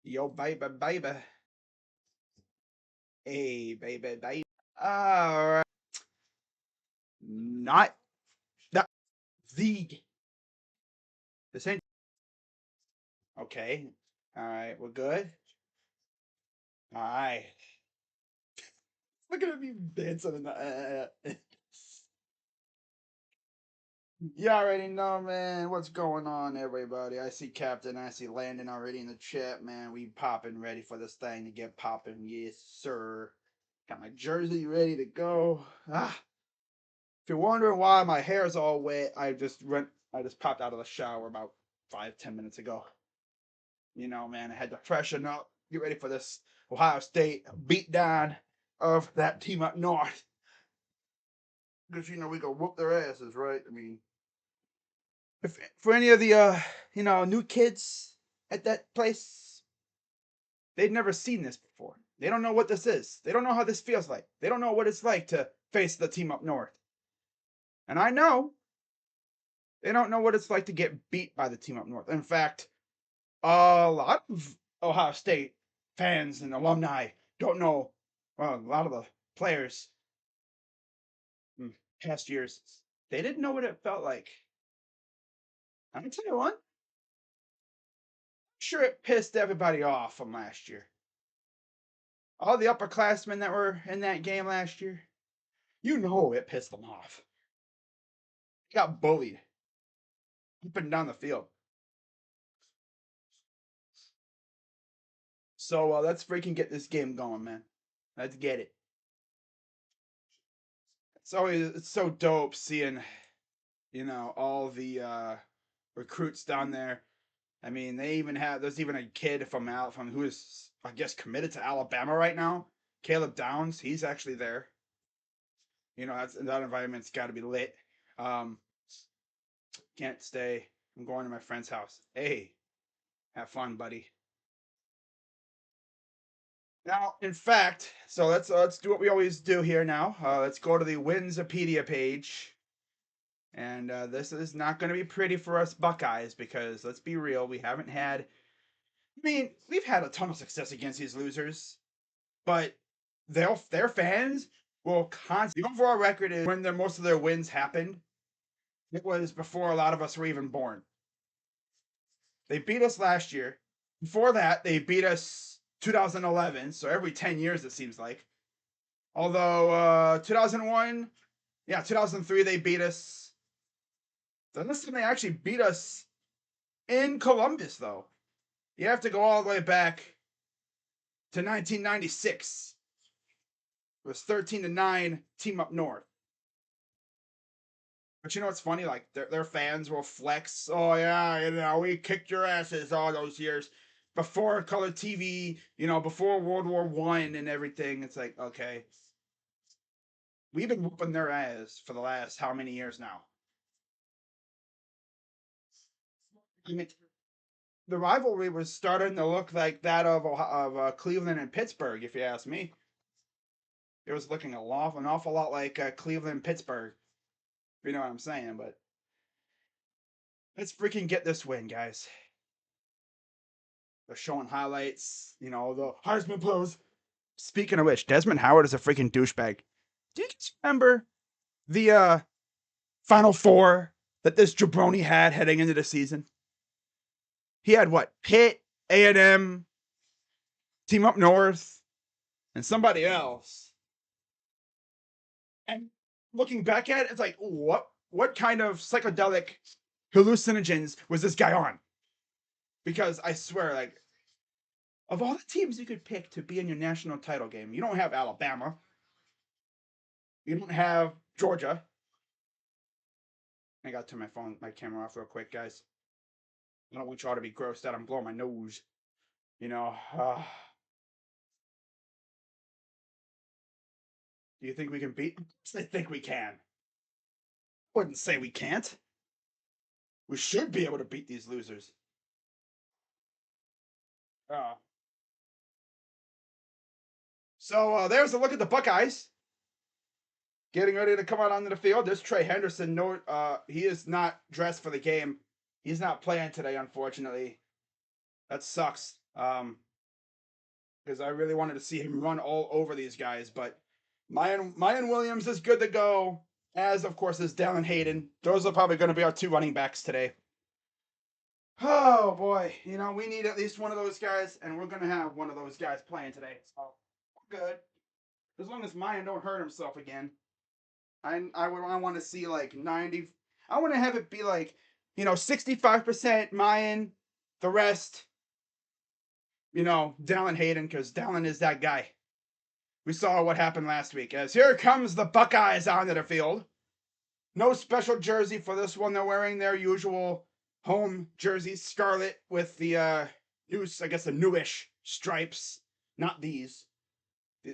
Yo, baby, baby. Hey, baby, baby. All right. Not that the. This ain't. Okay. All right. We're good. All right. Look at me dancing in the. You already know, man. What's going on, everybody? I see Captain. I see Landon already in the chat, man. We popping, ready for this thing to get popping. Yes, sir. Got my jersey ready to go. Ah. If you're wondering why my hair's all wet, I just popped out of the shower about 5-10 minutes ago. You know, man, I had to freshen up, get ready for this Ohio State beatdown of that team up north. Because you know we go whoop their asses, right? I mean, if for any of the new kids at that place, they've never seen this before. They don't know what this is. They don't know how this feels like. They don't know what it's like to face the team up north. And I know they don't know what it's like to get beat by the team up north. In fact, a lot of Ohio State fans and alumni don't know. Well, a lot of the players in past years, they didn't know what it felt like. I'm gonna tell you what, I'm sure it pissed everybody off from last year. All the upperclassmen that were in that game last year, you know it pissed them off. They got bullied up and down the field. So let's freaking get this game going, man. Let's get it. It's so dope seeing all the recruits down there. I mean, there's even a kid from who is I guess committed to Alabama right now. Caleb Downs, he's actually there. That environment's got to be lit. Um, can't stay. I'm going to my friend's house. Hey, have fun, buddy. Now, in fact, so let's do what we always do here now. Let's go to the Winsipedia page. And this is not going to be pretty for us Buckeyes because let's be real, we haven't had. I mean, we've had a ton of success against these losers, but their fans will constantly. The overall record is when most of their wins happened. It was before a lot of us were even born. They beat us last year. Before that, they beat us 2011. So every 10 years it seems like. Although 2001, yeah, 2003 they beat us. Then this time they actually beat us in Columbus, though. You have to go all the way back to 1996. It was 13-9 team up north. But you know what's funny? Like their fans will flex. Oh yeah, we kicked your asses all those years before color TV. Before World War I and everything. It's like okay, we've been whooping their ass for the last how many years now? I mean, the rivalry was starting to look like that of Cleveland and Pittsburgh, if you ask me. It was looking an awful lot like Cleveland Pittsburgh. If you know what I'm saying, but let's freaking get this win, guys. They're showing highlights, the Heisman pose. Speaking of which, Desmond Howard is a freaking douchebag. Do you guys remember the Final Four that this jabroni had heading into the season? He had what? Pitt, A&M, Team Up North, and somebody else. And looking back at it, it's like, what kind of psychedelic hallucinogens was this guy on? Because I swear, like, of all the teams you could pick to be in your national title game, you don't have Alabama. You don't have Georgia. I got to turn my camera off real quick, guys. I don't want y'all to be grossed out. I'm blowing my nose. You know. Do you think we can beat? I think we can. Wouldn't say we can't. We should be able to beat these losers. Uh, so there's a look at the Buckeyes getting ready to come out onto the field. There's Trey Henderson. No, he is not dressed for the game. He's not playing today, unfortunately. That sucks. because I really wanted to see him run all over these guys. But Mayan Williams is good to go, as of course is Dallin Hayden. Those are probably going to be our 2 running backs today. Oh boy, we need at least one of those guys, and we're going to have one of those guys playing today. So good, as long as Mayan don't hurt himself again. I want to see like 90. I want to have it be like 65% Mayan, the rest Dallin Hayden, because Dallin is that guy. We saw what happened last week. As here comes the Buckeyes onto the field. No special jersey for this one. They're wearing their usual home jerseys, scarlet with the the newish stripes. Not these.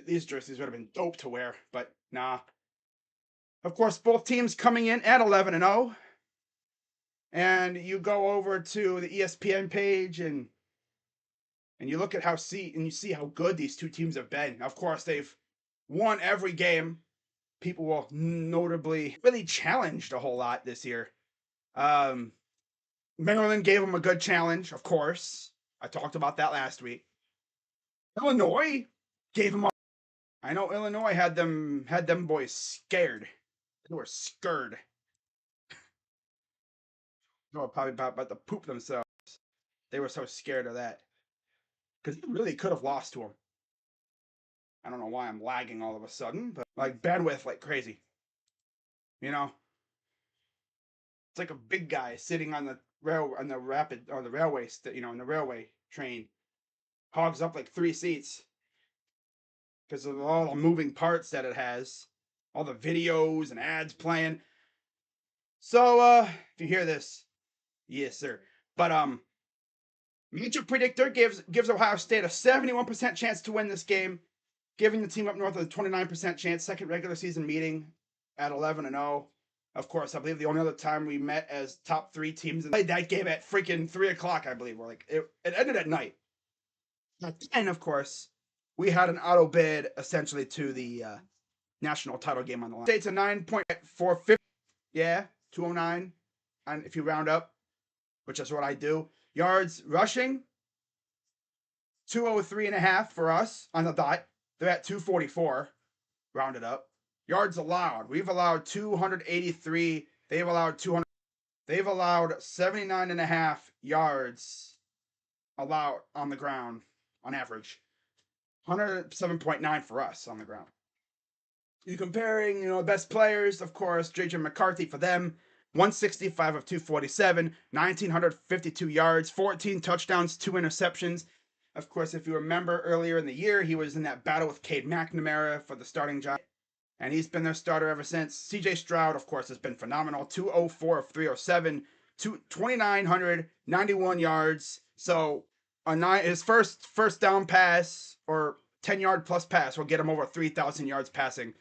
These jerseys would have been dope to wear, but nah. Of course, both teams coming in at 11-0. And you go over to the ESPN page and you look at you see how good these two teams have been. Of course, they've won every game. People will notably really challenged a whole lot this year. Maryland gave them a good challenge, of course. I talked about that last week. Illinois gave them. I know Illinois had them boys scared. They were scared. They were probably about to poop themselves. They were so scared of that. Because they really could have lost to them. I don't know why I'm lagging all of a sudden, but like bandwidth like crazy. It's like a big guy sitting on the railway, in the railway train, hogs up like 3 seats because of all the moving parts that it has, all the videos and ads playing. So if you hear this, yes sir. But matchup predictor gives Ohio State a 71% chance to win this game, giving the team up north a 29% chance. Second regular season meeting at 11-0. Of course, I believe the only other time we met as top 3 teams and played that game at freaking 3 o'clock, I believe. We're like it ended at night. And of course, we had an auto bid essentially to the national title game on the line. State's a 9.450. Yeah, 209. And if you round up, which is what I do. Yards rushing, 203.5 for us on the dot. They're at 244, rounded up. Yards allowed. We've allowed 283. They've allowed 200. They've allowed 79.5 yards allowed on the ground on average. 107.9 for us on the ground. You're comparing, best players, of course, JJ McCarthy for them. 165 of 247, 1,952 yards, 14 touchdowns, 2 interceptions. Of course, if you remember earlier in the year, he was in that battle with Cade McNamara for the starting job. And he's been their starter ever since. C.J. Stroud, of course, has been phenomenal. 204 of 307, 2,991 yards. So his first down pass or 10-yard plus pass will get him over 3,000 yards passing.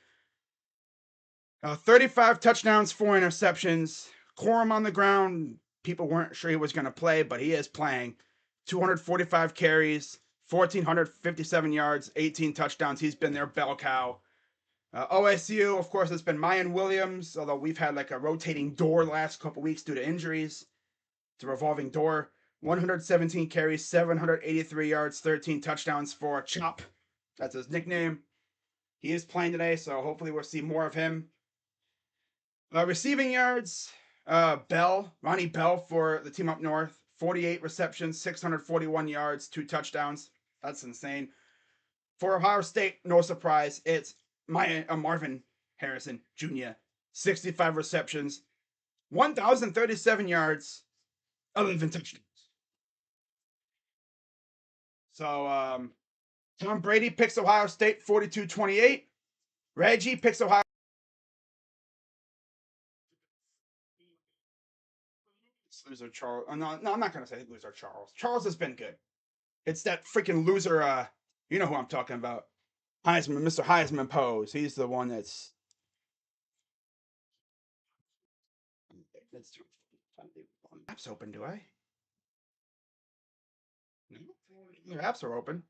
35 touchdowns, 4 interceptions. Quorum on the ground. People weren't sure he was going to play, but he is playing. 245 carries, 1,457 yards, 18 touchdowns. He's been their bell cow. OSU, of course, it's been Mayan Williams, although we've had like a rotating door the last couple weeks due to injuries. It's a revolving door. 117 carries, 783 yards, 13 touchdowns for Chop. That's his nickname. He is playing today, so hopefully we'll see more of him. Receiving yards, Ronnie Bell for the team up north. 48 receptions, 641 yards, 2 touchdowns. That's insane. For Ohio State, no surprise, it's Marvin Harrison Jr. 65 receptions, 1,037 yards, 11 touchdowns. So Tom Brady picks Ohio State 42-28. Reggie picks Ohio. Loser Charles. No, I'm not gonna say loser Charles. Charles has been good. It's that freaking loser. You know who I'm talking about. Heisman, Mr. Heisman pose. He's the one that's. Let's do apps open, do I? No, the apps are open.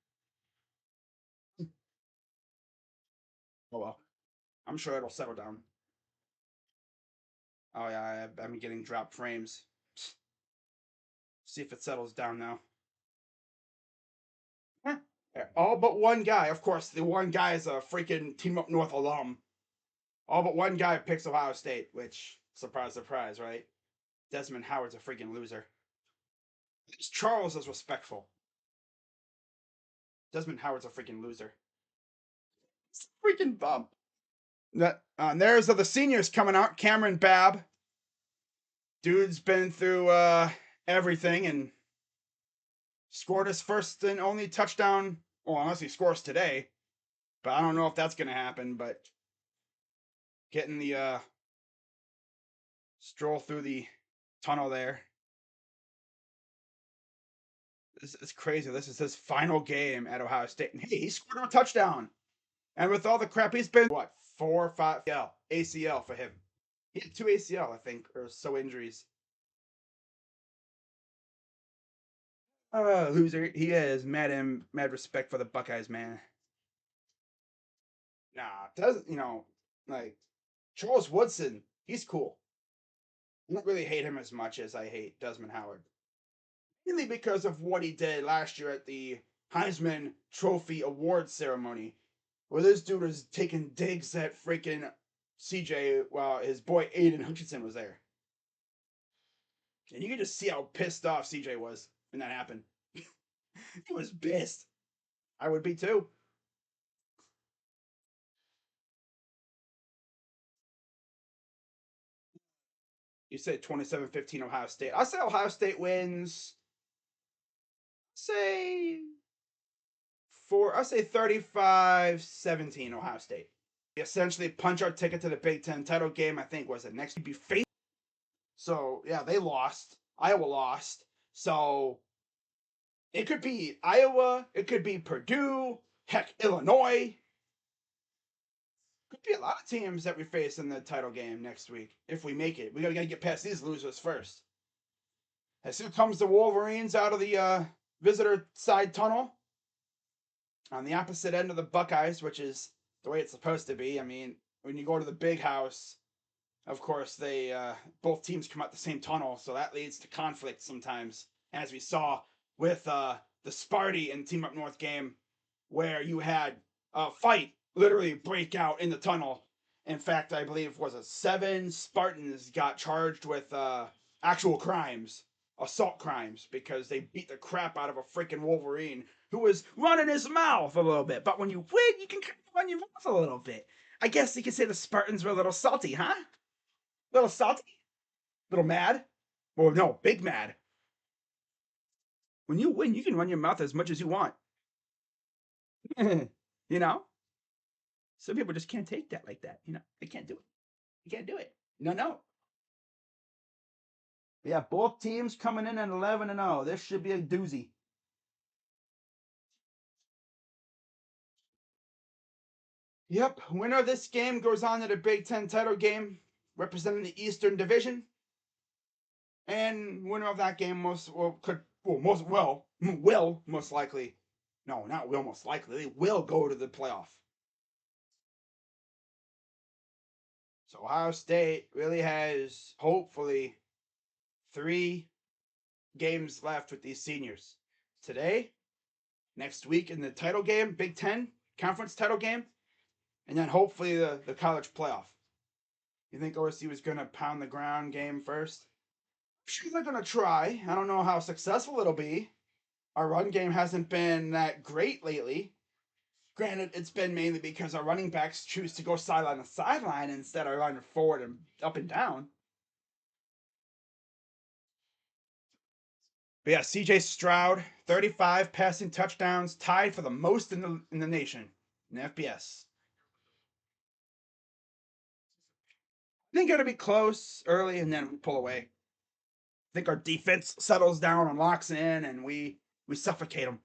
Oh well, I'm sure it'll settle down. Oh yeah, I'm getting dropped frames. See if it settles down now. All but one guy. Of course, the one guy is a freaking Team Up North alum. All but one guy picks Ohio State, which, surprise, surprise, right? Desmond Howard's a freaking loser. Charles is respectful. Desmond Howard's a freaking loser. It's a freaking bum. There's the seniors coming out. Cameron Babb. Dude's been through everything and scored his first and only touchdown. Well, unless he scores today. But I don't know if that's going to happen. But getting the stroll through the tunnel there. This is crazy. This is his final game at Ohio State. And hey, he scored a touchdown. And with all the crap he's been, what, 4 or 5 ACL for him. He had 2 ACL, I think, or so injuries. Loser. He is. Mad respect for the Buckeyes, man. Nah, doesn't, like, Charles Woodson, he's cool. I don't really hate him as much as I hate Desmond Howard. Mainly because of what he did last year at the Heisman Trophy Award ceremony, where this dude was taking digs at freaking CJ while his boy Aiden Hutchinson was there. And you can just see how pissed off CJ was when that happened. He was pissed. I would be too. You said 27-15 Ohio State. I say Ohio State wins. Say I say 35-17 Ohio State. We essentially punch our ticket to the Big Ten title game. I think was it next be face. So yeah, they lost. Iowa lost. So it could be Iowa. It could be Purdue. Heck, Illinois. Could be a lot of teams that we face in the title game next week if we make it. We gotta get past these losers first. As soon comes the Wolverines out of the visitor side tunnel on the opposite end of the Buckeyes, which is the way it's supposed to be. I mean, when you go to the big house, of course, they both teams come out the same tunnel, so that leads to conflict sometimes, as we saw with the Sparty and Team Up North game, where you had a fight literally break out in the tunnel. In fact, I believe was it 7 Spartans got charged with actual crimes, assault crimes, because they beat the crap out of a freaking Wolverine who was running his mouth a little bit. But when you win, you can run your mouth a little bit. I guess you could say the Spartans were a little salty, huh? Little salty? Little mad? Well, no, big mad. When you win, you can run your mouth as much as you want. You know? Some people just can't take that like that. They can't do it. You can't do it. No. Yeah, both teams coming in at 11-0. This should be a doozy. Yep, winner of this game goes on to the Big Ten title game, representing the Eastern Division. And winner of that game most likely. No, not will most likely. They will go to the playoff. So Ohio State really has hopefully 3 games left with these seniors. Today, next week in the title game, Big Ten conference title game, and then hopefully the college playoff. You think OSU was going to pound the ground game first? I'm sure they're going to try. I don't know how successful it'll be. Our run game hasn't been that great lately. Granted, it's been mainly because our running backs choose to go sideline to sideline instead of running forward and up and down. But yeah, CJ Stroud, 35 passing touchdowns, tied for the most in the nation in FBS. I think it'll be close early and then we pull away. I think our defense settles down and locks in and we suffocate them.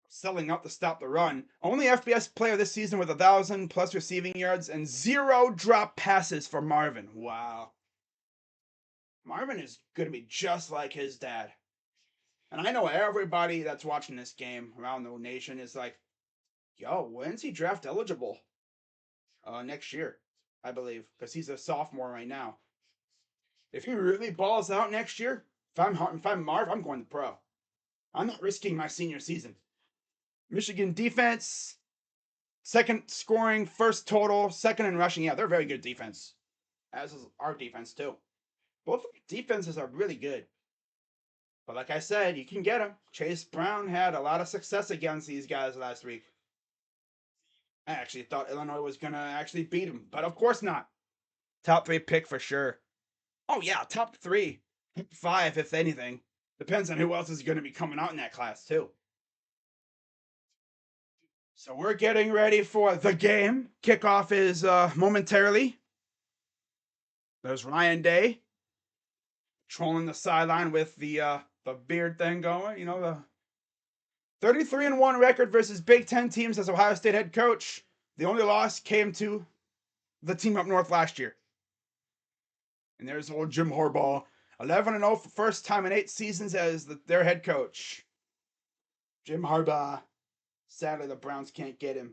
Selling out to stop the run. Only FBS player this season with 1,000+ receiving yards and 0 drop passes for Marvin. Wow. Marvin is going to be just like his dad. And I know everybody that's watching this game around the nation is like, yo, when's he draft eligible? Next year, I believe, because he's a sophomore right now. If he really balls out next year, if I'm Marv, I'm going to pro. I'm not risking my senior season. Michigan defense, second scoring, first total, second in rushing. Yeah, they're very good defense, as is our defense too. Both defenses are really good. But like I said, you can get them. Chase Brown had a lot of success against these guys last week. I actually thought Illinois was going to actually beat him, but of course not. Top 3 pick for sure. Oh, yeah, top 3. 5, if anything. Depends on who else is going to be coming out in that class, too. So we're getting ready for the game. Kickoff is momentarily. There's Ryan Day trolling the sideline with the beard thing going. You know, the 33-1 record versus Big Ten teams as Ohio State head coach. The only loss came to the team up north last year. And there's old Jim Harbaugh, 11-0 for first time in 8 seasons as their head coach. Jim Harbaugh. Sadly, the Browns can't get him.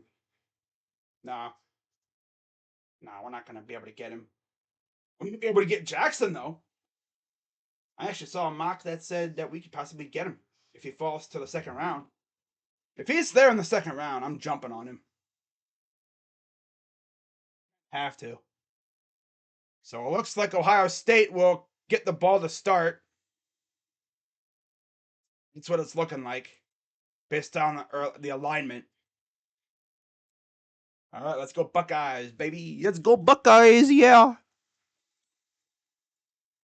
Nah, we're not going to be able to get him. We might be able to get Jackson, though. I actually saw a mock that said that we could possibly get him if he falls to the second round. If he's there in the second round, I'm jumping on him. Have to. So it looks like Ohio State will get the ball to start. That's what it's looking like based on the alignment. All right, let's go Buckeyes, baby. Let's go Buckeyes, yeah.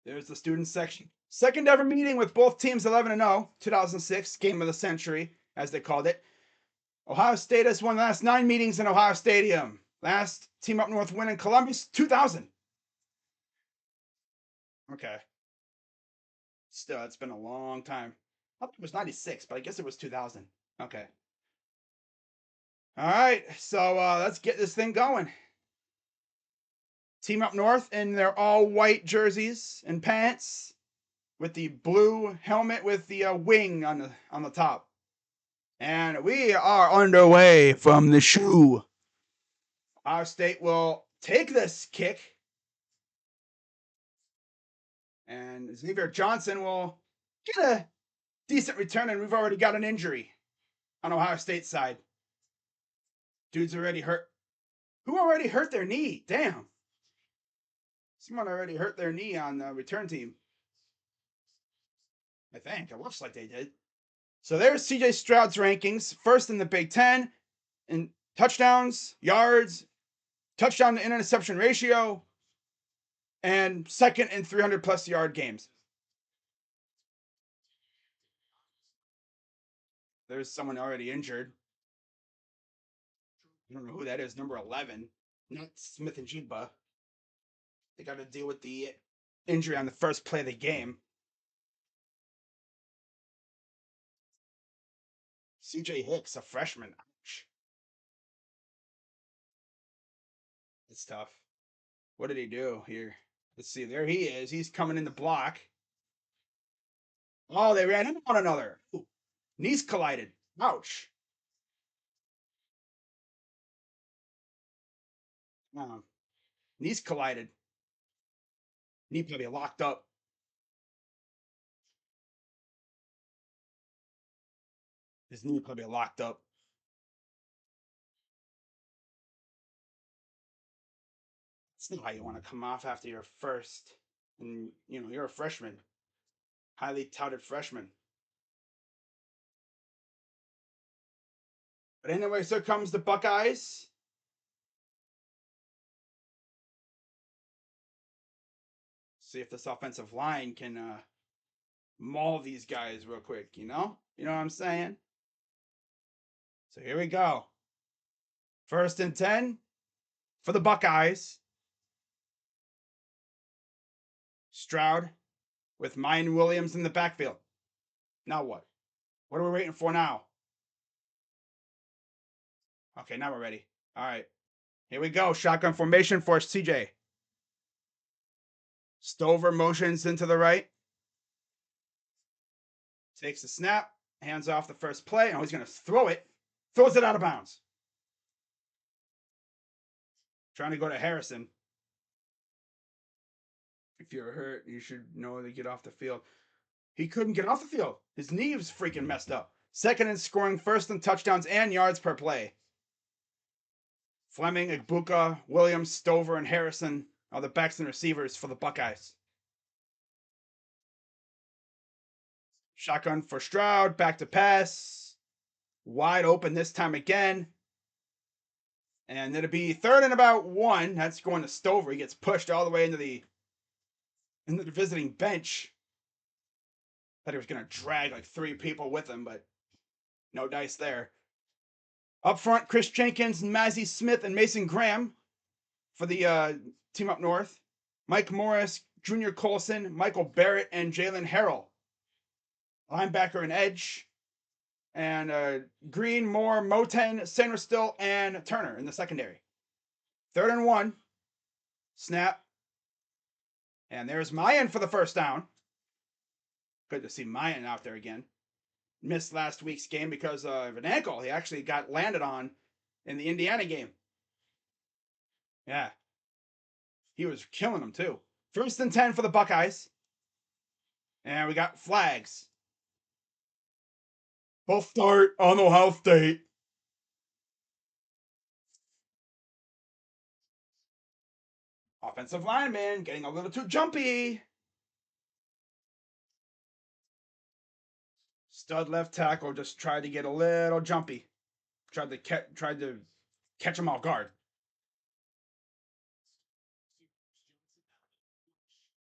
There's the student section. Second ever meeting with both teams 11-0, 2006, game of the century, as they called it. Ohio State has won the last 9 meetings in Ohio Stadium. Last team up north win in Columbus, 2000. Okay. Still, it's been a long time. I thought it was 96, but I guess it was 2000. Okay. All right, so let's get this thing going. Team up north in their all white jerseys and pants with the blue helmet with the wing on the top. And we are underway from the shoe. Ohio State will take this kick. And Xavier Johnson will get a decent return, and we've already got an injury on Ohio State's side. Dude's already hurt. Who already hurt their knee? Damn. Someone already hurt their knee on the return team. I think. It looks like they did. So there's CJ Stroud's rankings. First in the Big Ten in touchdowns, yards, touchdown to interception ratio, and second in 300-plus yard games. There's someone already injured. I don't know who that is. Number 11. Not Smith and Jigba. They got to deal with the injury on the first play of the game. CJ Hicks, a freshman. Ouch. It's tough. What did he do here? Let's see. There he is. He's coming in the block. Oh, they ran into one another. Ooh. Knees collided. Ouch. Knees collided. Knee probably locked up. His knee probably locked up. That's not how you want to come off after your first. And, you're a freshman. Highly touted freshman. But anyway, so comes the Buckeyes. See if this offensive line can maul these guys real quick, You know what I'm saying? So here we go. 1st and 10 for the Buckeyes. Stroud with Mayan Williams in the backfield. Now what? What are we waiting for now? Okay, now we're ready. All right. Here we go. Shotgun formation for CJ. Stover motions into the right. Takes the snap. Hands off the first play. Oh, he's going to throw it. Throws it out of bounds. Trying to go to Harrison. If you're hurt, you should know to get off the field. He couldn't get off the field. His knee was freaking messed up. Second in scoring, first in touchdowns and yards per play. Fleming, Igbuka, Williams, Stover, and Harrison are the backs and receivers for the Buckeyes. Shotgun for Stroud, back to pass. Wide open this time again. And it'll be third and about 1. That's going to Stover. He gets pushed all the way into the visiting bench. Thought he was going to drag like 3 people with him, but no dice there. Up front, Chris Jenkins, Mazzie Smith, and Mason Graham for the team up north. Mike Morris, Junior Colson, Michael Barrett, and Jalen Harrell. Linebacker and edge. And Green, Moore, Moten, Sanderstill, and Turner in the secondary. Third and 1. Snap. And there's Mayan for the first down. Good to see Mayan out there again. Missed last week's game because of an ankle he actually got landed on in the Indiana game. Yeah. He was killing them too. First and 10 for the Buckeyes. And we got flags. Both start on Ohio State. Offensive lineman getting a little too jumpy. Stud left tackle just tried to get a little jumpy. Tried to catch him off guard.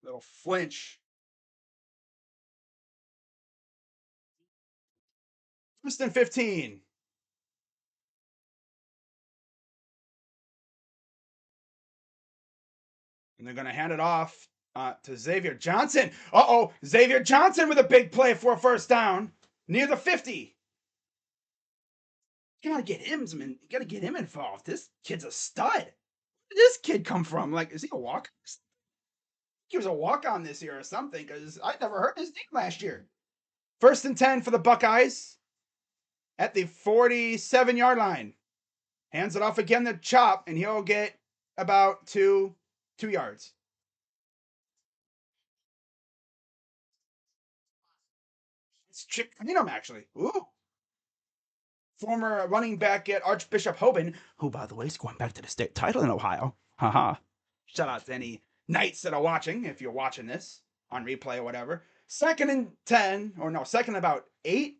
Little flinch. First and 15. And they're going to hand it off to Xavier Johnson. Uh-oh, Xavier Johnson with a big play for a first down near the 50. You gotta get him involved. This kid's a stud. Where did this kid come from? Like, is he a walk? He was a walk-on this year or something, because I never heard his name last year. First and 10 for the Buckeyes at the 47-yard line. Hands it off again to Chop, and he'll get about 2 yards. It's Chip Keenum, actually. Ooh. Former running back at Archbishop Hoban, who, by the way, is going back to the state title in Ohio. Haha. Shout out to any Knights that are watching, if you're watching this on replay or whatever. Second and 10, or no, second about 8.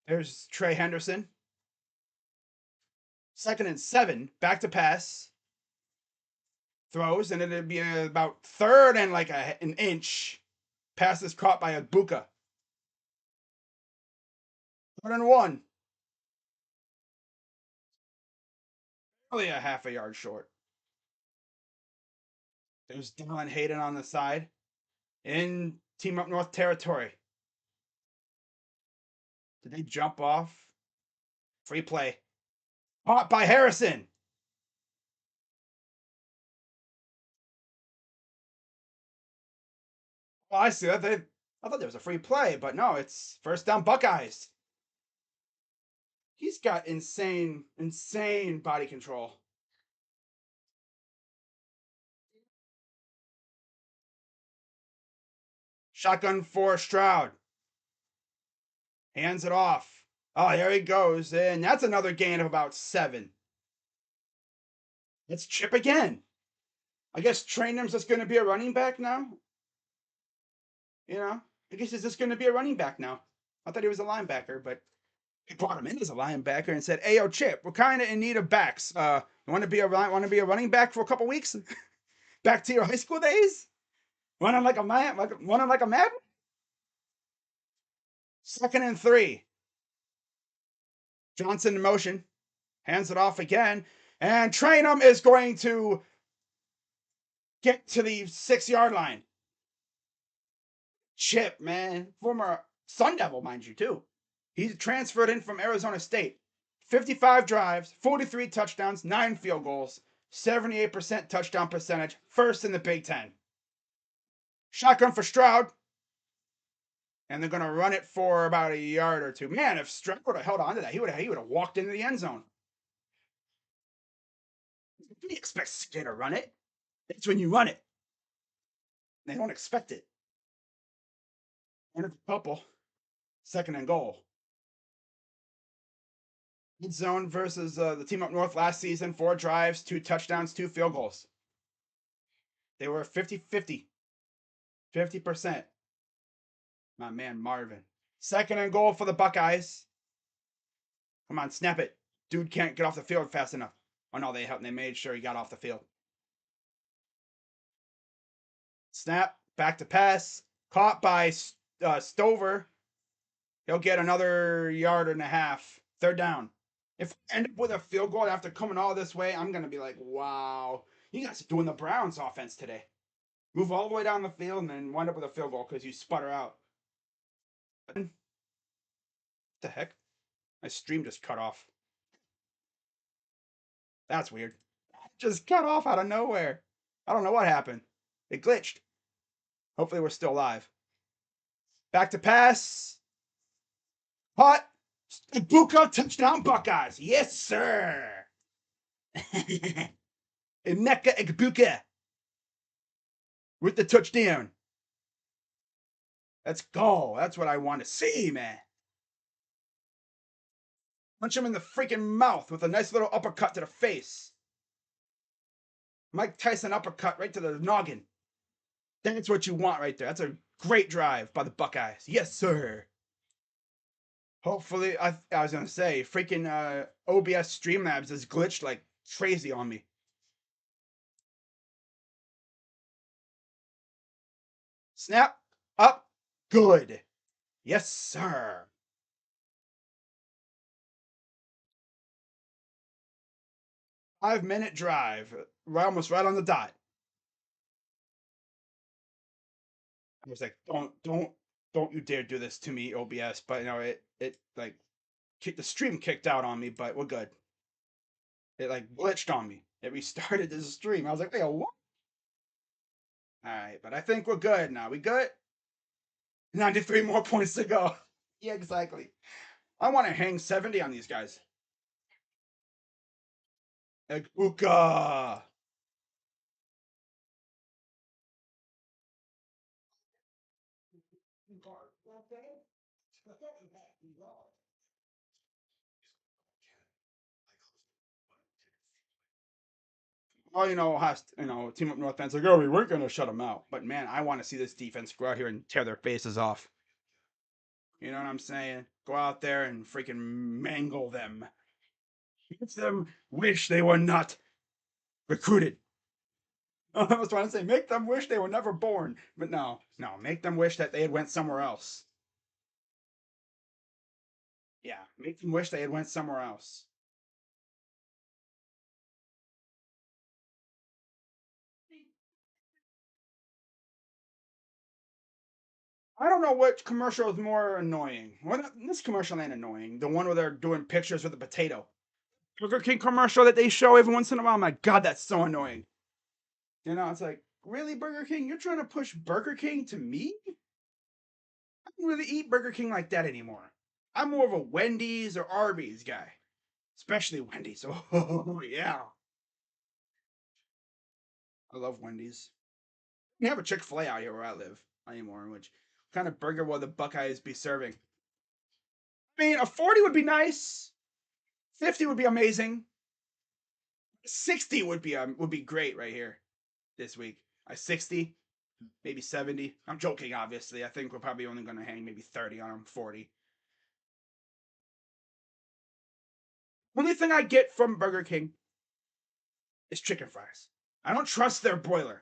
There's Trey Henderson. Second and 7, back to pass. Throws, and it'd be about third and like an inch. Pass is caught by Igbuka. Third and 1. Only a half a yard short. There's Dylan Hayden on the side in Team Up North territory. Did they jump off? Free play. Caught by Harrison. Well, I see that. I thought there was a free play, but no, it's first down Buckeyes. He's got insane body control. Shotgun for Stroud. Hands it off. Oh, there he goes. And that's another gain of about 7. It's Chip again. I guess Trainum's just going to be a running back now. You know, I guess he's just going to be a running back now. I thought he was a linebacker, but he brought him in as a linebacker and said, "Hey, yo, Chip, we're kind of in need of backs. You want to be a running back for a couple weeks? Back to your high school days? Running like a man, running like a madman." Second and 3. Johnson in motion, hands it off again, and Trainum is going to get to the 6-yard line. Chip, man, former Sun Devil, mind you, too. He's transferred in from Arizona State. 55 drives, 43 touchdowns, 9 field goals, 78% touchdown percentage, first in the Big Ten. Shotgun for Stroud. And they're going to run it for about a yard or 2. Man, if Stroud would have held on to that, he would have walked into the end zone. Nobody expects CJ to run it. It's when you run it. They don't expect it. And it's a couple. Second and goal. Red zone versus the team up north last season. 4 drives, 2 touchdowns, 2 field goals. They were 50-50. 50%. My man Marvin. Second and goal for the Buckeyes. Come on, snap it. Dude can't get off the field fast enough. Oh no, they made sure he got off the field. Snap, back to pass. Caught by Stover. He'll get another yard and a half. Third down. If I end up with a field goal after coming all this way, I'm going to be like, wow. You guys are doing the Browns offense today. Move all the way down the field and then wind up with a field goal because you sputter out. What the heck? My stream just cut off. That's weird. Just cut off out of nowhere. I don't know what happened. It glitched. Hopefully we're still live. Back to pass. Hot. Ibuka touchdown Buckeyes. Yes, sir. Emeka Ibuka with the touchdown. Let's go. That's what I want to see, man. Punch him in the freaking mouth with a nice little uppercut to the face. Mike Tyson uppercut right to the noggin. That's what you want right there. That's a great drive by the Buckeyes. Yes, sir. Hopefully, I was going to say, freaking OBS Streamlabs is glitched like crazy on me. Snap. Up. Good. Yes, sir. 5-minute drive. Almost right on the dot. I was like, don't you dare do this to me, OBS. But you know, it like kicked the stream kicked out on me, but we're good. It like glitched on me. It restarted the stream. I was like, hey, what? All right, but I think we're good now. We good? 93 more points to go. Yeah, exactly. I want to hang 70 on these guys. Uka. Well, Team Up North fans like, oh, we weren't going to shut them out. But man, I want to see this defense go out here and tear their faces off. You know what I'm saying? Go out there and freaking mangle them. Make them wish they were not recruited. I was trying to say, make them wish they were never born. But no, make them wish that they had went somewhere else. Yeah, make them wish they had went somewhere else. I don't know which commercial is more annoying. Well, this commercial ain't annoying. The one where they're doing pictures with a potato. Burger King commercial that they show every once in a while. My God, that's so annoying. You know, it's like, really, Burger King? You're trying to push Burger King to me? I don't really eat Burger King like that anymore. I'm more of a Wendy's or Arby's guy. Especially Wendy's. Oh, yeah. I love Wendy's. We have a Chick-fil-A out here where I live anymore, which kind of burger will the Buckeyes be serving? I mean, a 40 would be nice. 50 would be amazing. 60 would be great right here this week. 60, maybe 70. I'm joking, obviously. I think we're probably only going to hang maybe 30 on them, 40. Only thing I get from Burger King is chicken fries. I don't trust their broiler.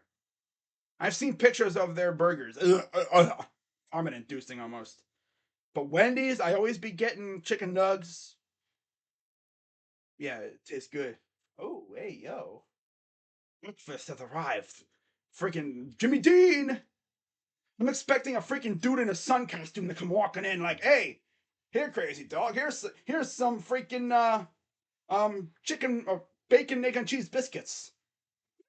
I've seen pictures of their burgers. Vomit inducing almost. But Wendy's, I always be getting chicken nugs. Yeah, it tastes good. Oh, hey, yo. Breakfast has arrived. Freaking Jimmy Dean! I'm expecting a freaking dude in a sun costume to come walking in like, hey, here, crazy dog, here's some freaking chicken or bacon, egg, and cheese biscuits.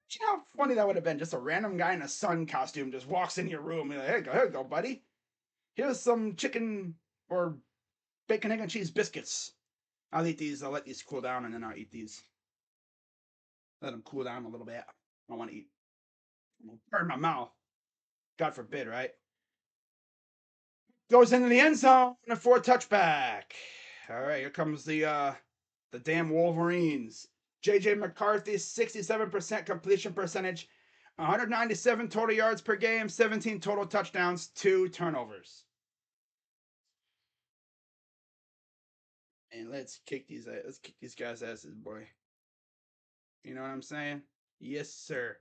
You know how funny that would have been? Just a random guy in a sun costume just walks in your room and like, here you go, buddy. Here's some chicken or bacon, egg, and cheese biscuits. I'll eat these. I'll let these cool down, and then I'll eat these. Let them cool down a little bit. I want to eat. Burn my mouth. God forbid, right? Goes into the end zone for a touchback. All right, here comes the damn Wolverines. JJ McCarthy, 67% completion percentage, 197 total yards per game, 17 total touchdowns, 2 turnovers. And let's kick these guys' asses, boy. You know what I'm saying? Yes, sir.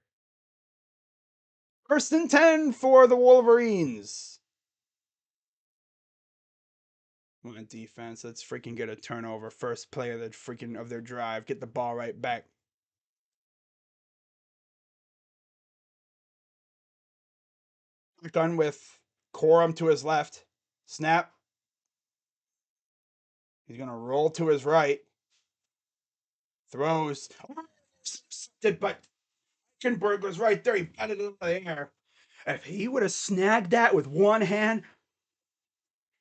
1st and 10 for the Wolverines. On defense, let's freaking get a turnover. First play of their drive. Get the ball right back. Gun with Corum to his left. Snap. He's gonna roll to his right. Throws. But Hickenberg was right there. He batted it in the air. If he would have snagged that with one hand,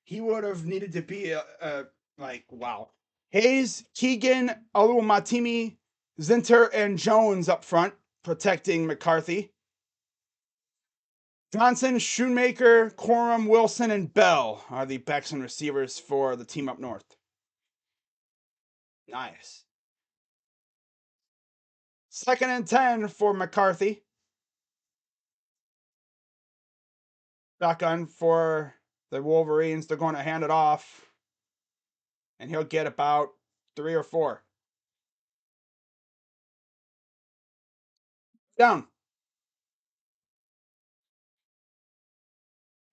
he would have needed to be like, wow. Hayes, Keegan, Oluwatimi, Zinter, and Jones up front protecting McCarthy. Johnson, Shoemaker, Corum, Wilson, and Bell are the backs and receivers for the team up north. Nice. 2nd and 10 for McCarthy. Shotgun for the Wolverines. They're going to hand it off. And he'll get about 3 or 4. Down.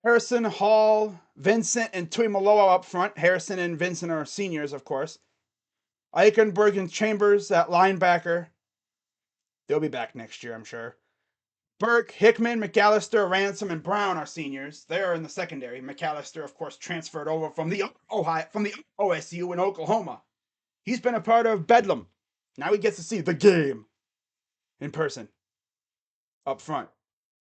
Harrison, Hall, Vincent, and Tuimoloa up front. Harrison and Vincent are seniors, of course. Eichenberg and Chambers at linebacker. They'll be back next year, I'm sure. Burke, Hickman, McAllister, Ransom, and Brown are seniors. They're in the secondary. McAllister, of course, transferred over from the OSU in Oklahoma. He's been a part of Bedlam. Now he gets to see the game in person. Up front.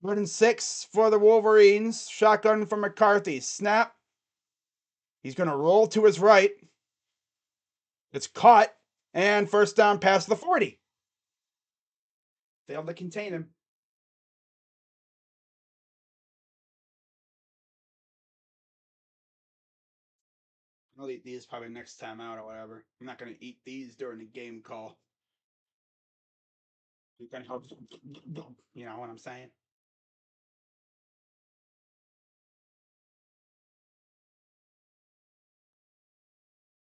3rd and 6 for the Wolverines. Shotgun from McCarthy. Snap. He's going to roll to his right. It's caught. And 1st down past the 40. Failed to contain him. I'll eat these probably next time out or whatever. I'm not going to eat these during the game call. You know what I'm saying?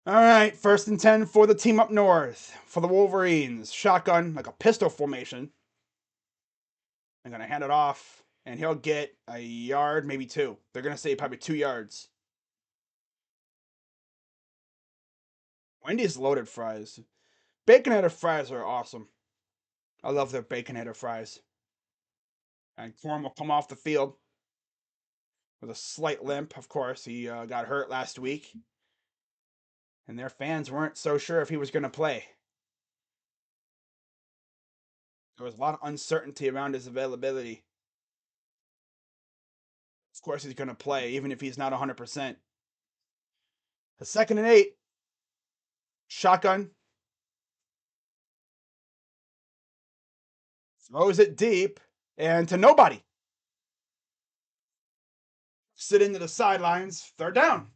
All right, 1st and 10 for the team up north. For the Wolverines. Shotgun, like a pistol formation. I'm going to hand it off, and he'll get a yard, maybe 2. They're going to say probably 2 yards. Wendy's loaded fries. Baconator fries are awesome. I love their Baconator fries. And Corum will come off the field with a slight limp, of course. He got hurt last week. And their fans weren't so sure if he was going to play. There was a lot of uncertainty around his availability. Of course, he's going to play, even if he's not 100%. A 2nd and 8. Shotgun. Throws it deep and to nobody. Sit into the sidelines. 3rd down.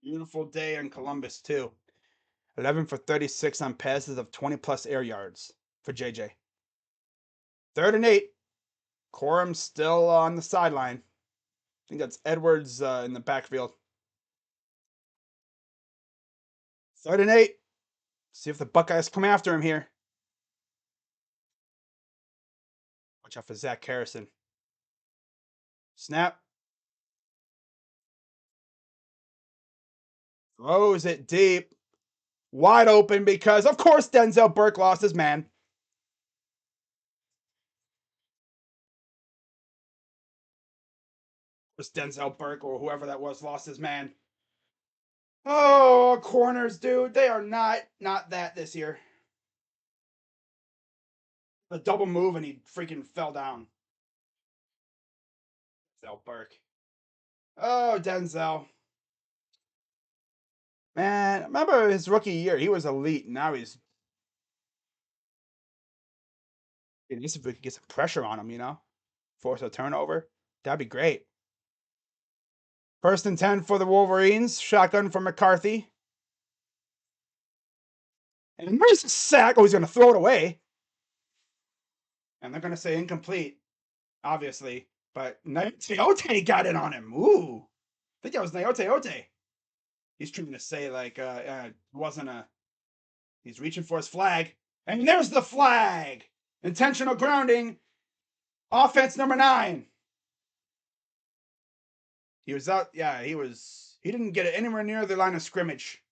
Beautiful day in Columbus, too. 11 for 36 on passes of 20-plus air yards for JJ. 3rd and 8. Corum still on the sideline. I think that's Edwards in the backfield. 3rd and 8. See if the Buckeyes come after him here. Watch out for Zach Harrison. Snap. Throws it deep. Wide open because, of course, Denzel Burke lost his man. It was Denzel Burke or whoever that was lost his man. Oh, corners, dude. They are not that this year. The double move and he freaking fell down. Denzel Burke. Oh, Denzel. Man, remember his rookie year? He was elite. Now he's. At least if we could get some pressure on him, force a turnover, that'd be great. First and 10 for the Wolverines. Shotgun for McCarthy. And there's a sack. Oh, he's going to throw it away. And they're going to say incomplete, obviously. But Naote got it on him. Ooh. I think that was Naote. He's trying to say, like, wasn't a. He's reaching for his flag. And there's the flag. Intentional grounding. Offense number 9. He was out. Yeah, he was. He didn't get it anywhere near the line of scrimmage.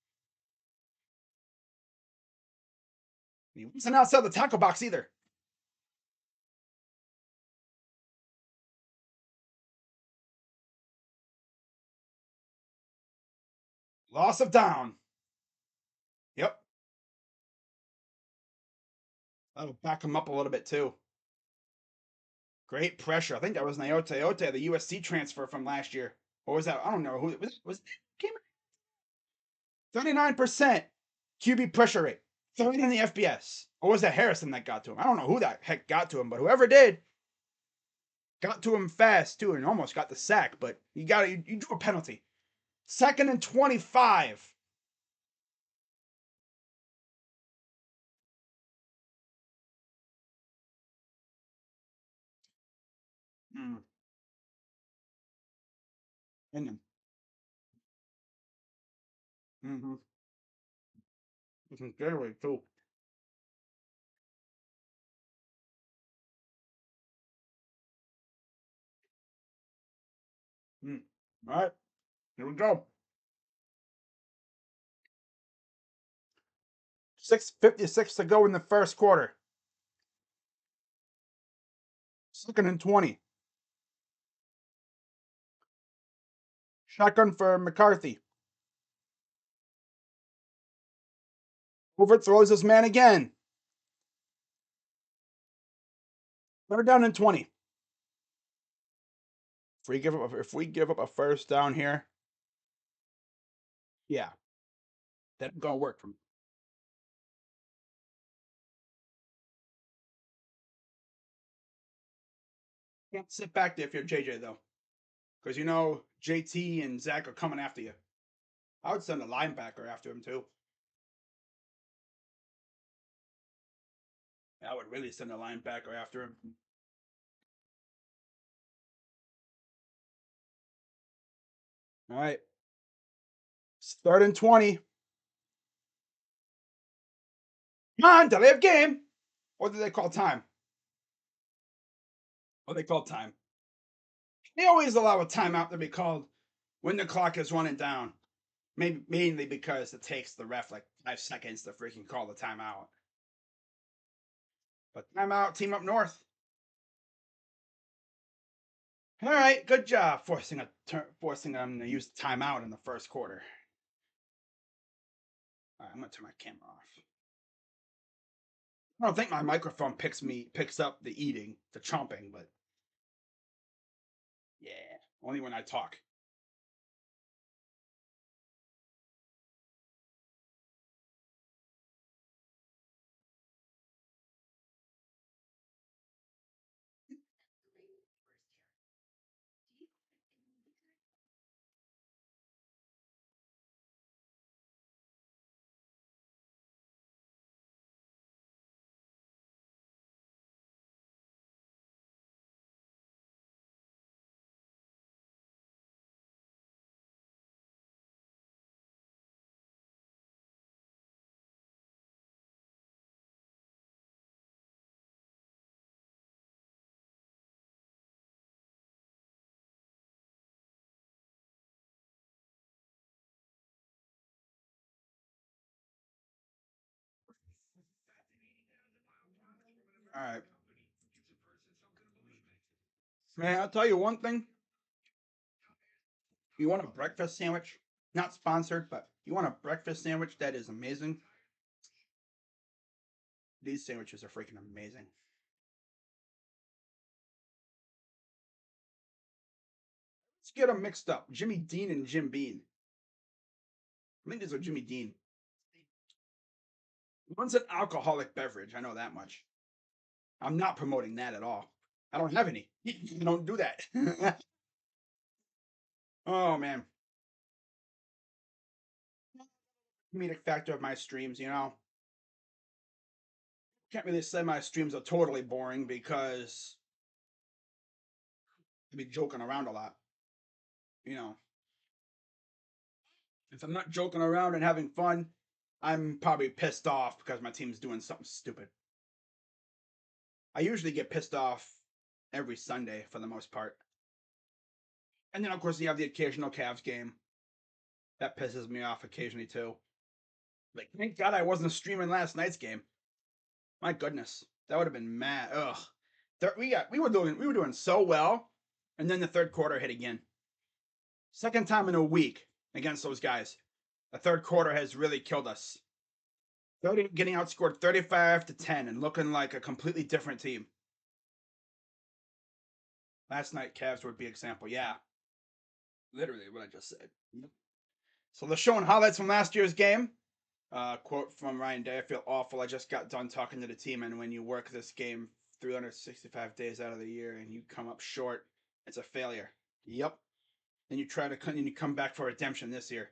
He wasn't outside the tackle box either. Loss of down. Yep. That'll back him up a little bit too. Great pressure. I think that was Naote, the USC transfer from last year. Or was that? I don't know who it was. Came 39% QB pressure rate. Third in the FBS. Or was that Harrison that got to him? I don't know who that heck got to him, but whoever did got to him fast too and almost got the sack. But you drew a penalty. 2nd and 25. Mm. And mm-hmm. Getaway too. Mm. All right, here we go. 6:56 to go in the first quarter. 2nd and 20. Shotgun for McCarthy. Overthrows his man again. 3rd down and 20. If we give up a first down here, yeah, that's gonna work for me. Can't sit back there if you're JJ though, because JT and Zach are coming after you. I would send a linebacker after him too. I would really send a linebacker after him. All right, it's 3rd and 20. Come on, delay of game. What do they call time? What do they call time? They always allow a timeout to be called when the clock is running down. Maybe mainly because it takes the ref like 5 seconds to freaking call the timeout. But timeout, team up north. All right, good job forcing them to use timeout in the first quarter. All right, I'm gonna turn my camera off. I don't think my microphone picks up the eating, the chomping, but yeah, only when I talk. All right, man. I'll tell you one thing. You want a breakfast sandwich? Not sponsored, but you want a breakfast sandwich that is amazing? These sandwiches are freaking amazing. Let's get them mixed up. Jimmy Dean and Jim Bean. I think these are Jimmy Dean. One's an alcoholic beverage. I know that much. I'm not promoting that at all. I don't have any. You don't do that. Oh man, comedic factor of my streams. Can't really say my streams are totally boring because I be joking around a lot. You know, if I'm not joking around and having fun, I'm probably pissed off because my team's doing something stupid. I usually get pissed off every Sunday for the most part. And then, of course, you have the occasional Cavs game. That pisses me off occasionally, too. Like, thank God I wasn't streaming last night's game. My goodness. That would have been mad. Ugh. We were doing so well, and then the third quarter hit again. Second time in a week against those guys. The third quarter has really killed us. Getting outscored 35-10 and looking like a completely different team. Last night, Cavs would be example. Yeah. Literally what I just said. So they're showing highlights from last year's game. Quote from Ryan Day: I feel awful. I just got done talking to the team, and when you work this game 365 days out of the year and you come up short, it's a failure. Yep. Then you try to and you come back for redemption this year.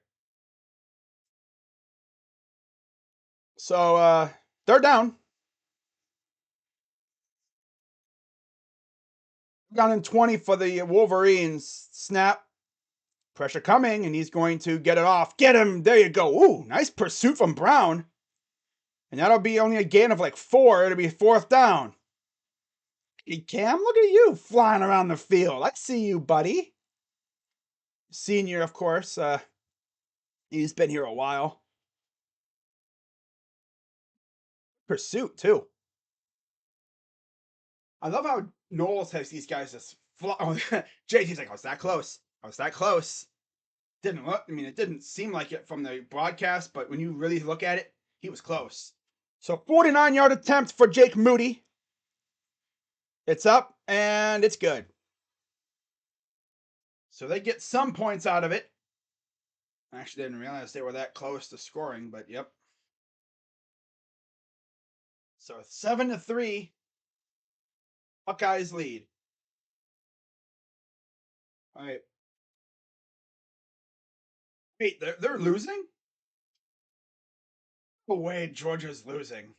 So they're down. Down in 20 for the Wolverines. Snap. Pressure coming, and he's going to get it off. Get him! There you go. Ooh, nice pursuit from Brown. And that'll be only a gain of like 4. It'll be fourth down. Hey, Cam, look at you flying around the field. I see you, buddy. Senior, of course. He's been here a while. Pursuit, too. I love how Knowles has these guys just fly. Oh, JT's like, I was that close. I was that close. Didn't look. I mean, it didn't seem like it from the broadcast, but when you really look at it, he was close. So 49-yard attempt for Jake Moody. It's up, and it's good. So they get some points out of it. I actually didn't realize they were that close to scoring, but yep. So 7-3, Buckeyes lead. All right. Wait, they're losing? No way Georgia's losing.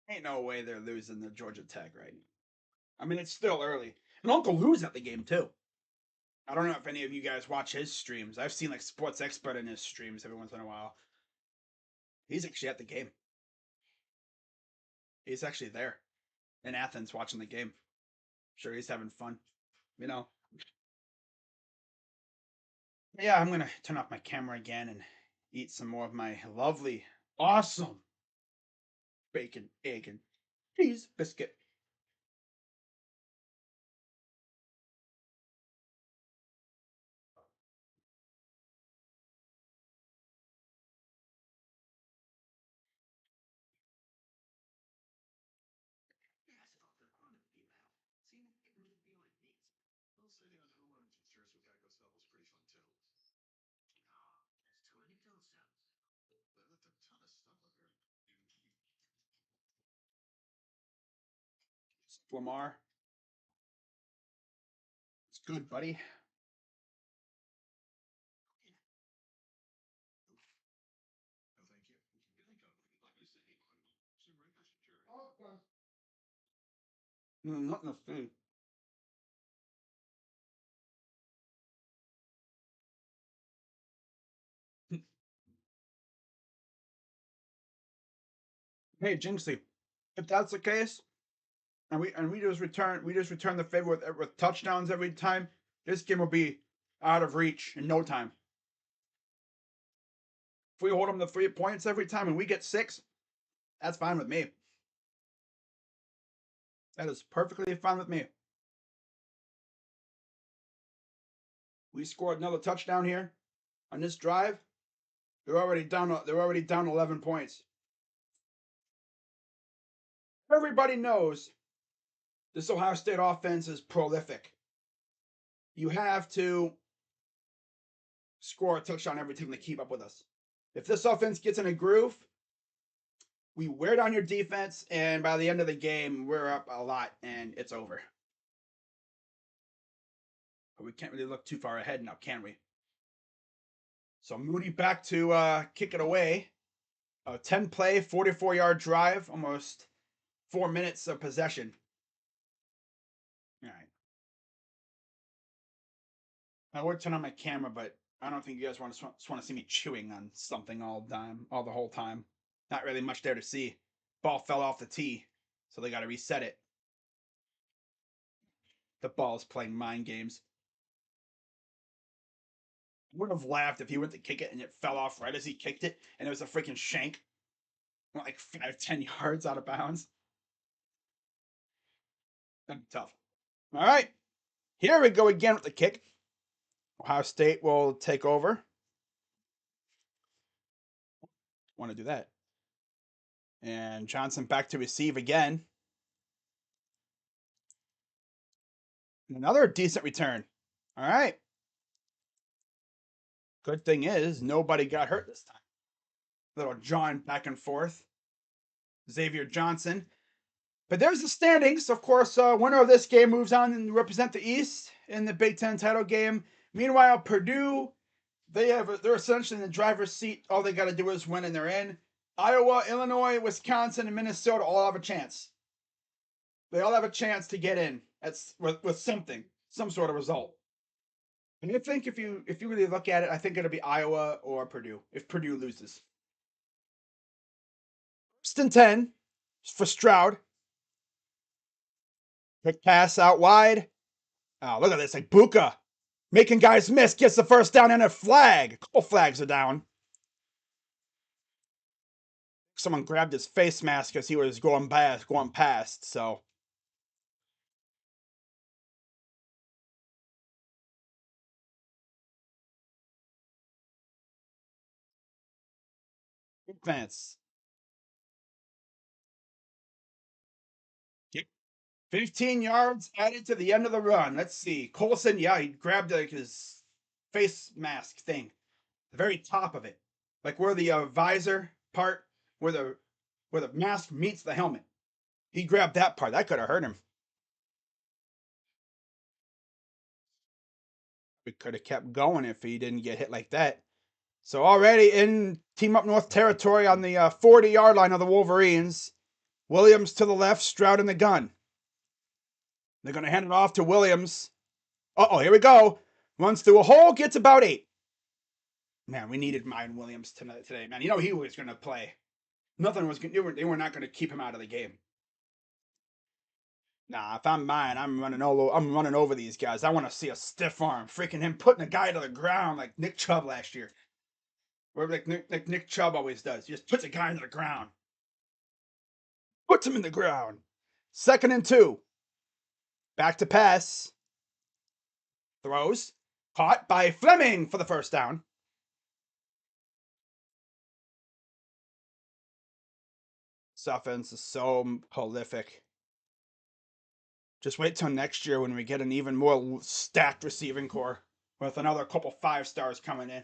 Ain't no way they're losing the Georgia Tech right now. I mean, it's still early. And Uncle Lou's at the game, too. I don't know if any of you guys watch his streams. I've seen like Sports Expert in his streams every once in a while. He's actually at the game. He's actually there in Athens watching the game. Sure, he's having fun. You know. Yeah, I'm gonna turn off my camera again and eat some more of my lovely, awesome bacon, egg, and cheese biscuit. Lamar, it's good, buddy. Nothing to see. Hey, Jinxie, if that's the case, and we just return the favor with touchdowns every time, this game will be out of reach in no time. If we hold them to 3 points every time and we get 6, that's fine with me. That is perfectly fine with me. We scored another touchdown here on this drive. They're already down. They're already down 11 points. Everybody knows this Ohio State offense is prolific. You have to score a touchdown every time to keep up with us. If this offense gets in a groove, we wear down your defense, and by the end of the game, we're up a lot, and it's over. But we can't really look too far ahead now, can we? So Moody back to kick it away. A 10-play, 44-yard drive, almost 4 minutes of possession. All right. I would turn on my camera, but I don't think you guys want to see me chewing on something the whole time. Not really much there to see. Ball fell off the tee, so they got to reset it. The ball is playing mind games. I would have laughed if he went to kick it and it fell off right as he kicked it, and it was a freaking shank, like 5-10 yards out of bounds. That'd be tough. All right, here we go again with the kick. Ohio State will take over. Want to do that. And Johnson back to receive again. Another decent return. All right. Good thing is, nobody got hurt this time. Little John back and forth. Xavier Johnson. But there's the standings. Of course, winner of this game moves on and represent the East in the Big Ten title game. Meanwhile, Purdue, they're essentially in the driver's seat. All they got to do is win and they're in. Iowa, Illinois, Wisconsin, and Minnesota all have a chance. They all have a chance to get in with something, some sort of result. And I think if you really look at it, I think it'll be Iowa or Purdue if Purdue loses. 1st and 10 for Stroud. Quick pass out wide. Oh, look at this. Like Buka making guys miss, gets the first down and a flag. A couple flags are down. Someone grabbed his face mask as he was going past. So defense. 15 yards added to the end of the run. Let's see. Colson, yeah, he grabbed his face mask thing, the very top of it, like where the visor part, where the mask meets the helmet. He grabbed that part. That could have hurt him. We could have kept going if he didn't get hit like that. So already in Team Up North territory on the 40-yard line of the Wolverines. Williams to the left, Stroud in the gun. They're going to hand it off to Williams. Uh-oh, here we go. Runs through a hole, gets about 8. Man, we needed Ryan Williams today, man. You know he was going to play. Nothing was. They were not going to keep him out of the game. Nah, if I'm mine, I'm running over these guys. I want to see a stiff arm, freaking him putting a guy to the ground like Nick Chubb last year, or like Nick Chubb always does. He just puts a guy into the ground, puts him in the ground. 2nd and 2. Back to pass. Throws. Caught by Fleming for the first down. This offense is so prolific. Just wait till next year when we get an even more stacked receiving core with another couple 5-stars coming in.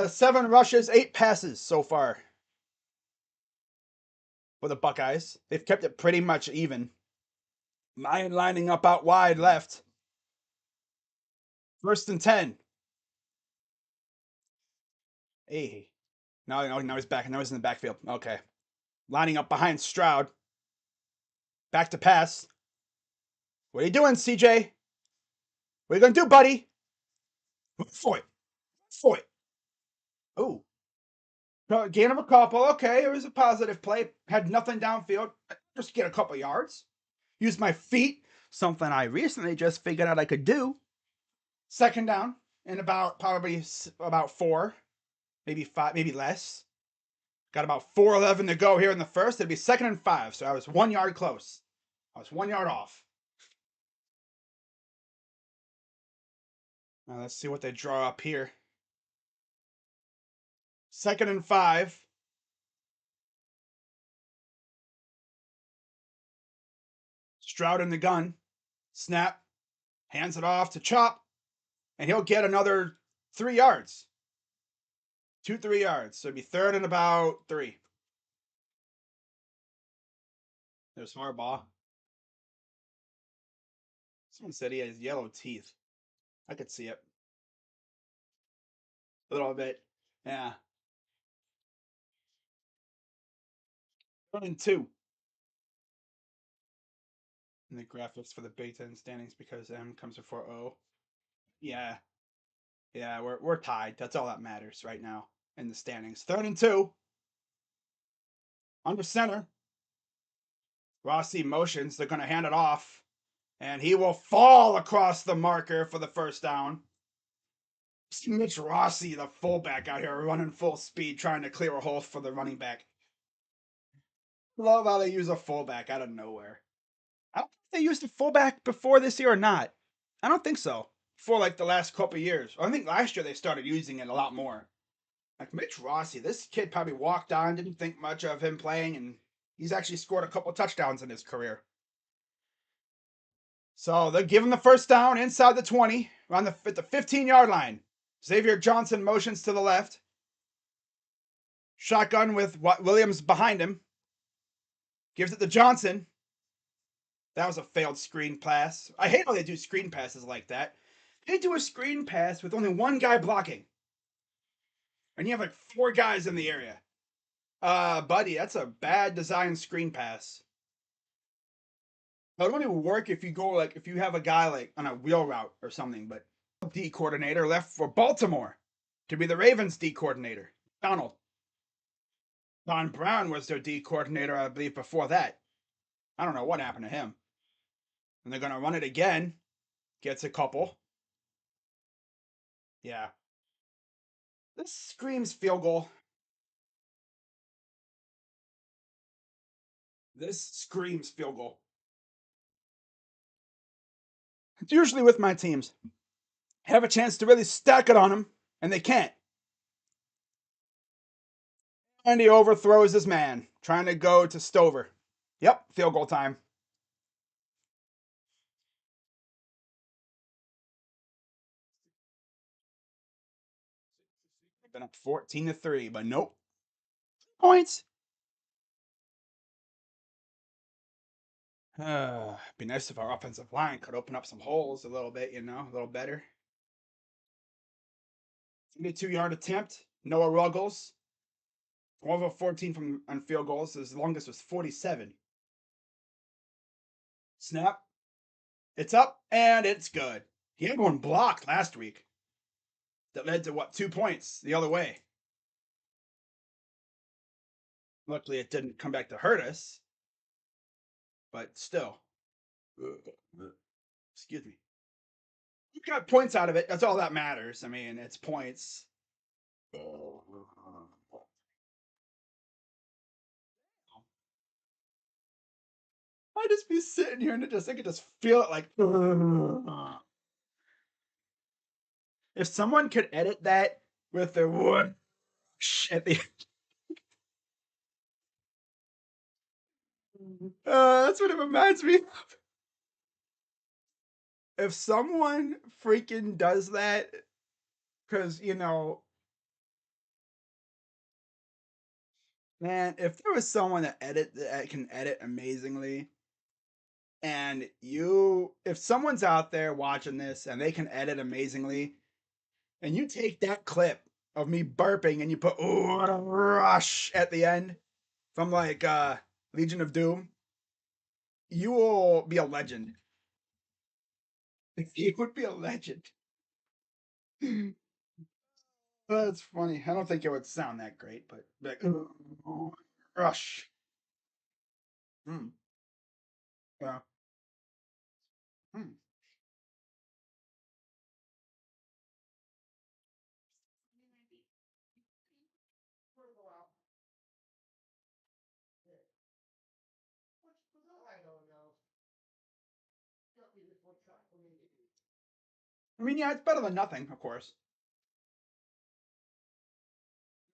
7 rushes, 8 passes so far for the Buckeyes. They've kept it pretty much even. Mine lining up out wide left. 1st and 10. Hey. Now he's back. Now he's in the backfield. Okay. Lining up behind Stroud. Back to pass. What are you doing, CJ? What are you going to do, buddy? For it. Oh. Gain of a couple. Okay, it was a positive play. Had nothing downfield. Just get a couple yards. Use my feet. Something I recently just figured out I could do. 2nd down. And probably about 4. Maybe 5, maybe less. Got about 4:11 to go here in the first. It'd be 2nd and 5. So I was 1 yard close. I was 1 yard off. Now let's see what they draw up here. 2nd and 5. Stroud in the gun. Snap. Hands it off to Chop. and he'll get another 3 yards. 2, 3 yards. So it'd be third and about 3. There's Harbaugh. Someone said he has yellow teeth. I could see it. A little bit. Yeah. 1 and 2. And the graphics for the Big Ten standings because M comes before O. Yeah. Yeah, we're tied. That's all that matters right now in the standings. 3rd and 2. Under center. Rossi motions. They're going to hand it off. And he will fall across the marker for the first down. Mitch Rossi, the fullback, out here running full speed, trying to clear a hole for the running back. Love how they use a fullback out of nowhere. I don't think they used a fullback before this year or not. I don't think so. For like the last couple years. I think last year they started using it a lot more. Like Mitch Rossi, this kid probably walked on, didn't think much of him playing, and he's actually scored a couple touchdowns in his career. So they're giving the first down inside the 20, at the 15-yard line. Xavier Johnson motions to the left. Shotgun with Williams behind him. Gives it to Johnson. That was a failed screen pass. I hate how they do screen passes like that. They do a screen pass with only one guy blocking. And you have like 4 guys in the area. Buddy, that's a bad design screen pass. It would only work if you go like if you have a guy like on a wheel route or something, but D coordinator left for Baltimore to be the Ravens D coordinator. Donald. Don Brown was their D coordinator, I believe, before that. I don't know what happened to him. And they're gonna run it again. Gets a couple. Yeah. This screams field goal. This screams field goal. It's usually with my teams. Have a chance to really stack it on them, and they can't. And he overthrows his man, trying to go to Stover. Yep, field goal time. Been up 14-3, but nope. Points. Be nice if our offensive line could open up some holes a little bit, a little better. 32-yard attempt. Noah Ruggles. 12 of 14 from on field goals. His longest was 47. Snap. It's up and it's good. He had one blocked last week that led to 2 points the other way. Luckily, it didn't come back to hurt us, but still. Excuse me. You got points out of it. That's all that matters. I mean, it's points. I'd just be sitting here and I could just feel it like. If someone could edit that with the what at the that's what it reminds me of. If someone freaking does that, because man, if there was someone that can edit amazingly, and if someone's out there watching this and they can edit amazingly, and you take that clip of me burping and you put what a rush at the end from like Legion of Doom, you will be a legend. You would be a legend. That's funny. I don't think it would sound that great, but like, rush. Hmm. Yeah. Hmm. I mean, yeah, it's better than nothing, of course.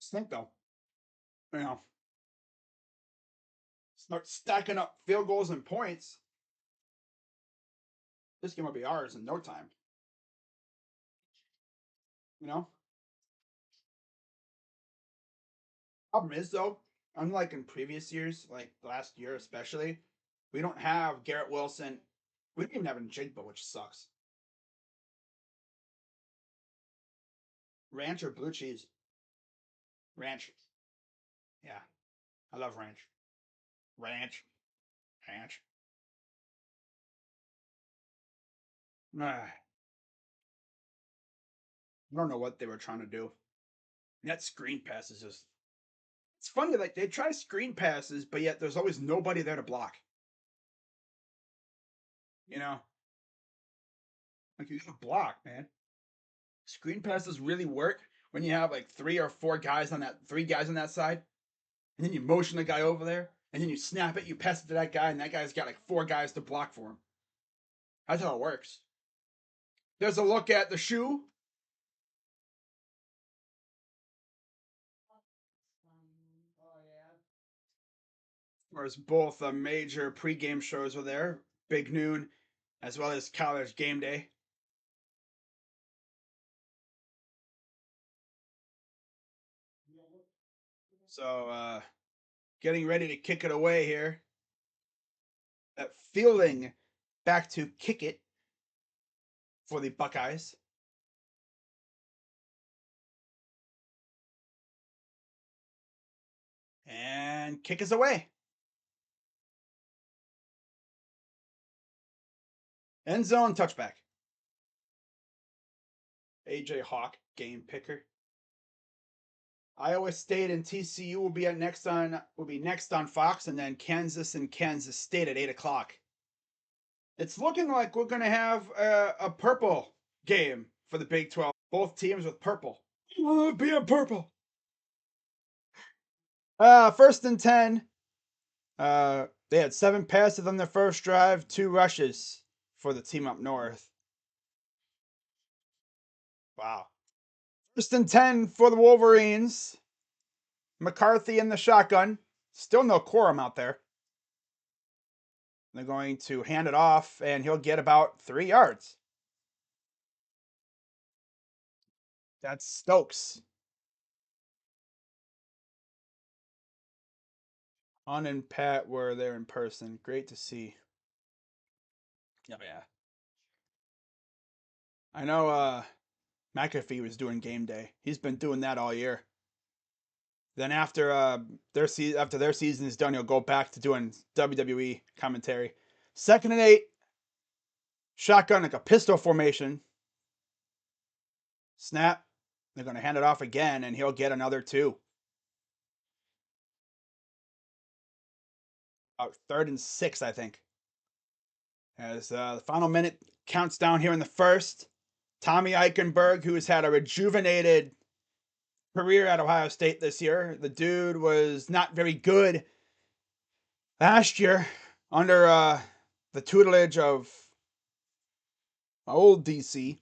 Just think though, you know, start stacking up field goals and points. This game will be ours in no time. You know, problem is though, unlike in previous years, like last year especially, we don't have Garrett Wilson. We don't even have Njigba, which sucks. Ranch or blue cheese? Ranch. Yeah, I love ranch. Ranch. Ranch. I don't know what they were trying to do. That screen pass is just. It's funny, like they try screen passes, but yet there's always nobody there to block. You know, like you gotta block, man. Screen passes really work when you have like three guys on that side, and then you motion the guy over there, and then you snap it, you pass it to that guy, and that guy's got like four guys to block for him. That's how it works. There's a look at the shoe. Whereas both major pregame shows were there, Big Noon, as well as College Game Day. So, getting ready to kick it away here. Fielding back to kick it for the Buckeyes. And kick us away. End zone touchback. AJ Hawk, game picker. Iowa State and TCU will be next on Fox, and then Kansas and Kansas State at 8 o'clock. It's looking like we're going to have a purple game for the Big 12. Both teams with purple. Be a purple. First and 10. They had 7 passes on their first drive, 2 rushes for the team up north. Wow. First and 10 for the Wolverines. McCarthy in the shotgun. Still no quorum out there. They're going to hand it off, and he'll get about 3 yards. That's Stokes. On and Pat were there in person. Great to see. Oh, yeah. I know McAfee was doing game day. He's been doing that all year. Then after their season is done, he'll go back to doing WWE commentary. 2nd and 8. Shotgun like a pistol formation. Snap. They're going to hand it off again, and he'll get another 2. About 3rd and 6, I think. As the final minute counts down here in the first. Tommy Eichenberg, who has had a rejuvenated career at Ohio State this year. The dude was not very good last year under the tutelage of my old DC.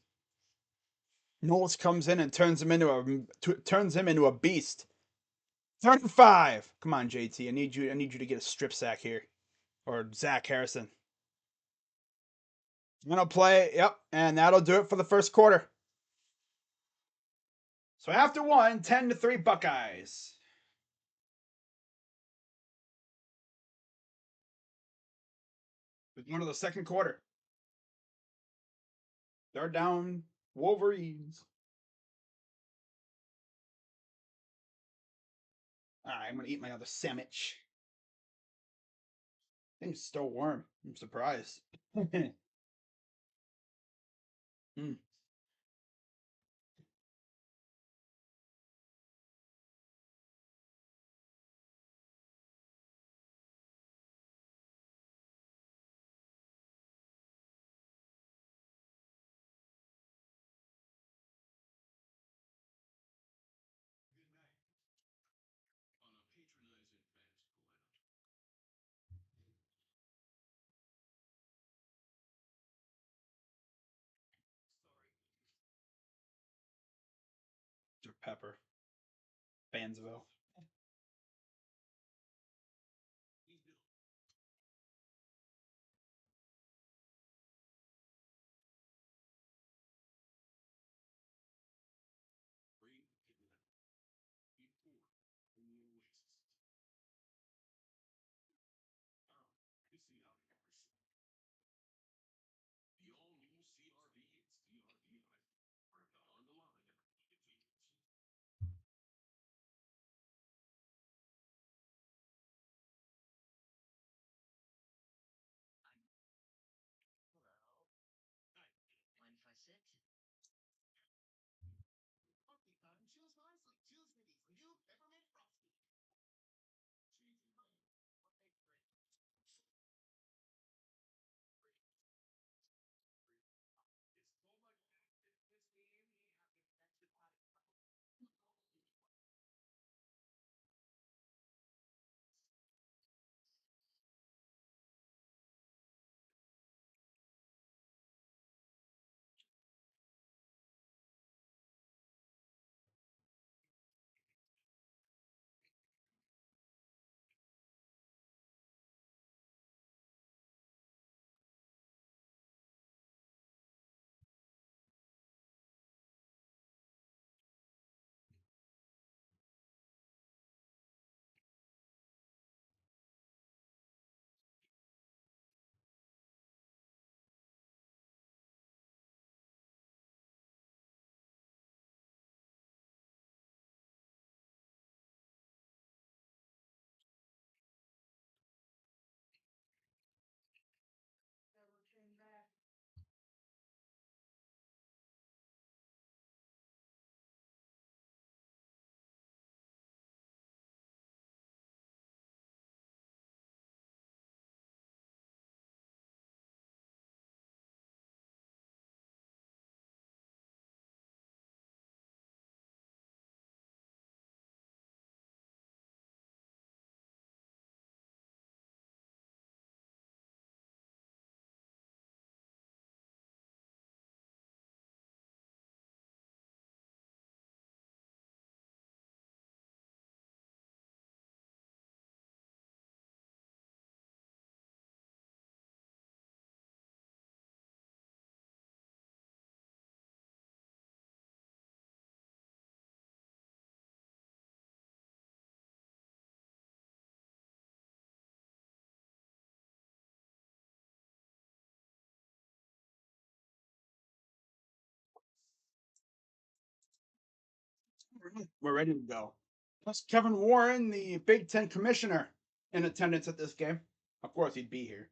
Knowles comes in and turns him into a beast. 3rd and 5. Come on, JT. I need you to get a strip sack here. Or Zach Harrison. I'm gonna play, yep, and that'll do it for the first quarter. So after 1, 10-3 Buckeyes. We're going to the second quarter. 3rd down, Wolverines. All right, I'm gonna eat my other sandwich. Thing's still warm. I'm surprised. mm. Pepper. Fansville. We're ready to go. Plus Kevin Warren, the Big Ten commissioner, in attendance at this game. Of course, he'd be here.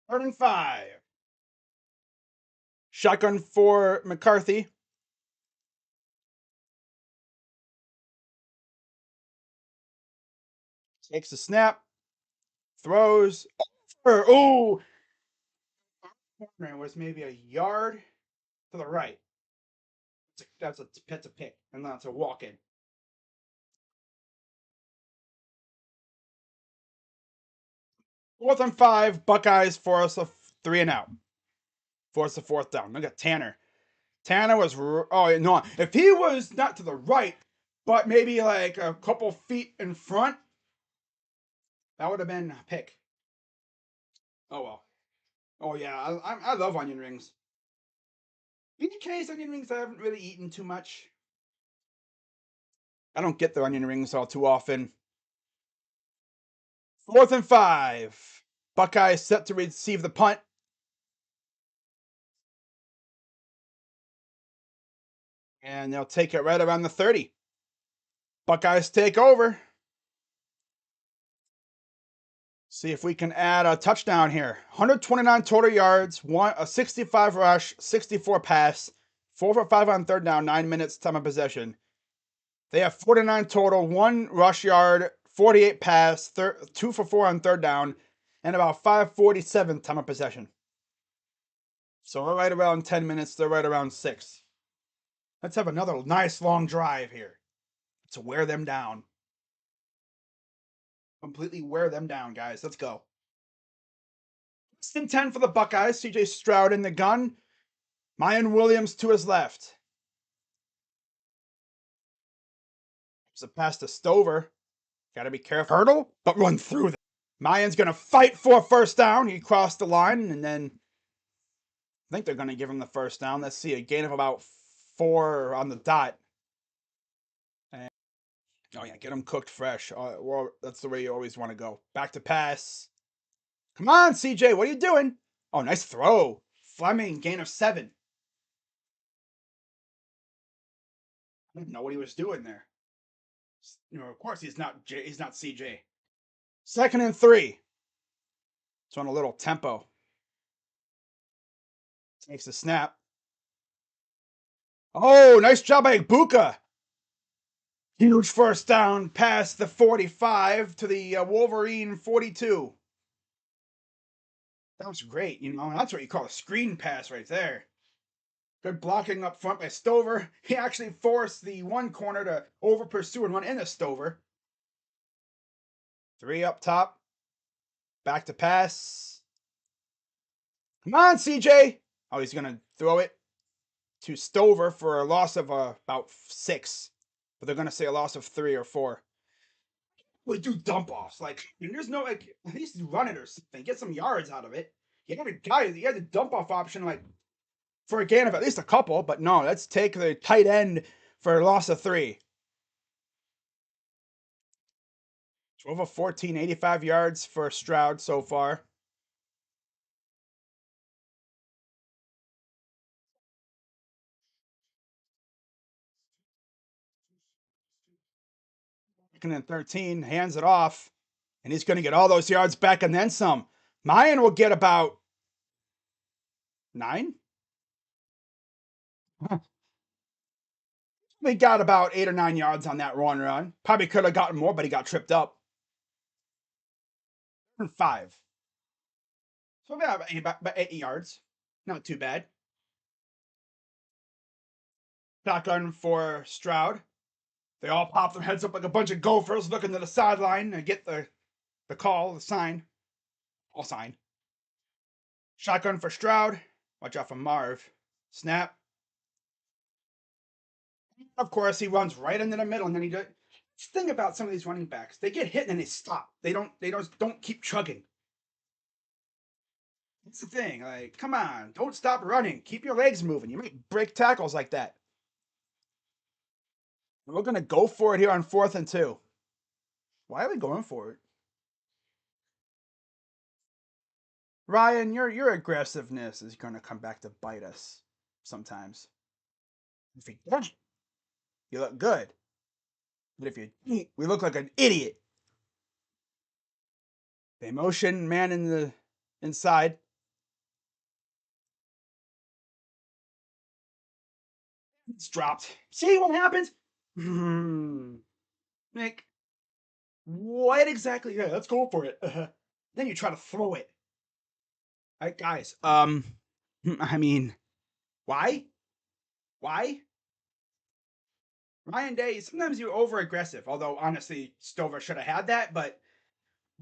3rd and 5. Shotgun for McCarthy. Takes the snap. Throws. Oh! Corner was maybe a yard to the right. That's a pick, and that's a walk in. 4th and 5. Buckeyes force a 3-and-out. Force a 4th down. Look at Tanner. Tanner was no. If he was not to the right, but maybe like a couple feet in front, that would have been a pick. Oh well. Oh yeah, I love onion rings. BK's onion rings I haven't really eaten too much. I don't get the onion rings all too often. 4th and 5. Buckeyes set to receive the punt. And they'll take it right around the 30. Buckeyes take over. See if we can add a touchdown here. 129 total yards, a 65 rush, 64 pass, 4 for 5 on 3rd down, 9 minutes time of possession. They have 49 total, 1 rush yard, 48 pass, 2 for 4 on 3rd down, and about 5:47 time of possession. So we're right around 10 minutes. They're right around 6. Let's have another nice long drive here to wear them down. Completely wear them down, guys. Let's go. 6-10 for the Buckeyes. CJ Stroud in the gun. Mayan Williams to his left. It's a pass to Stover. Got to be careful. Hurdle, but run through them. Mayan's going to fight for a 1st down. He crossed the line, and then I think they're going to give him the 1st down. Let's see, a gain of about 4 on the dot. And, oh, yeah, get them cooked fresh. Well, that's the way you always want to go. Back to pass. Come on, CJ, what are you doing? Oh, nice throw. Fleming, gain of 7. I didn't know what he was doing there. Of course he's not CJ. 2nd and 3. It's on a little tempo. Takes the snap. Oh, nice job by Buka. Huge 1st down past the 45 to the Wolverine 42. That was great. That's what you call a screen pass right there. Good blocking up front by Stover. He actually forced the one corner to over pursue and run into Stover. 3 up top. Back to pass. Come on, CJ. Oh, he's going to throw it to Stover for a loss of about 6. But they're going to say a loss of 3 or 4. We do dump offs. There's no, at least run it or something. Get some yards out of it. You had a dump off option, for a gain of at least a couple. But no, let's take the tight end for a loss of 3. 12 of 14, 85 yards for Stroud so far. And then 13, hands it off. And he's going to get all those yards back and then some. Mayan will get about 9. He got about 8 or 9 yards on that run. Probably could have gotten more, but he got tripped up. 5. So about 8 yards. Not too bad. Shotgun for Stroud. They all pop their heads up like a bunch of gophers looking to the sideline and get the call, the sign. All sign. Shotgun for Stroud. Watch out for Marv. Snap. Of course, he runs right into the middle, and then he does. Thing about some of these running backs, they get hit and then they stop. They don't keep chugging. That's the thing. Come on, don't stop running. Keep your legs moving. You might break tackles like that. We're gonna go for it here on 4th and 2. Why are we going for it? Ryan, your aggressiveness is going to come back to bite us sometimes. If you don't, you look good. But if you don't, we look like an idiot. The emotion man in the inside. It's dropped. See what happens? Nick, what exactly? Yeah, let's go for it. Then you try to throw it. All right, guys. I mean, why? Why? Ryan Day, sometimes you're over aggressive. Although honestly, Stover should have had that. But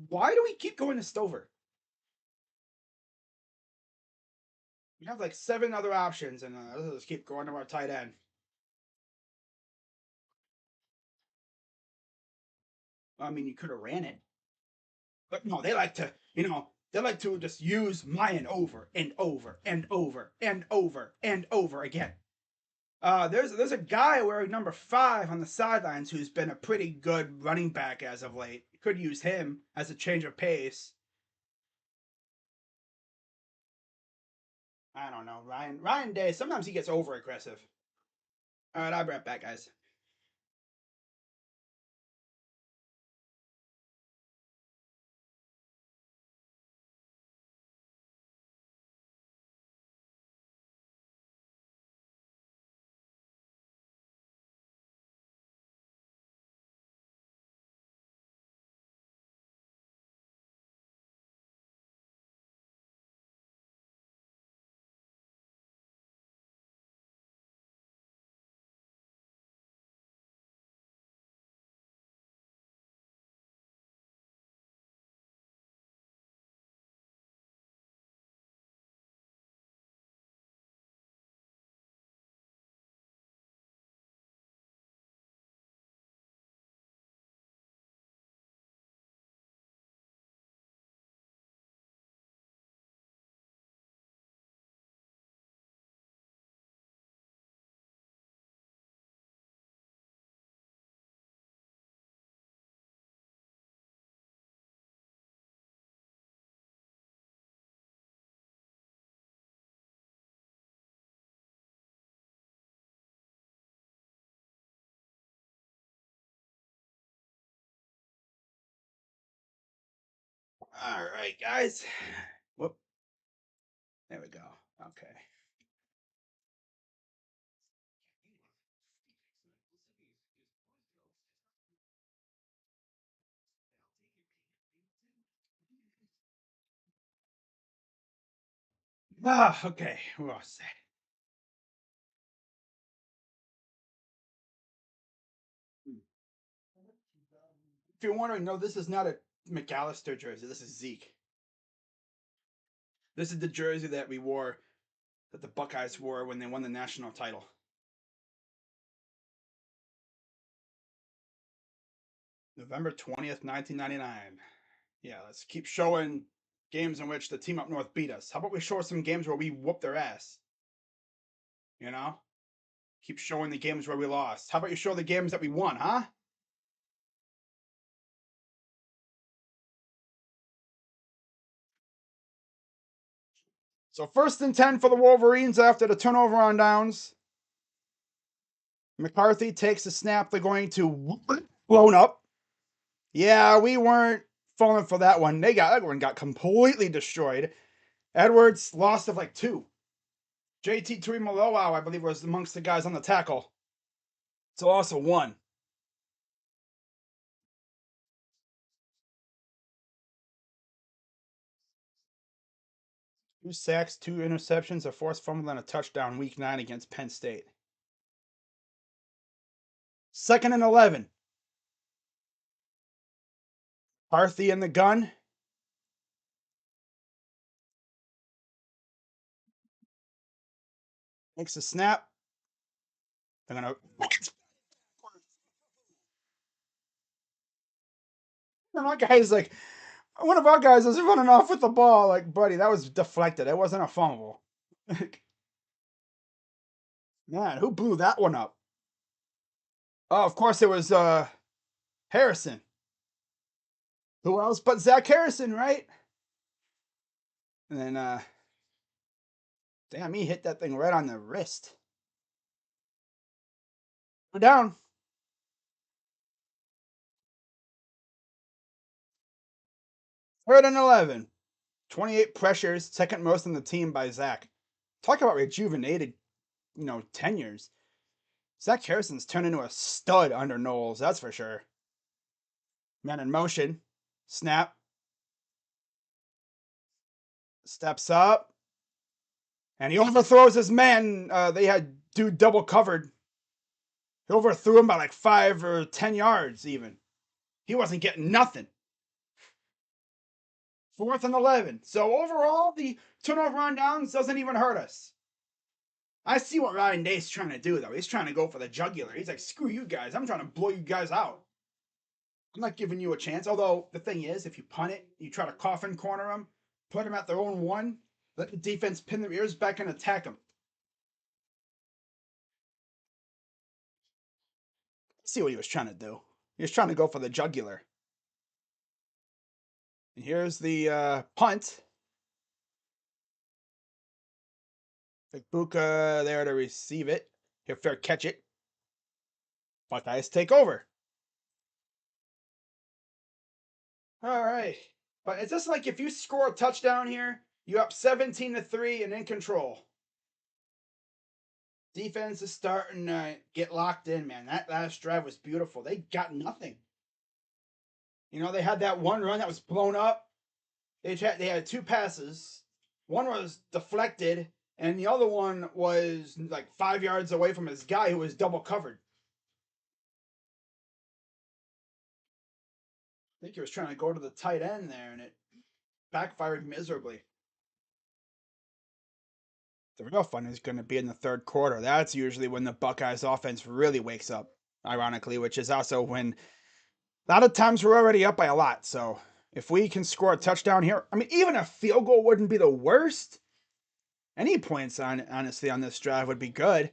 why do we keep going to Stover? We have like 7 other options, and let's just keep going to our tight end. I mean, you could have ran it, but no, they like to, they like to just use Mayan over and over and over and over and over again. There's a guy wearing number 5 on the sidelines who's been a pretty good running back as of late. Could use him as a change of pace. I don't know, Ryan Day. Sometimes he gets over aggressive. All right, I'll be right back, guys. All right, guys. Whoop. There we go. Okay. Okay. We're all set. If you're wondering, no, this is not a McAllister jersey. This is Zeke. This is the jersey that we wore, that the Buckeyes wore when they won the national title. November 20th, 1999. Yeah, let's keep showing games in which the team up north beat us. How about we show some games where we whooped their ass? You know? Keep showing the games where we lost. How about you show the games that we won, huh? So 1st and 10 for the Wolverines after the turnover on downs. McCarthy takes the snap. They're going to blown up. Yeah, we weren't falling for that one. That one got completely destroyed. Edwards lost of like 2. JT Tuimoloau, I believe, was amongst the guys on the tackle. So also 1. 2 sacks, 2 interceptions, a forced fumble, and a touchdown week 9 against Penn State. 2nd and 11. Carthy in the gun. Makes a snap. They're going to. One of our guys is running off with the ball. Like, buddy, that was deflected. It wasn't a fumble. Man, who blew that one up? Oh, of course it was Harrison. Who else but Zach Harrison, right? And then, damn, he hit that thing right on the wrist. We're down. Third and 11. 28 pressures, second most on the team by Zach. Talk about rejuvenated, tenures. Zach Harrison's turned into a stud under Knowles, that's for sure. Man in motion. Snap. Steps up. And he overthrows his man. They had dude double covered. He overthrew him by like 5 or 10 yards even. He wasn't getting nothing. Fourth and 11. So overall, the turnover on downs doesn't even hurt us. I see what Ryan Day's trying to do, though. He's trying to go for the jugular. He's like, screw you guys. I'm trying to blow you guys out. I'm not giving you a chance. Although, the thing is, if you punt it, you try to coffin corner them, put them at their own one, let the defense pin their ears back and attack them. See what he was trying to do. He was trying to go for the jugular. And here's the punt. Like Buka there to receive it. He'll fair catch it. Buckeyes take over. All right. But it's just like if you score a touchdown here, you're up 17-3 and in control. Defense is starting to get locked in, man. That last drive was beautiful. They got nothing. They had that one run that was blown up. They had 2 passes. One was deflected, and the other one was like 5 yards away from his guy who was double covered. I think he was trying to go to the tight end there, and it backfired miserably. The real fun is going to be in the third quarter. That's usually when the Buckeyes offense really wakes up, ironically, which is also when a lot of times we're already up by a lot. So if we can score a touchdown here, I mean, even a field goal wouldn't be the worst. Any points honestly on this drive would be good.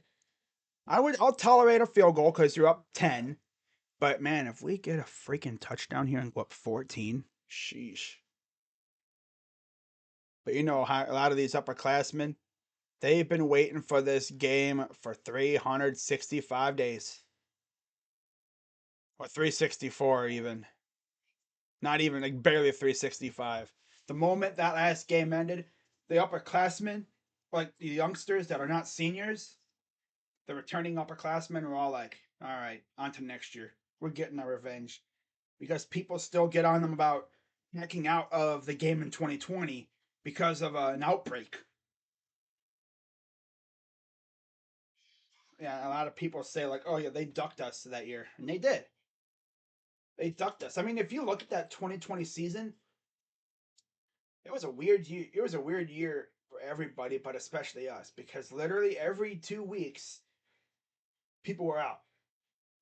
I'll tolerate a field goal because you're up 10. But man, if we get a freaking touchdown here in 14, sheesh. But how a lot of these upperclassmen, they've been waiting for this game for 365 days. Or 364 even. Not even, like barely 365. The moment that last game ended, the upperclassmen, like the youngsters that are not seniors, the returning upperclassmen were all like, all right, on to next year. We're getting our revenge. Because people still get on them about backing out of the game in 2020 because of an outbreak. Yeah, a lot of people say like, "Oh yeah, they ducked us that year," and they did. They ducked us. I mean, if you look at that 2020 season, it was a weird year. It was a weird year for everybody, but especially us, because literally every 2 weeks, people were out.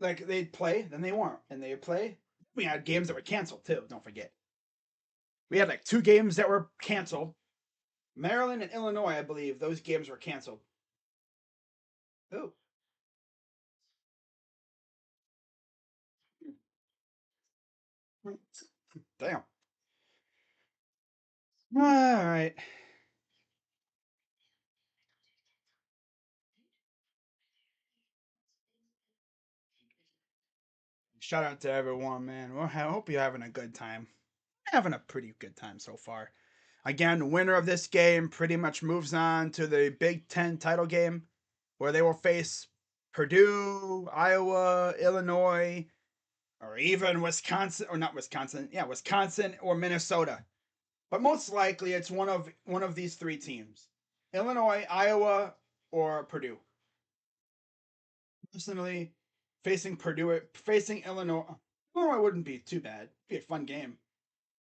Like they'd play, then they weren't, and they'd play. We had games that were canceled too. Don't forget. We had like 2 games that were canceled. Maryland and Illinois, I believe, those games were canceled. Oh, damn. All right. Shout out to everyone, man. Well, I hope you're having a good time. Having a pretty good time so far. Again, the winner of this game pretty much moves on to the Big Ten title game, where they will face Purdue, Iowa, Illinois, or even Wisconsin, or not Wisconsin. Yeah, Wisconsin or Minnesota. But most likely, it's one of these 3 teams: Illinois, Iowa, or Purdue. Personally, facing Illinois wouldn't be too bad. It'd be a fun game.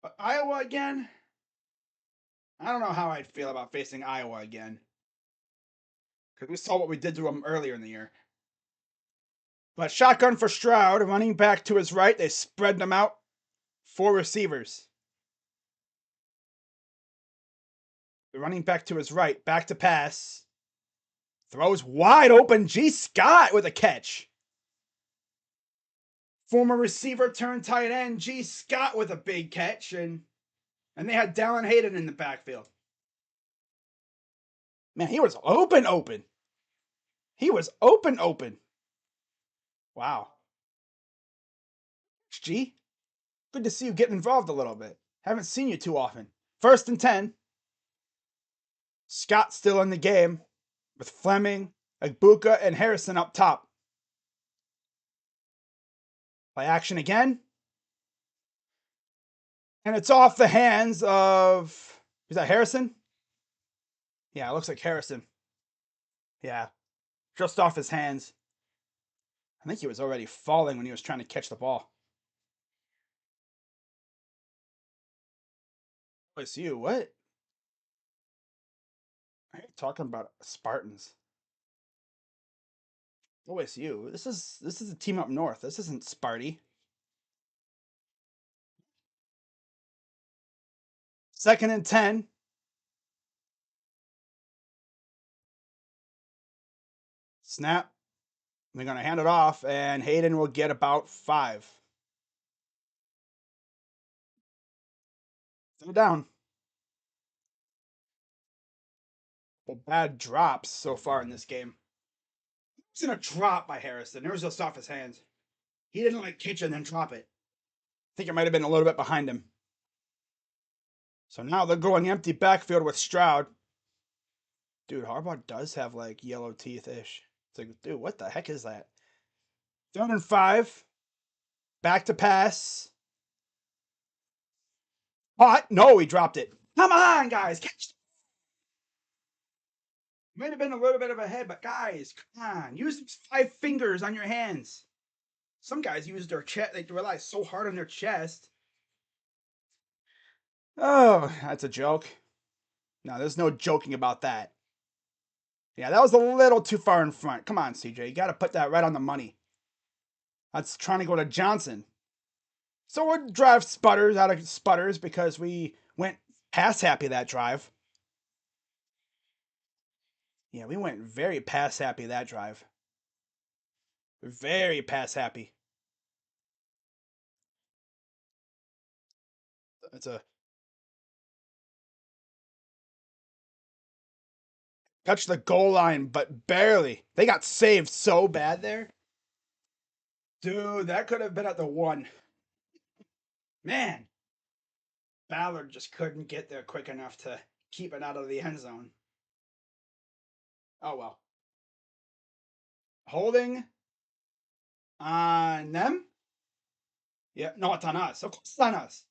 But Iowa again, I don't know how I'd feel about facing Iowa again. Because we saw what we did to them earlier in the year. But shotgun for Stroud, running back to his right. They spread them out. 4 receivers. The running back to his right, back to pass. Throws wide open. G. Scott with a catch. Former receiver turned tight end G. Scott with a big catch. And they had Dallin Hayden in the backfield. Man, he was open, open. He was open, open. Wow. G, good to see you getting involved a little bit. Haven't seen you too often. 1st and 10. Scott still in the game with Fleming, Agbuka, and Harrison up top. Play action again. And it's off the hands of. Is that Harrison? Yeah, it looks like Harrison. Yeah, just off his hands. I think he was already falling when he was trying to catch the ball. It's you. What? Are you talking about Spartans? OSU. This is a team up north. This isn't Sparty. 2nd and 10. Snap. They're gonna hand it off, and Hayden will get about 5. Throw down. But bad drops so far in this game. It's in a drop by Harrison. It was just off his hands. He didn't like catch it and then drop it. I think it might have been a little bit behind him. So now they're going empty backfield with Stroud. Dude, Harbaugh does have like yellow teeth ish. It's like, dude, what the heck is that? 3rd and 5. Back to pass. Hot. No, he dropped it. Come on, guys. Catch. Might have been a little bit of a head, but guys, come on. Use 5 fingers on your hands. Some guys use their chest. They rely so hard on their chest. Oh, that's a joke. No, there's no joking about that. Yeah, that was a little too far in front. Come on, CJ. You got to put that right on the money. That's trying to go to Johnson. So we'll drive sputters out of sputters because we went pass happy that drive. Yeah, we went very pass happy that drive. Very pass happy. It's a touch the goal line, but barely. They got saved so bad there. Dude, that could have been at the 1. Man, Ballard just couldn't get there quick enough to keep it out of the end zone. Oh well. Holding on them? Yeah, no, it's on us. Of course it's on us.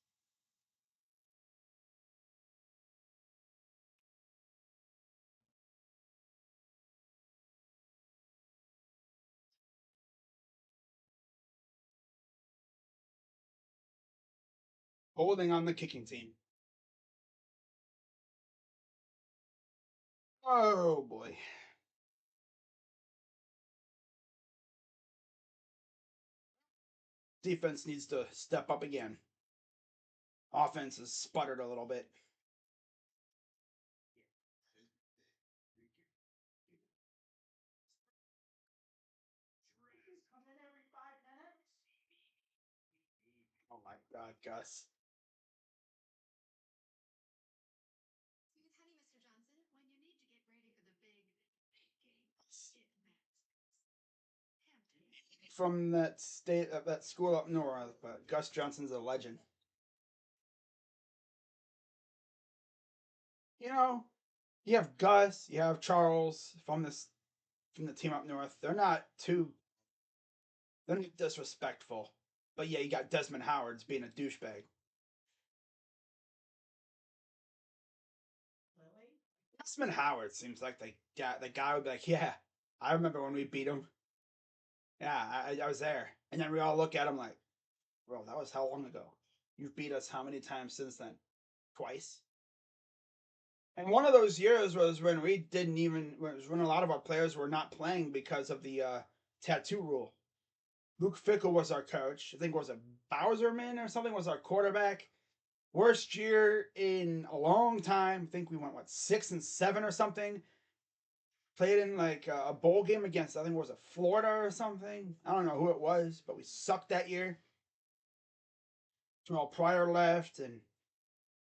Holding on the kicking team. Oh boy. Defense needs to step up again. Offense has sputtered a little bit. Oh my god, Gus. From that state of that school up north, but Gus Johnson's a legend. You know, you have Gus, you have Charles from the team up north. They're not disrespectful. But yeah, you got Desmond Howard's being a douchebag. Desmond Howard seems like the guy would be like, yeah, I remember when we beat him. Yeah, I was there. And then we all look at him like, bro, that was how long ago? You've beat us how many times since then? Twice. And one of those years was when we didn't even was when a lot of our players were not playing because of the tattoo rule. Luke Fickle was our coach. I think it was a Bowserman or something was our quarterback. Worst year in a long time. I think we went 6-7 or something. Played in like a bowl game against I think it was a Florida or something. I don't know who it was, but we sucked that year. Terrell Pryor left, and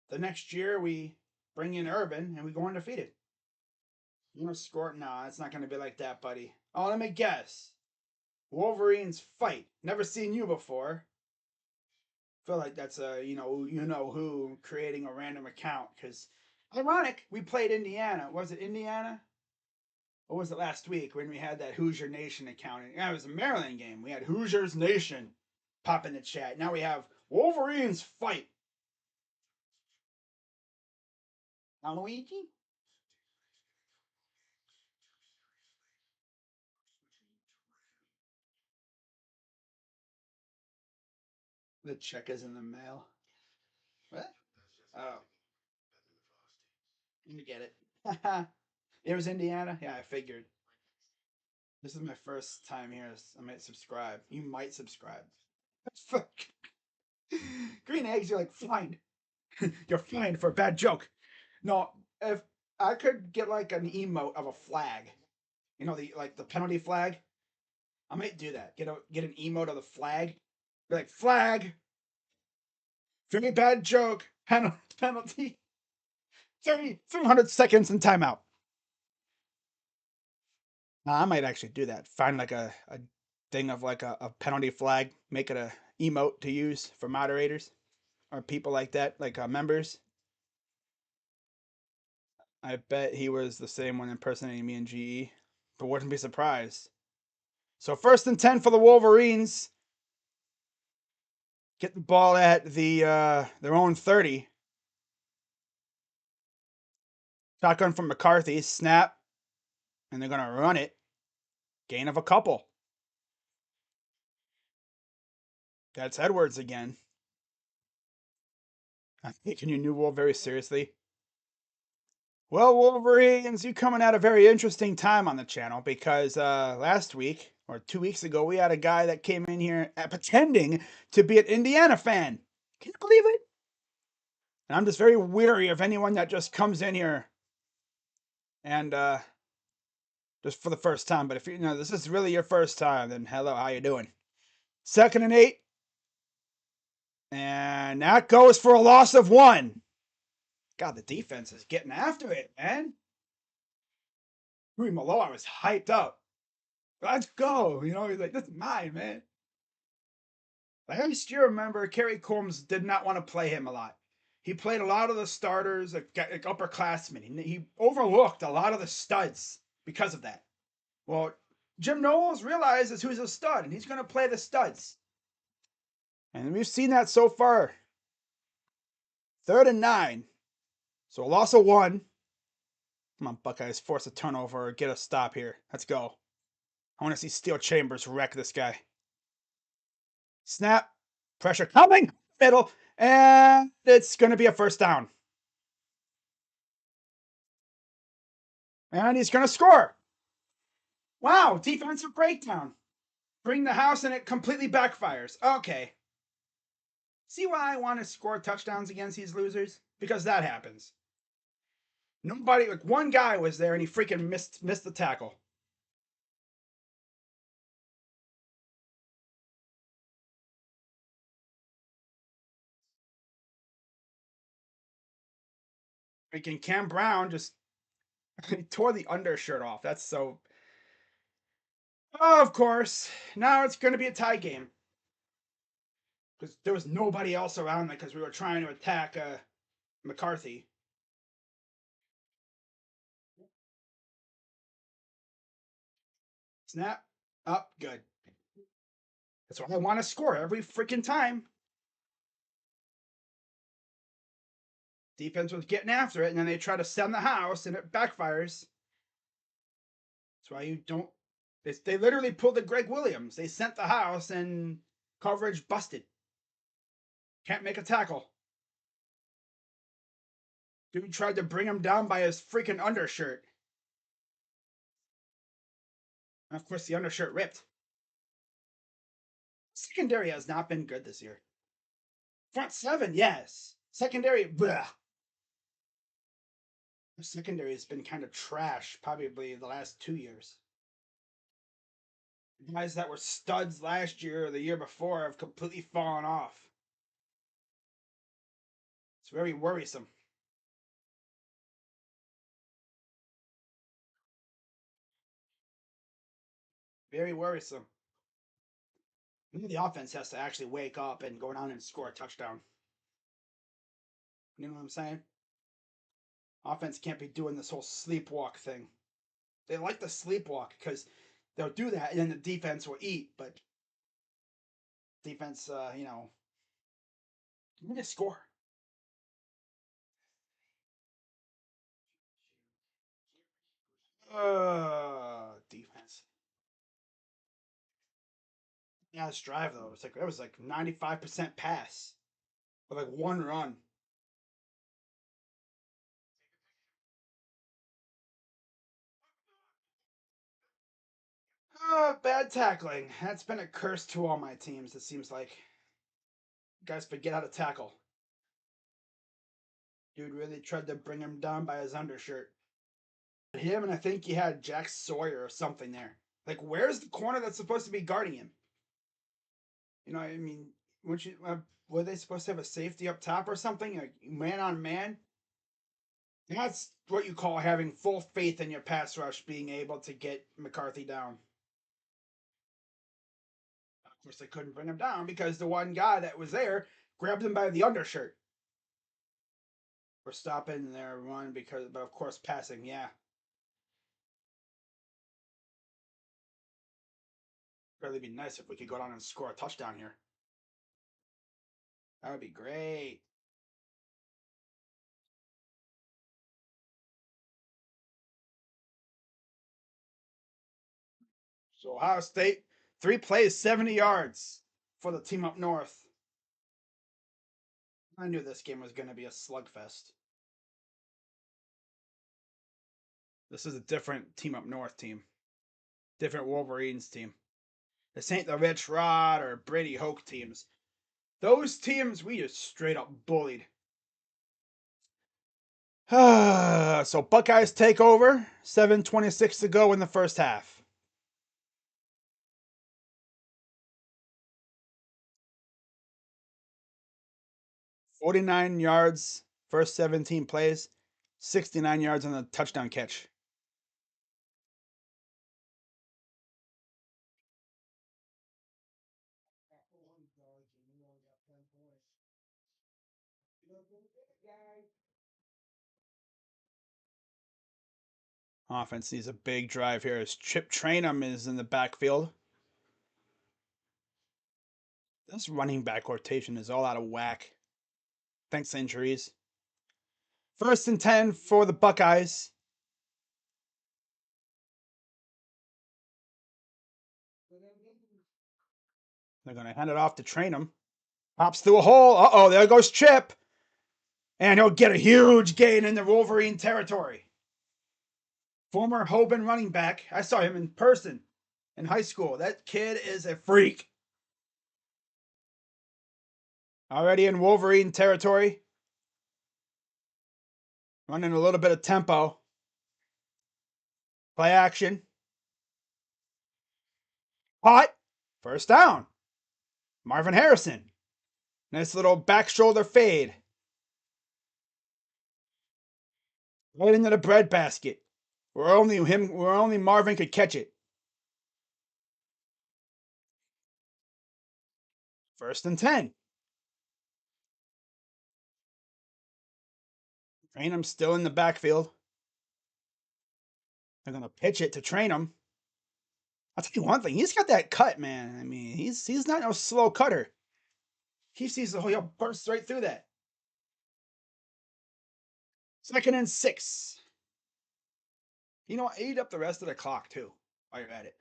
the next year we bring in Urban and we go undefeated. You want to score? Nah, it's not going to be like that, buddy. Oh, let me guess. Wolverines fight. Never seen you before. Feel like that's a you know who creating a random account because ironic we played Indiana. Was it Indiana? Or was it last week when we had that Hoosier Nation account? Yeah, it was a Maryland game. We had Hoosiers Nation pop in the chat. Now we have Wolverines fight. Now Luigi? The check is in the mail. What? Oh, you get it. It was Indiana? Yeah, I figured. This is my first time here. I might subscribe. You might subscribe. Fuck. Green eggs, you're like, fine. You're fined for a bad joke. No, if I could get like an emote of a flag, the penalty flag, I might do that. Get an emote of the flag. Be like, flag, very bad joke, penalty, 300 seconds and timeout. I might actually do that. Find like a thing of like a penalty flag, make it a emote to use for moderators or people like that, like members. I bet he was the same one impersonating me in GE, but wouldn't be surprised. So 1st and 10 for the Wolverines. Get the ball at their own 30. Shotgun from McCarthy, snap, and they're gonna run it. Gain of a couple. That's Edwards again. I'm taking your new Wolf very seriously. Well, Wolverines, you coming at a very interesting time on the channel because last week or 2 weeks ago we had a guy that came in here pretending to be an Indiana fan. Can you believe it? And I'm just very weary of anyone that just comes in here and just for the first time. But if this is really your first time, then hello, how you doing? 2nd and 8, and that goes for a loss of 1. God, the defense is getting after it, man. Rui Maloa was hyped up. Let's go. He's like, this is mine, man. I still remember Kerry Combs did not want to play him a lot. He played a lot of the starters, like upperclassmen. He overlooked a lot of the studs because of that. Well, Jim Knowles realizes who's a stud, and he's going to play the studs. And we've seen that so far. 3rd and 9. So a loss of 1. Come on, Buckeyes, force a turnover or get a stop here. Let's go. I want to see Steel Chambers wreck this guy. Snap. Pressure coming. Middle. And it's going to be a 1st down. And he's going to score. Wow, defensive breakdown. Bring the house and it completely backfires. Okay. See why I want to score touchdowns against these losers? Because that happens. Nobody, like one guy was there and he freaking missed the tackle. Freaking Cam Brown just he tore the undershirt off. That's so. Oh, of course. Now it's going to be a tie game. Because there was nobody else around because we were trying to attack McCarthy. Snap. Up. Good. That's why I want to score every freaking time. Defense was getting after it, and then they try to send the house, and it backfires. That's why you don't. They literally pulled the Greg Williams. They sent the house, and coverage busted. Can't make a tackle. Dude tried to bring him down by his freaking undershirt. And of course, the undershirt ripped. Secondary has not been good this year. Front 7, yes. Secondary, bleh. The secondary has been kind of trash, probably the last 2 years. Guys that were studs last year or the year before have completely fallen off. It's very worrisome. Very worrisome. The offense has to actually wake up and go down and score a touchdown. You know what I'm saying? Offense can't be doing this whole sleepwalk thing. They like to sleepwalk because they'll do that and then the defense will eat. But defense, you need to score. Defense. Yeah, this drive though, it was like 95% pass with like one run. Bad tackling. That's been a curse to all my teams. It seems like guys forget how to tackle. Dude really tried to bring him down by his undershirt. Him and I think he had Jack Sawyer or something there. Like, where's the corner that's supposed to be guarding him? You know, I mean, weren't you? Were they supposed to have a safety up top or something? Like man on man. That's what you call having full faith in your pass rush, being able to get McCarthy down. Of course, they couldn't bring him down because the one guy that was there grabbed him by the undershirt. For stopping their run because, but of course, passing. Yeah, really be nice if we could go down and score a touchdown here. That would be great. So Ohio State, 3 plays, 70 yards for the team up north. I knew this game was going to be a slugfest. This is a different team up north team, different Wolverines team. This ain't the Rich Rod or Brady Hoke teams. Those teams we just straight up bullied. So Buckeyes take over. 7:26 to go in the first half. 49 yards, first 17 plays, 69 yards on the touchdown catch. Offense needs a big drive here as Chip Trainum is in the backfield. This running back rotation is all out of whack. Thanks to injuries. First and 10 for the Buckeyes. They're going to hand it off to Trainum. Pops through a hole. Uh-oh, there goes Chip. And he'll get a huge gain in the Wolverine territory. Former Hoban running back. I saw him in person in high school. That kid is a freak. Already in Wolverine territory. Running a little bit of tempo. Play action. Hot. First down. Marvin Harrison. Nice little back shoulder fade. Right into the breadbasket. Where only Marvin could catch it. First and 10. Trainum still in the backfield. They're gonna pitch it to Trainum. I'll tell you one thing, he's got that cut, man. I mean, he's not no slow cutter. He sees the whole, he'll burst right through that. Second and 6. You know what? Eat up the rest of the clock too while you're at it.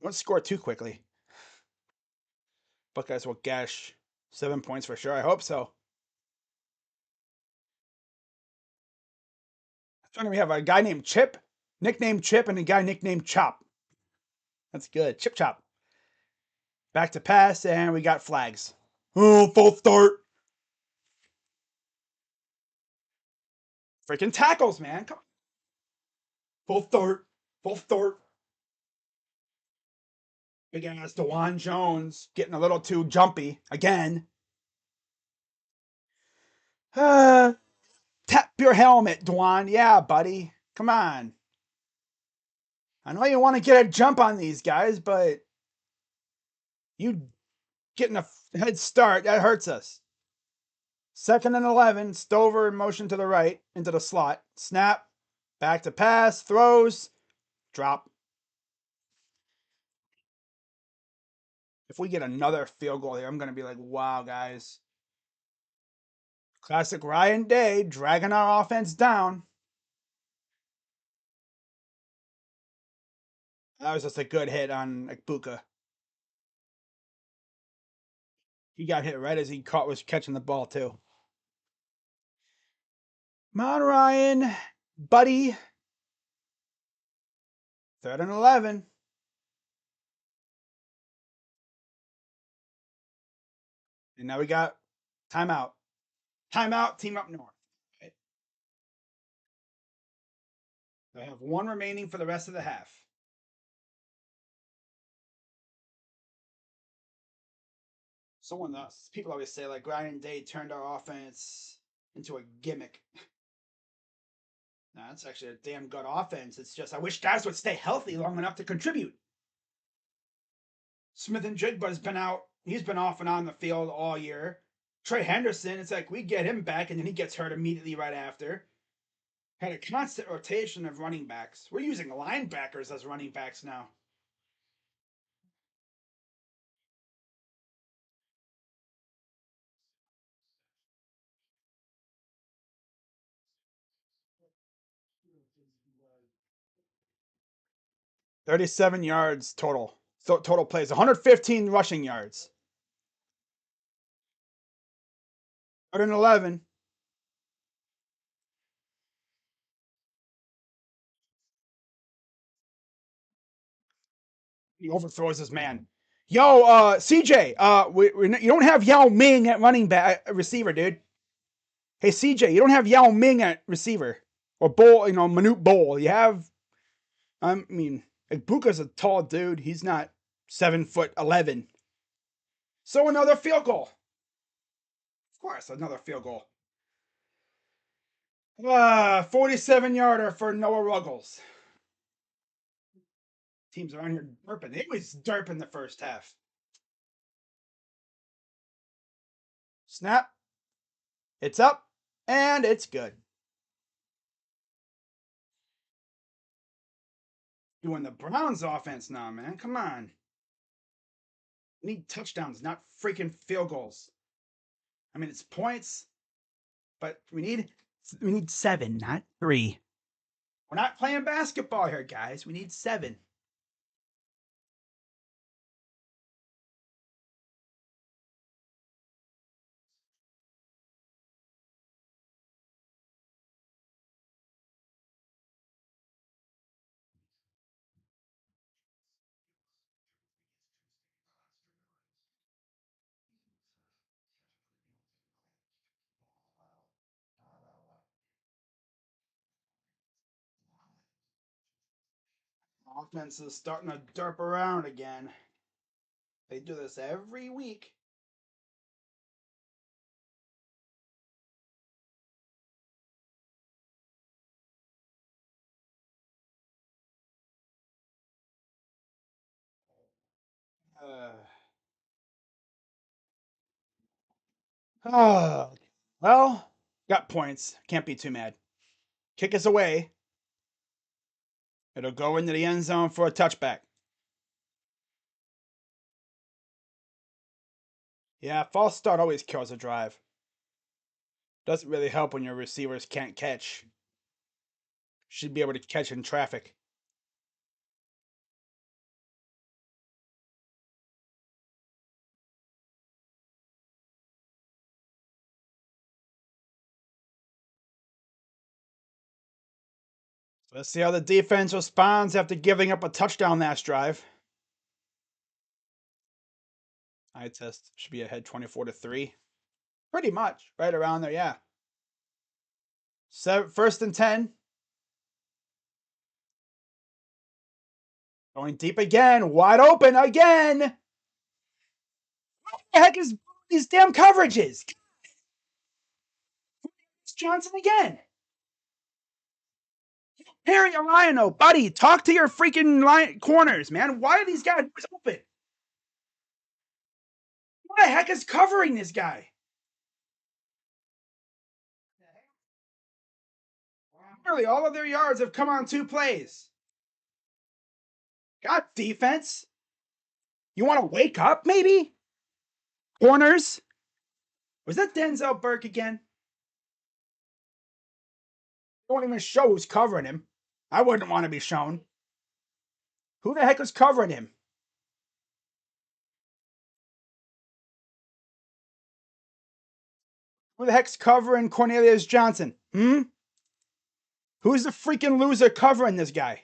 Don't score too quickly. Buckeyes will gash 7 points for sure. I hope so. We have a guy named Chip, nicknamed Chip, and a guy nicknamed Chop. That's good. Chip Chop. Back to pass, and we got flags. Oh, false start. Freaking tackles, man. Come on. Full start. Full start. Big ass DeJuan Jones getting a little too jumpy again. Tap your helmet, DeJuan. Yeah, buddy. Come on. I know you want to get a jump on these guys, but you getting a head start, that hurts us. 2nd and 11, Stover in motion to the right, into the slot. Snap, back to pass, throws, drop. If we get another field goal here, I'm going to be like, wow, guys. Classic Ryan Day dragging our offense down. That was just a good hit on Ekbuka. He got hit right as he was catching the ball, too. Come on, Ryan. Buddy. 3rd and 11. And now we got timeout. Timeout, team up north. Okay. I have one remaining for the rest of the half. People always say, like, Ryan Day turned our offense into a gimmick. No, that's actually a damn good offense. It's just, I wish guys would stay healthy long enough to contribute. Smith and Jigba's been out. He's been off and on the field all year. Trey Henderson, it's like we get him back and then he gets hurt immediately right after. Had a constant rotation of running backs. We're using linebackers as running backs now. $37 yards total. So total plays, 115 rushing yards. 111. He overthrows his man. Yo, CJ, you don't have Yao Ming at running back receiver, dude. Hey, CJ, you don't have Yao Ming at receiver or Bowl, Manute Bowl. You have, I mean, Ibuka's a tall dude. He's not 7'11". So another field goal. Of course, another field goal. 47-yarder for Noah Ruggles. Teams around here derping. It was derping the first half. Snap. It's up, and it's good. Doing the Browns offense now, man. Come on. We need touchdowns, not freaking field goals. I mean, it's points, but we need 7, not 3. We're not playing basketball here, guys. We need 7. Offense is starting to derp around again. They do this every week. Oh, well, got points. Can't be too mad. Kick us away. It'll go into the end zone for a touchback. Yeah, false start always kills a drive. Doesn't really help when your receivers can't catch. Should be able to catch in traffic. Let's see how the defense responds after giving up a touchdown last drive. Eye test should be ahead 24-3. Pretty much right around there, yeah. 1st and 10. Going deep again, wide open again. What the heck is these damn coverages? It's Johnson again. Harry Lionel, buddy, talk to your freaking corners, man. Why are these guys open? What the heck is covering this guy? Literally, all of their yards have come on 2 plays. God, defense. You want to wake up, maybe? Corners. Was that Denzel Burke again? They won't even show who's covering him. I wouldn't want to be shown. Who the heck was covering him? Who the heck's covering Cornelius Johnson? Who's the freaking loser covering this guy?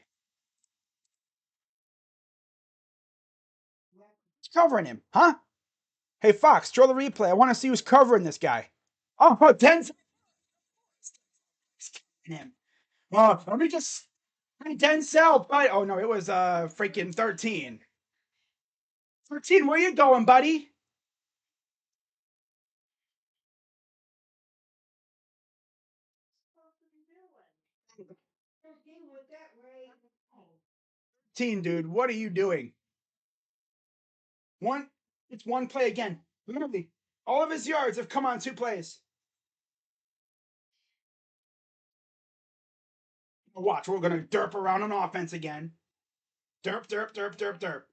Who's covering him, huh? Hey, Fox, show the replay. I want to see who's covering this guy. Oh, Denzel. Him. Oh, let me just. Hey, Denzel, but oh no, it was freaking 13. 13, where you going, buddy? Dude, what are you doing? It's one play again. Literally, all of his yards have come on 2 plays. Watch, we're gonna derp around on offense again. Derp, derp, derp, derp, derp.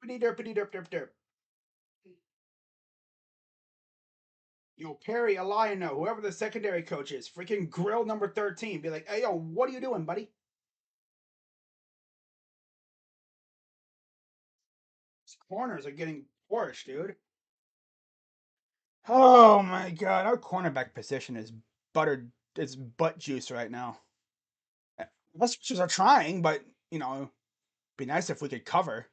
Derpity, derpity, derp, derp, derp. Yo, Perry, Eliano, whoever the secondary coach is, freaking grill number 13. Be like, hey, yo, what are you doing, buddy? These corners are getting torched, dude. Oh my god, our cornerback position is buttered. It's butt juice right now. Most coaches are trying, but it'd be nice if we could cover.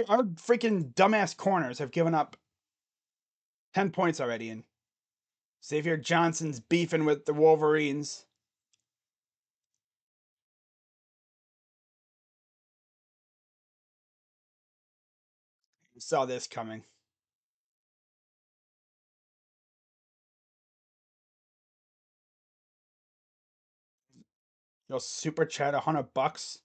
Our freaking dumbass corners have given up 10 points already, and Xavier Johnson's beefing with the Wolverines. We saw this coming. You'll super chat $100.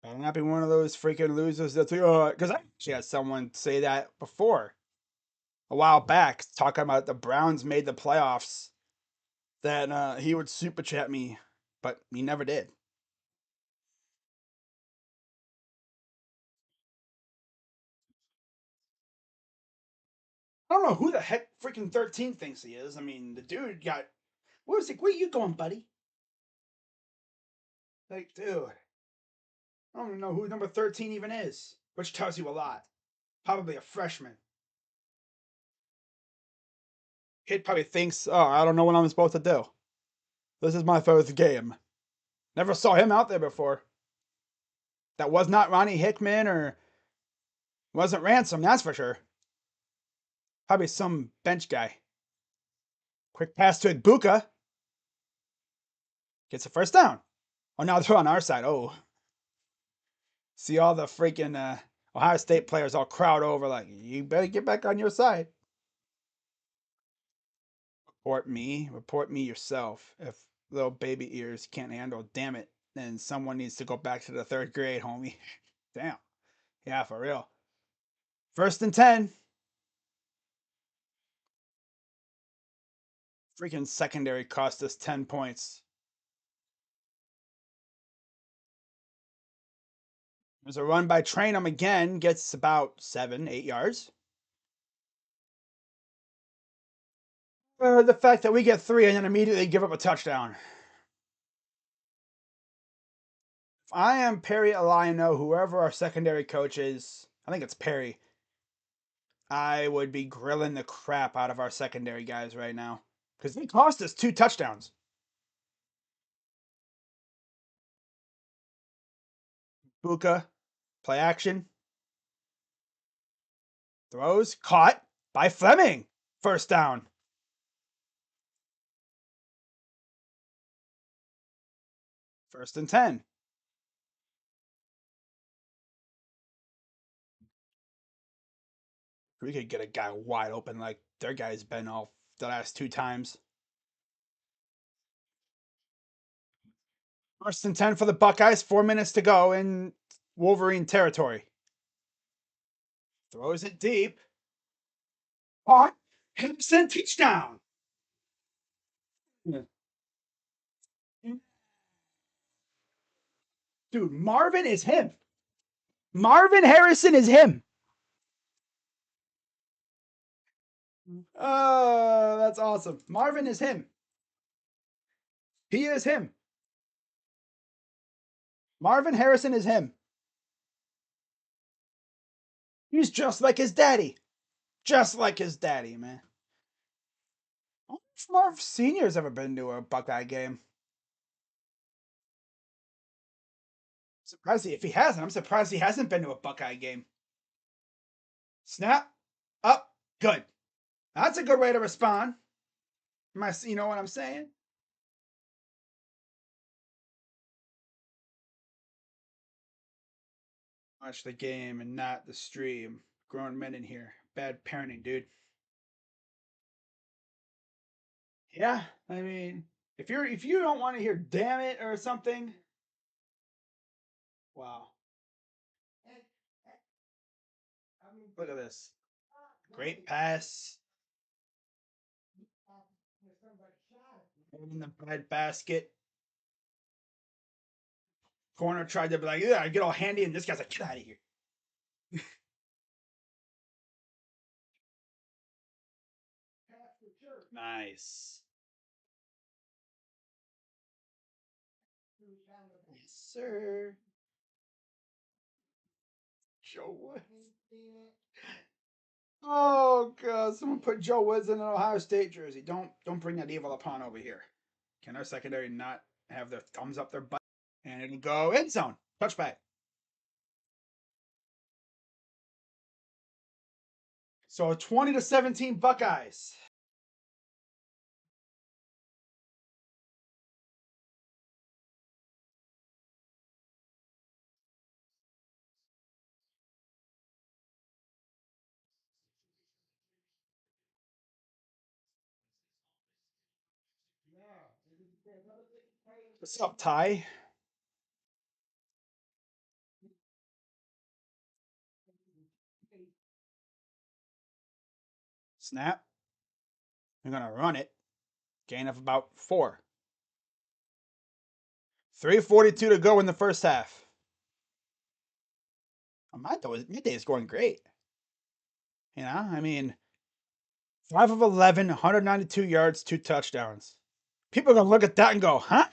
Better not be one of those freaking losers that's like, oh, because I actually had someone say that before a while back, talking about the Browns made the playoffs, that he would super chat me, but he never did. I don't know who the heck freaking 13 thinks he is. I mean, the dude got. Where are you going, buddy? Like, dude. I don't even know who number 13 even is, which tells you a lot. Probably a freshman. Kid probably thinks, oh, I don't know what I'm supposed to do. This is my first game. Never saw him out there before. That was not Ronnie Hickman or wasn't Ransom, that's for sure. Probably some bench guy. Quick pass to Ibuka. Gets a first down. Oh, now they're on our side. Oh. See all the freaking Ohio State players all crowd over like, you better get back on your side. Report me yourself. If little baby ears can't handle, damn it, then someone needs to go back to the 3rd grade, homie. Damn. Yeah, for real. 1st and 10. Freaking secondary cost us 10 points. There's a run by Trainum again, gets about 7, 8 yards. The fact that we get 3 and then immediately give up a touchdown. If I am Perry Eliano, whoever our secondary coach is, I think it's Perry, I would be grilling the crap out of our secondary guys right now. Because they cost us 2 touchdowns. Buka, play action. Throws, caught by Fleming. First down. 1st and 10. We could get a guy wide open like their guy's been all the last 2 times. 1st and 10 for the Buckeyes. 4 minutes to go in Wolverine territory. Throws it deep. Caught. Henderson touchdown. Dude, Marvin is him. Marvin Harrison is him. Oh, that's awesome. Marvin is him. He is him. Marvin Harrison is him. He's just like his daddy. Just like his daddy, man. I wonder if Marv Sr.'s ever been to a Buckeye game. Surprised if he hasn't. I'm surprised he hasn't been to a Buckeye game. Snap. Up. Good. That's a good way to respond. You know what I'm saying? Watch the game and not the stream. Grown men in here. Bad parenting, dude. Yeah, I mean, if you don't want to hear "damn it" or something, wow. Look at this. Great pass. In the bread basket. Corner tried to be like, yeah, get all handy, and this guy's like, get out of here. Nice. Yes, sir. Joe Woods. Oh god, someone put Joe Woods in an Ohio State jersey. Don't bring that evil upon over here. Can our secondary not have their thumbs up their butt? And it'll go end zone. Touchback. So 20-17 Buckeyes. What's up, Ty? Snap. We're gonna run it. Gain of about 4. 3:42 to go in the first half. My day is going great. You know, I mean, 5 of 11, 192 yards, 2 touchdowns. People are gonna look at that and go, huh?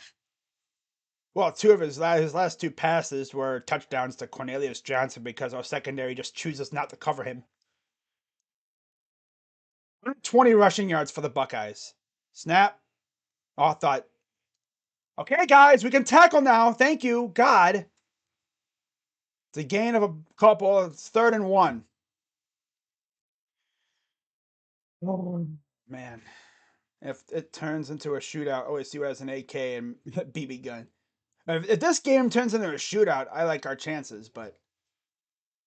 Well, 2 of his last 2 passes were touchdowns to Cornelius Johnson because our secondary just chooses not to cover him. 120 rushing yards for the Buckeyes. Snap. Oh, I thought, okay, guys, we can tackle now. Thank you, God. It's a gain of a couple. It's 3rd and 1. Oh, man. If it turns into a shootout, OSU has an AK and BB gun. If this game turns into a shootout, I like our chances, but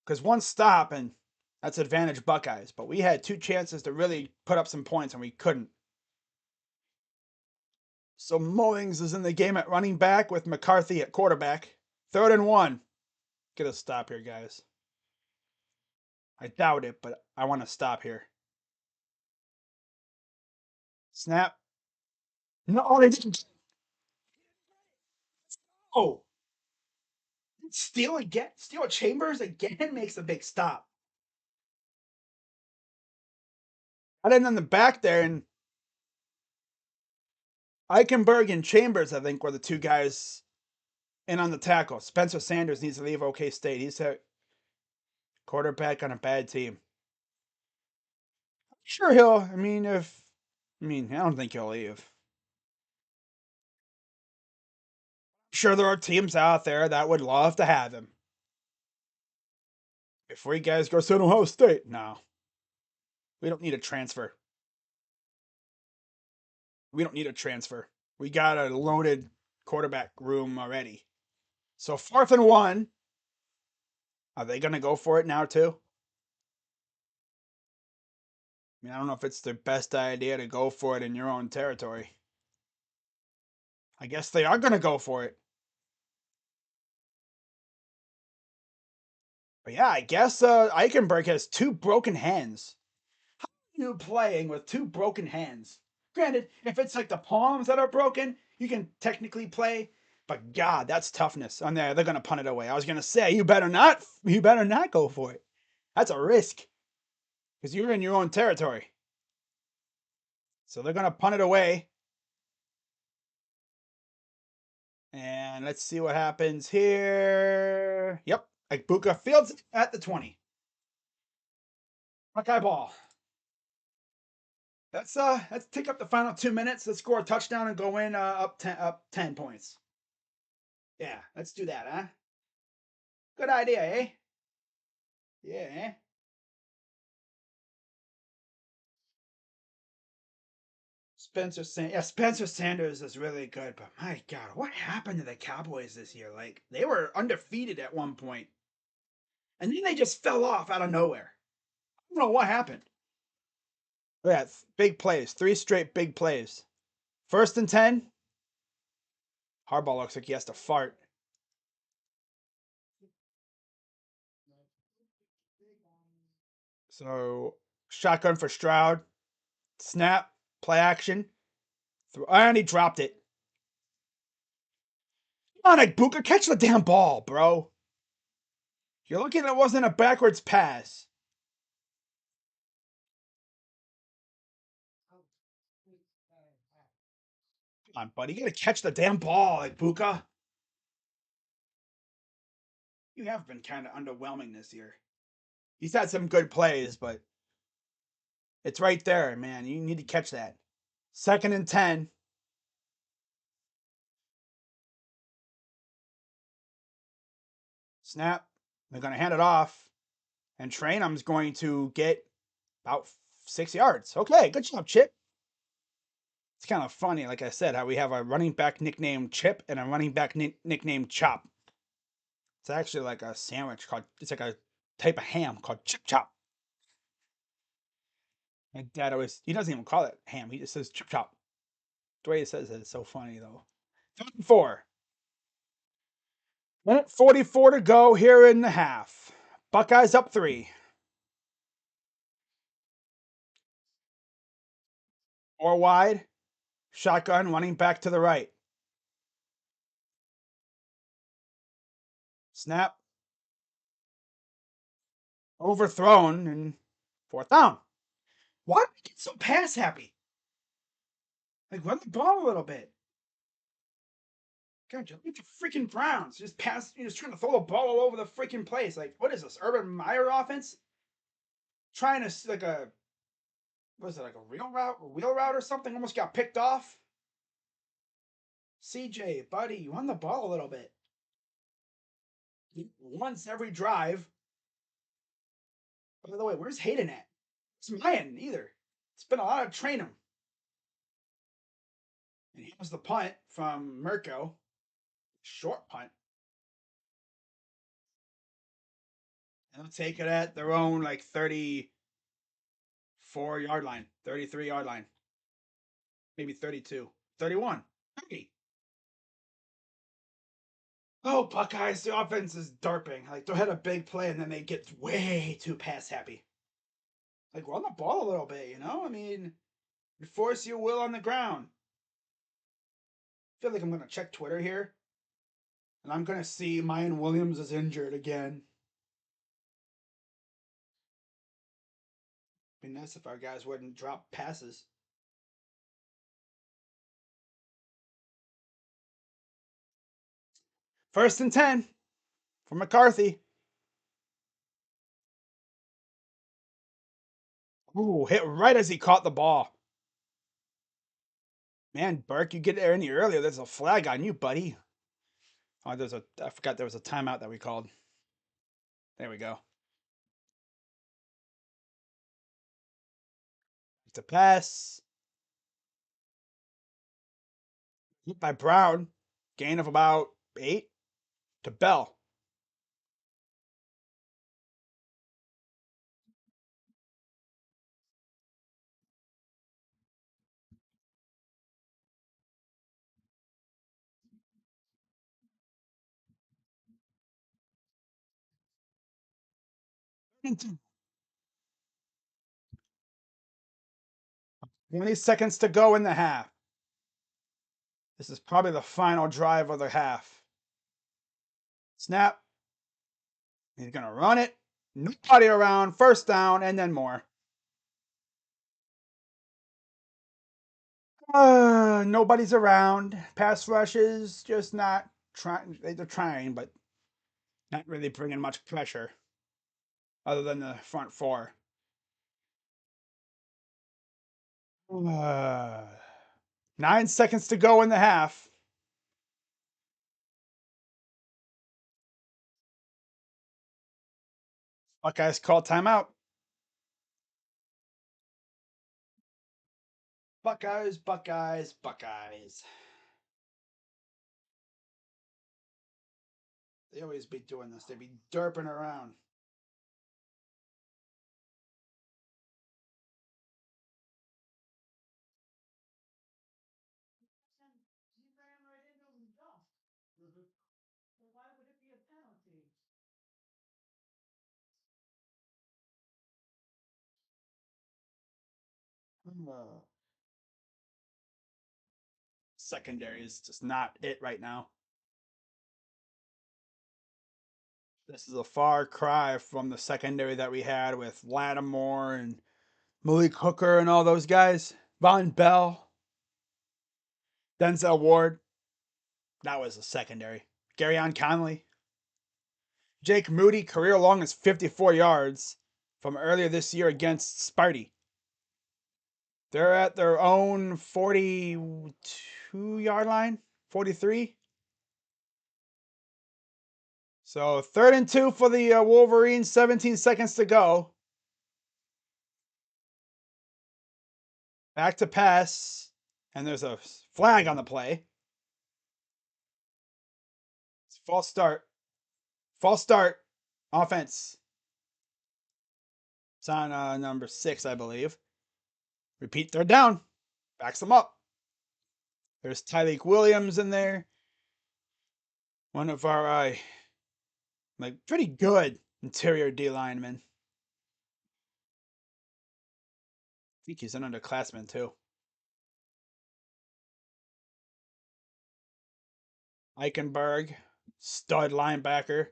because 1 stop and that's advantage Buckeyes. But we had 2 chances to really put up some points and we couldn't. So Mullings is in the game at running back with McCarthy at quarterback. 3rd and 1. Get a stop here, guys. I doubt it, but I want to stop here. Snap. No, they didn't. Oh. Steal again. Steal Chambers again makes a big stop. Got in on the back there, and Eichenberg and Chambers, I think, were the 2 guys in on the tackle. Spencer Sanders needs to leave OK State. He's a quarterback on a bad team. Sure, I don't think he'll leave. Sure, there are teams out there that would love to have him. If we guys go to Ohio State, no. We don't need a transfer. We don't need a transfer. We got a loaded quarterback room already. So 4th and 1. Are they going to go for it now too? I mean, I don't know if it's the best idea to go for it in your own territory. I guess they are going to go for it. But yeah, I guess Eichenberg has two broken hands. How are you playing with two broken hands? Granted, if it's like the palms that are broken, you can technically play. But God, that's toughness. On there, they're gonna punt it away. I was gonna say you better not. You better not go for it. That's a risk because you're in your own territory. So they're gonna punt it away. And let's see what happens here. Yep, Ibuka fields at the 20. Buckeye ball. Let's take up the final 2 minutes. Let's score a touchdown and go in up 10 points. Yeah, let's do that, huh? Good idea, eh? Yeah, eh? Spencer Sanders is really good, but my God, what happened to the Cowboys this year? Like they were undefeated at one point, and then they just fell off out of nowhere. I don't know what happened. Yeah, big plays, three straight big plays. 1st and 10. Harbaugh looks like he has to fart. So shotgun for Stroud. Snap, play action. And he dropped it. Come on, Ibuka, catch the damn ball, bro. You're looking at it wasn't a backwards pass. Come on, buddy. You gotta catch the damn ball, Ibuka. You have been kind of underwhelming this year. He's had some good plays, but it's right there, man. You need to catch that. 2nd and 10. Snap. They're going to hand it off. And Trainum's going to get about 6 yards. Okay, good job, Chip. It's kind of funny, like I said, how we have a running back nicknamed Chip and a running back nicknamed Chop. It's actually like a sandwich called, it's like a type of ham called Chip Chop. My dad always, he doesn't even call it ham. He just says Chip Chop. The way he says it is so funny, though. 3rd and 4. Minute 44 to go here in the half. Buckeyes up 3. 4 wide. Shotgun running back to the right. Snap. Overthrown and 4th down. Why do I get so pass happy? Like, run the ball a little bit. God, you look at the freaking Browns. Just pass, you're just trying to throw the ball all over the freaking place. Like, what is this? Urban Meyer offense? Trying to, like a, what is it, like a wheel route or something? Almost got picked off. CJ, buddy, you run the ball a little bit. Once every drive. By the way, where's Hayden at? It's Mayan either. It's been a lot of train him. And here's the punt from Mirko. Short punt. And they'll take it at their own like 34-yard line, 33-yard line. Maybe 32. 31. 30. Oh, Buckeyes, the offense is darping. Like they'll hit a big play and then they get way too pass happy. Like run the ball a little bit, you know? I mean, force your will on the ground. I feel like I'm gonna check Twitter here. And I'm gonna see Mayan Williams is injured again. Be nice if our guys wouldn't drop passes. 1st and 10 for McCarthy. Ooh, hit right as he caught the ball. Man, Burke, you get there any earlier, there's a flag on you, buddy. Oh, I forgot there was a timeout that we called. There we go. It's a pass. Hit by Brown. Gain of about 8 to Bell. 20 seconds to go in the half. This is probably the final drive of the half. Snap. He's going to run it. Nobody around. First down and then more. Nobody's around. Pass rushes just not trying. They're trying, but not really bringing much pressure other than the front four. 9 seconds to go in the half. Buckeyes call timeout. Buckeyes, Buckeyes, Buckeyes. They always be doing this. They be derping around. Why would it be a penalty? Secondary is just not it right now. This is a far cry from the secondary that we had with Lattimore and Malik Hooker and all those guys. Von Bell, Denzel Ward. That was a secondary. Garyon Conley. Jake Moody, career long is 54 yards from earlier this year against Sparty. They're at their own 42-yard line, 43. So 3rd and 2 for the Wolverines, 17 seconds to go. Back to pass, and there's a flag on the play. It's false start. False start. Offense. It's on number 6, I believe. Repeat, 3rd down. Backs them up. There's Tyleek Williams in there. One of our pretty good interior D linemen. I think he's an underclassman too. Eichenberg, stud linebacker.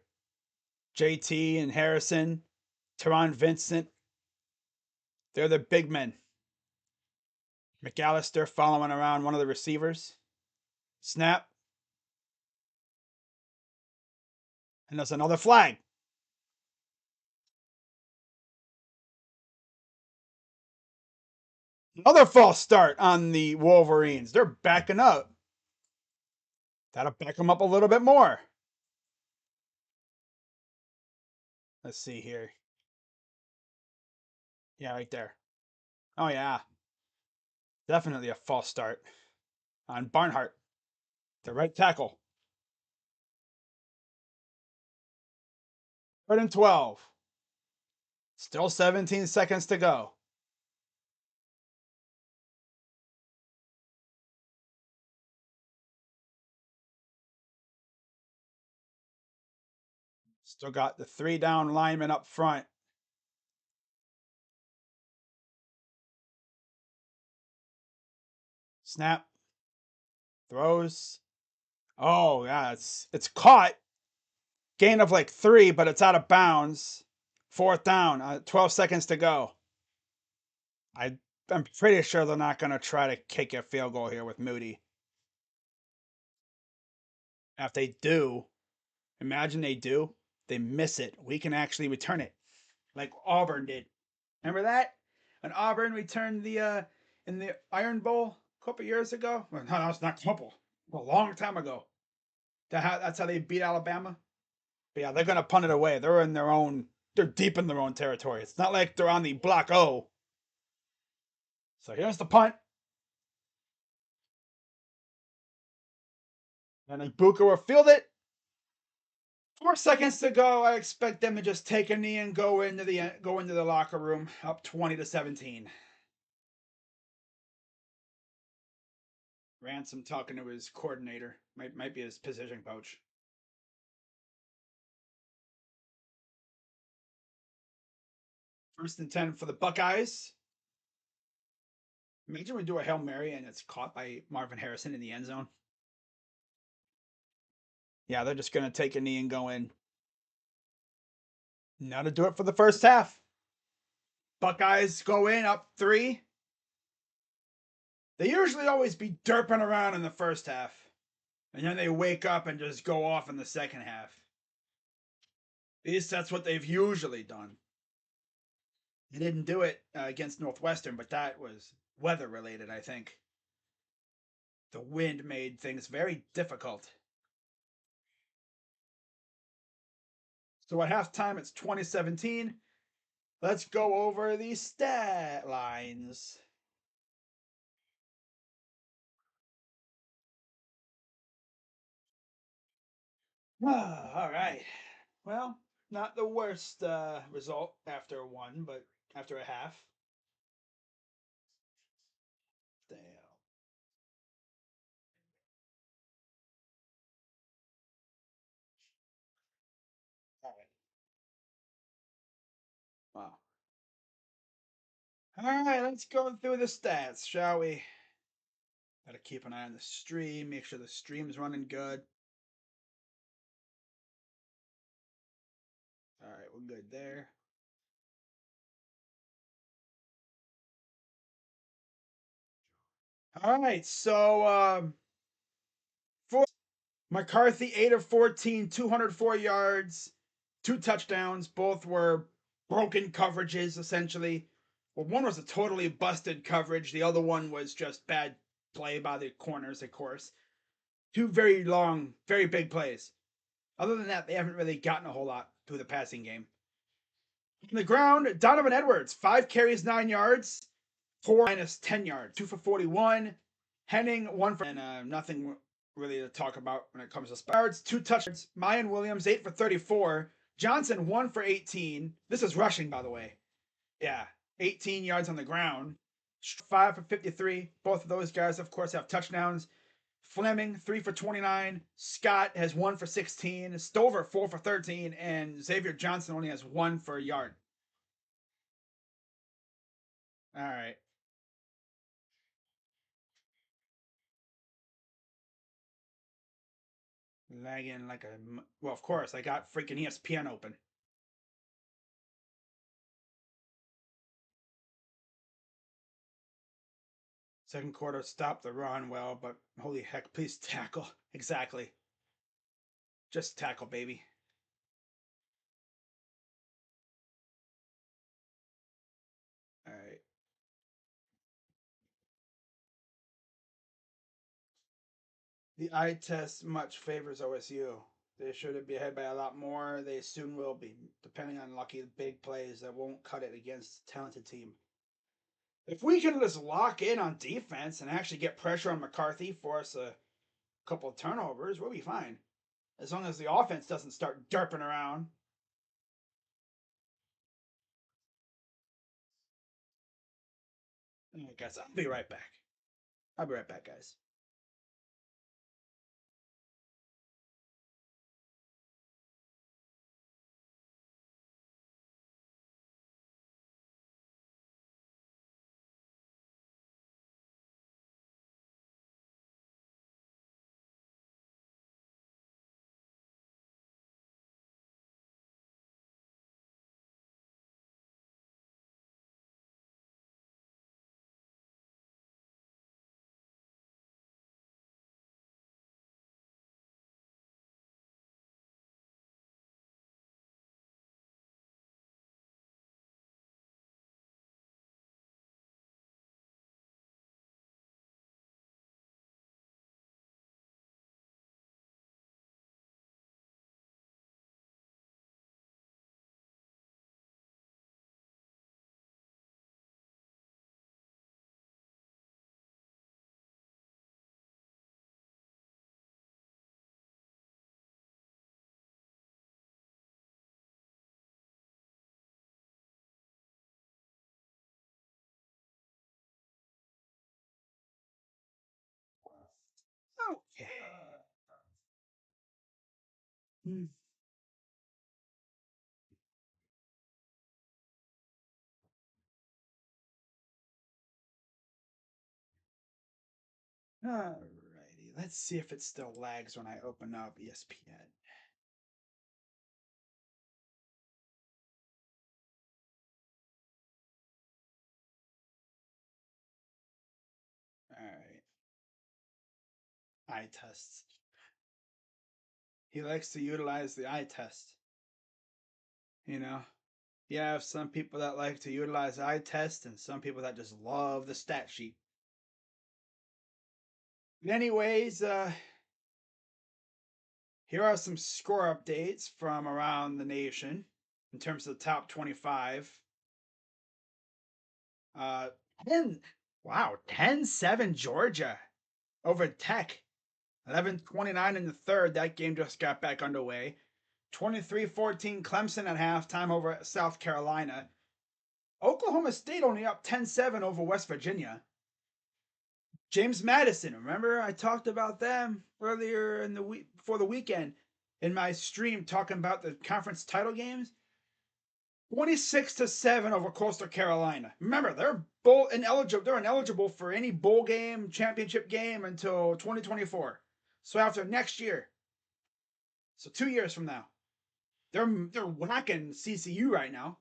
JT and Harrison, Teron Vincent. They're the big men. McAllister following around one of the receivers. Snap. And there's another flag. Another false start on the Wolverines. They're backing up. That'll back them up a little bit more. Let's see here. Yeah, right there. Oh, yeah. Definitely a false start on Barnhart, the right tackle. 3rd and 12. Still 17 seconds to go. Still got the 3 down linemen up front. Snap. Throws. Oh, yeah, it's caught. Gain of like 3, but it's out of bounds. 4th down. 12 seconds to go. I'm pretty sure they're not going to try to kick a field goal here with Moody. If they do, imagine they do, they miss it. We can actually return it, like Auburn did. Remember that? When Auburn returned the in the Iron Bowl a couple years ago. Well, no, that's not a couple. A long time ago. That's how they beat Alabama. But yeah, they're gonna punt it away. They're in their own. They're deep in their own territory. It's not like they're on the block O. So here's the punt. And then Buka will field it. 4 seconds to go. I expect them to just take a knee and go into the locker room up 20-17. Ransom talking to his coordinator. Might be his position coach. First and 10 for the Buckeyes. Imagine we do a Hail Mary and it's caught by Marvin Harrison in the end zone. Yeah, they're just going to take a knee and go in. Now to do it for the first half. Buckeyes go in up 3. They usually always be derping around in the first half. And then they wake up and just go off in the second half. At least that's what they've usually done. They didn't do it against Northwestern, but that was weather related, I think. The wind made things very difficult. So at halftime, it's 2017. Let's go over the stat lines. All right. Well, not the worst result after one, but after a half. Damn. All right. Wow. All right, let's go through the stats, shall we? Gotta keep an eye on the stream, make sure the stream's running good. All right, we're good there. All right, so for McCarthy, 8 of 14, 204 yards, 2 touchdowns. Both were broken coverages, essentially. Well, one was a totally busted coverage. The other one was just bad play by the corners, of course. 2 very long, very big plays. Other than that, they haven't really gotten a whole lot through the passing game. On the ground, Donovan Edwards, 5 carries, 9 yards, 4 minus 10 yards, 2 for 41. Henning, 1 for, and nothing really to talk about when it comes to yards, 2 touchdowns. Mayan Williams, 8 for 34. Johnson, 1 for 18. This is rushing, by the way. Yeah, 18 yards on the ground. 5 for 53. Both of those guys, of course, have touchdowns. Fleming, 3 for 29. Scott has 1 for 16. Stover, 4 for 13. And Xavier Johnson only has 1 for a yard. All right. Lagging like a. Well, of course, I got freaking ESPN open. Second quarter, stop the run well, but holy heck, please tackle. Exactly. Just tackle, baby. All right. The eye test much favors OSU. They should be ahead by a lot more. They soon will be, depending on lucky big plays that won't cut it against a talented team. If we can just lock in on defense and actually get pressure on McCarthy, force a couple of turnovers, we'll be fine. As long as the offense doesn't start derping around. All right, guys, I'll be right back. I'll be right back, guys. Okay. Hmm. Alrighty, let's see if it still lags when I open up ESPN. Alright, eye tests. He likes to utilize the eye test. You know, you have some people that like to utilize the eye test, and some people that just love the stat sheet. Anyways, here are some score updates from around the nation in terms of the top 25. Uh, 10, wow, 10-7 Georgia over Tech. 11:29 in the third. That game just got back underway. 23-14 Clemson at halftime over South Carolina. Oklahoma State only up 10-7 over West Virginia. James Madison, remember I talked about them earlier in the week before the weekend in my stream talking about the conference title games. 26-7 over Coastal Carolina. Remember, they're ineligible. They're ineligible for any bowl game, championship game until 2024. So after next year, so 2 years from now, they're whacking CCU right now.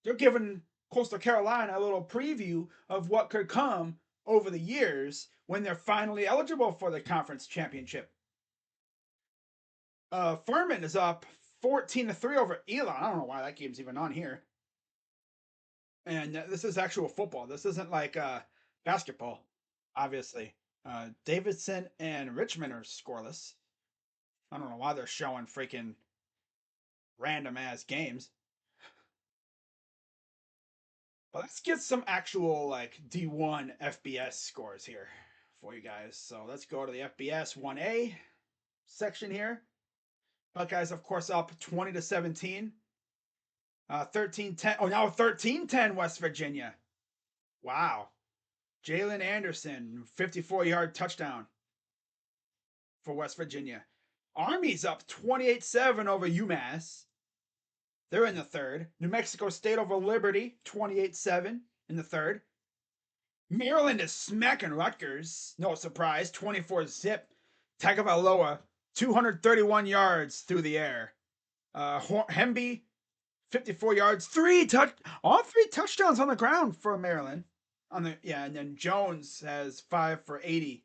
They're giving Coastal Carolina a little preview of what could come over the years when they're finally eligible for the conference championship. Furman is up 14-3 over Elon. I don't know why that game's even on here. And this is actual football. This isn't like basketball, obviously. Davidson and Richmond are scoreless. I don't know why they're showing freaking random ass games. But let's get some actual like D1 FBS scores here for you guys. So let's go to the FBS 1A section here. Buckeyes, of course, up 20-17. 13-10. Oh, now 13-10 West Virginia. Wow. Jalen Anderson, 54-yard touchdown for West Virginia. Army's up 28-7 over UMass. They're in the third. New Mexico State over Liberty, 28-7 in the third. Maryland is smacking Rutgers. No surprise, 24-zip. Tagovailoa, 231 yards through the air. Hemby, 54 yards, all three touchdowns on the ground for Maryland. And then Jones has 5 for 80.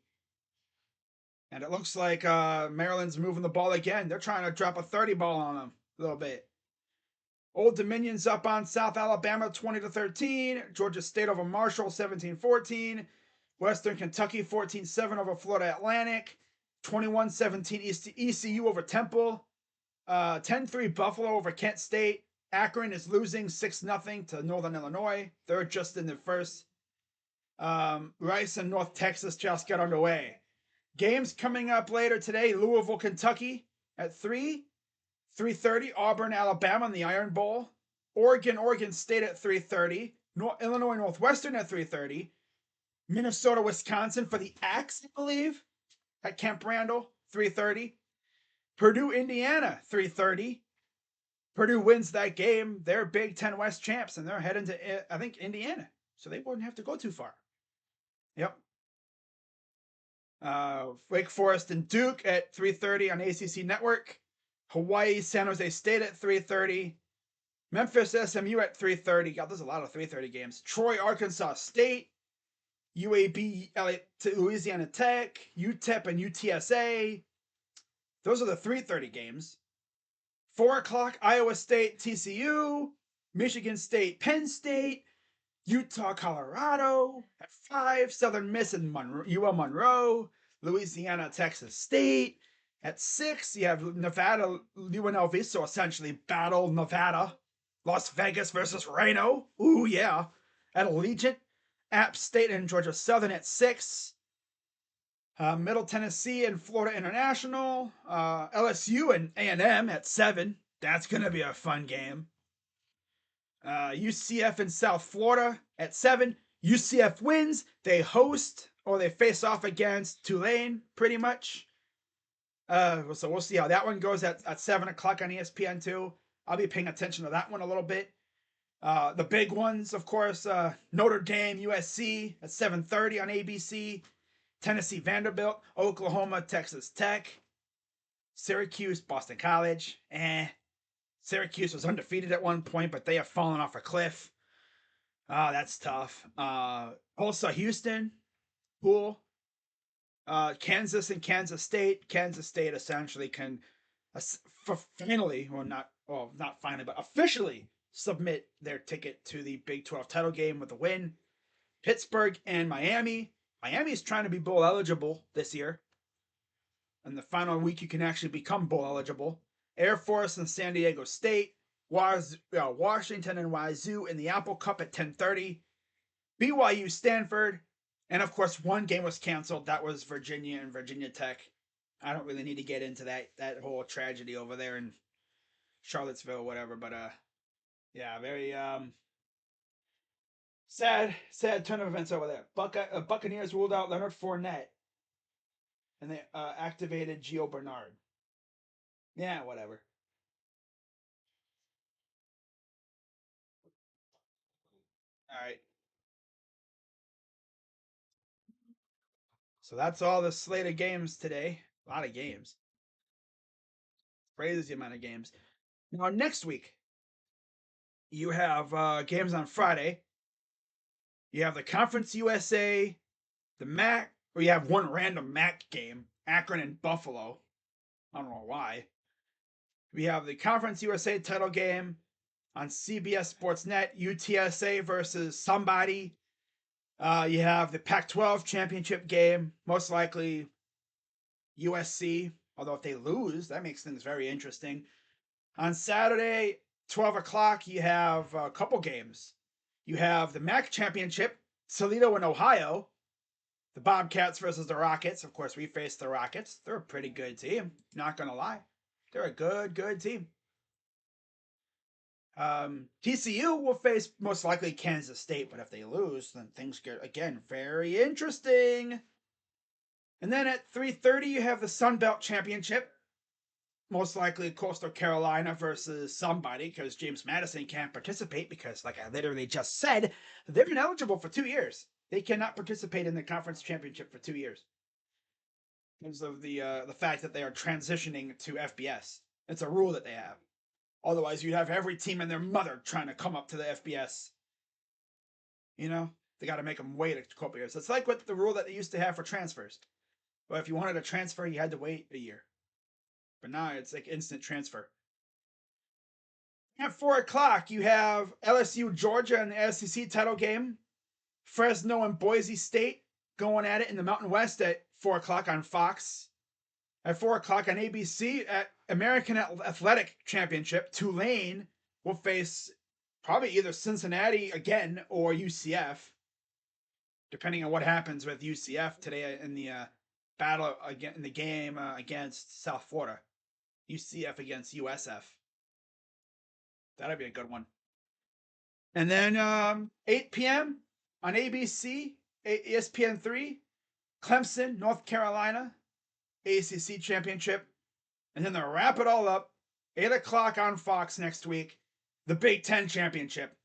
And it looks like Maryland's moving the ball again. They're trying to drop a 30 ball on them a little bit. Old Dominion's up on South Alabama 20-13. Georgia State over Marshall 17-14. Western Kentucky 14-7 over Florida Atlantic. 21-17 ECU over Temple. 10-3 Buffalo over Kent State. Akron is losing 6-0 to Northern Illinois. They're just in the first. Rice and North Texas just got underway. Games coming up later today. Louisville, Kentucky at 3. 3:30 Auburn, Alabama in the Iron Bowl. Oregon State at 3:30. Illinois Northwestern at 3:30. Minnesota, Wisconsin for the Axe, I believe, at Camp Randall, 3:30. Purdue, Indiana, 3:30. Purdue wins that game. They're Big Ten West champs, and they're heading to, I think, Indiana. So they wouldn't have to go too far. Yep. Wake Forest and Duke at 3:30 on ACC Network. Hawaii, San Jose State at 3:30. Memphis, SMU at 3:30. God, there's a lot of 3:30 games. Troy, Arkansas State. UAB, Louisiana Tech. UTEP and UTSA. Those are the 3:30 games. 4 o'clock, Iowa State, TCU. Michigan State, Penn State. Utah, Colorado. At 5, Southern Miss and UL Monroe. Louisiana, Texas State. At 6, you have Nevada, UNLV, so essentially Battle Nevada. Las Vegas versus Reno. Ooh, yeah. At Allegiant. App State and Georgia Southern at 6. Middle Tennessee and Florida International. LSU and A&M at 7. That's going to be a fun game. UCF and South Florida at 7. UCF wins. They host or they face off against Tulane, pretty much. So we'll see how that one goes at 7 o'clock on ESPN2. I'll be paying attention to that one a little bit. The big ones, of course, Notre Dame, USC at 7:30 on ABC. Tennessee Vanderbilt, Oklahoma Texas Tech, Syracuse Boston College. Syracuse was undefeated at one point, but they have fallen off a cliff. Oh, that's tough. Tulsa Houston, cool. Kansas and Kansas State. Kansas State essentially can finally, not finally, but officially submit their ticket to the Big 12 title game with a win. Pittsburgh and Miami. Miami is trying to be bowl eligible this year. In the final week, you can actually become bowl eligible. Air Force and San Diego State. Washington and Wazoo in the Apple Cup at 10:30. BYU Stanford. And of course, one game was canceled. That was Virginia and Virginia Tech. I don't really need to get into that whole tragedy over there in Charlottesville, whatever. But yeah, very sad turn of events over there. Buccaneers ruled out Leonard Fournette, and they activated Gio Bernard. Yeah, whatever. All right. So that's all the slate of games today. A lot of games. Crazy amount of games. Now next week, you have games on Friday. You have the Conference USA, the MAC, or you have one random MAC game, Akron and Buffalo. I don't know why. We have the Conference USA title game on CBS Sportsnet, UTSA versus somebody. You have the Pac-12 championship game, most likely USC. Although if they lose, that makes things very interesting. On Saturday, 12 o'clock, you have a couple games. You have the MAC championship, Toledo and Ohio. The Bobcats versus the Rockets. Of course, we face the Rockets. They're a pretty good team. Not going to lie. They're a good team. TCU will face most likely Kansas State, but if they lose, then things get, again, very interesting. And then at 3:30, you have the Sun Belt Championship. Most likely Coastal Carolina versus somebody, because James Madison can't participate because, like I literally just said, they're ineligible for 2 years. They cannot participate in the conference championship for 2 years because of the fact that they are transitioning to FBS. It's a rule that they have. Otherwise, you'd have every team and their mother trying to come up to the FBS. You know, they got to make them wait a couple years. It's like what the rule that they used to have for transfers. But if you wanted to transfer, you had to wait a year. But now it's like instant transfer. At 4 o'clock, you have LSU Georgia in the SEC title game. Fresno and Boise State going at it in the Mountain West at 4 o'clock on Fox. At 4 o'clock on ABC at American Athletic Championship, Tulane will face probably either Cincinnati again or UCF, depending on what happens with UCF today in the battle again in the game against South Florida. UCF against USF. That'd be a good one. And then 8 p.m. on ABC, ESPN3, Clemson, North Carolina, ACC Championship. And then to wrap it all up, 8 o'clock on Fox next week, the Big Ten Championship,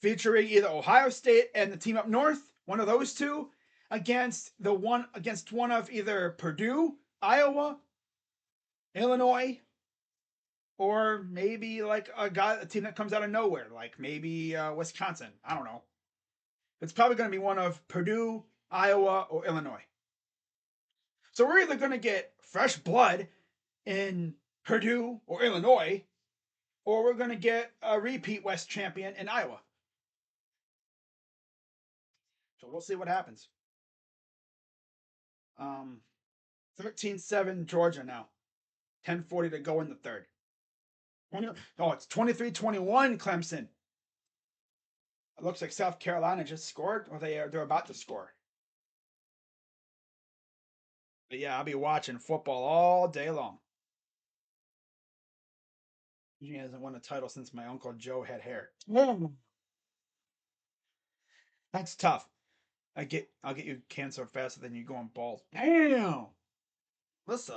featuring either Ohio State and the team up north, one of those two, against one of either Purdue, Iowa, Illinois, or maybe like a team that comes out of nowhere, like maybe Wisconsin. I don't know. It's probably going to be one of Purdue, Iowa, or Illinois. So we're either going to get fresh blood in Purdue or Illinois, or we're going to get a repeat West champion in Iowa. So we'll see what happens. 13-7 Georgia now. 10:40 to go in the third. Oh, it's 23-21 Clemson. It looks like South Carolina just scored, or they're about to score. But yeah, I'll be watching football all day long. He hasn't won a title since my Uncle Joe had hair. That's tough. I'll get you cancer faster than you going bald. Damn. Listen.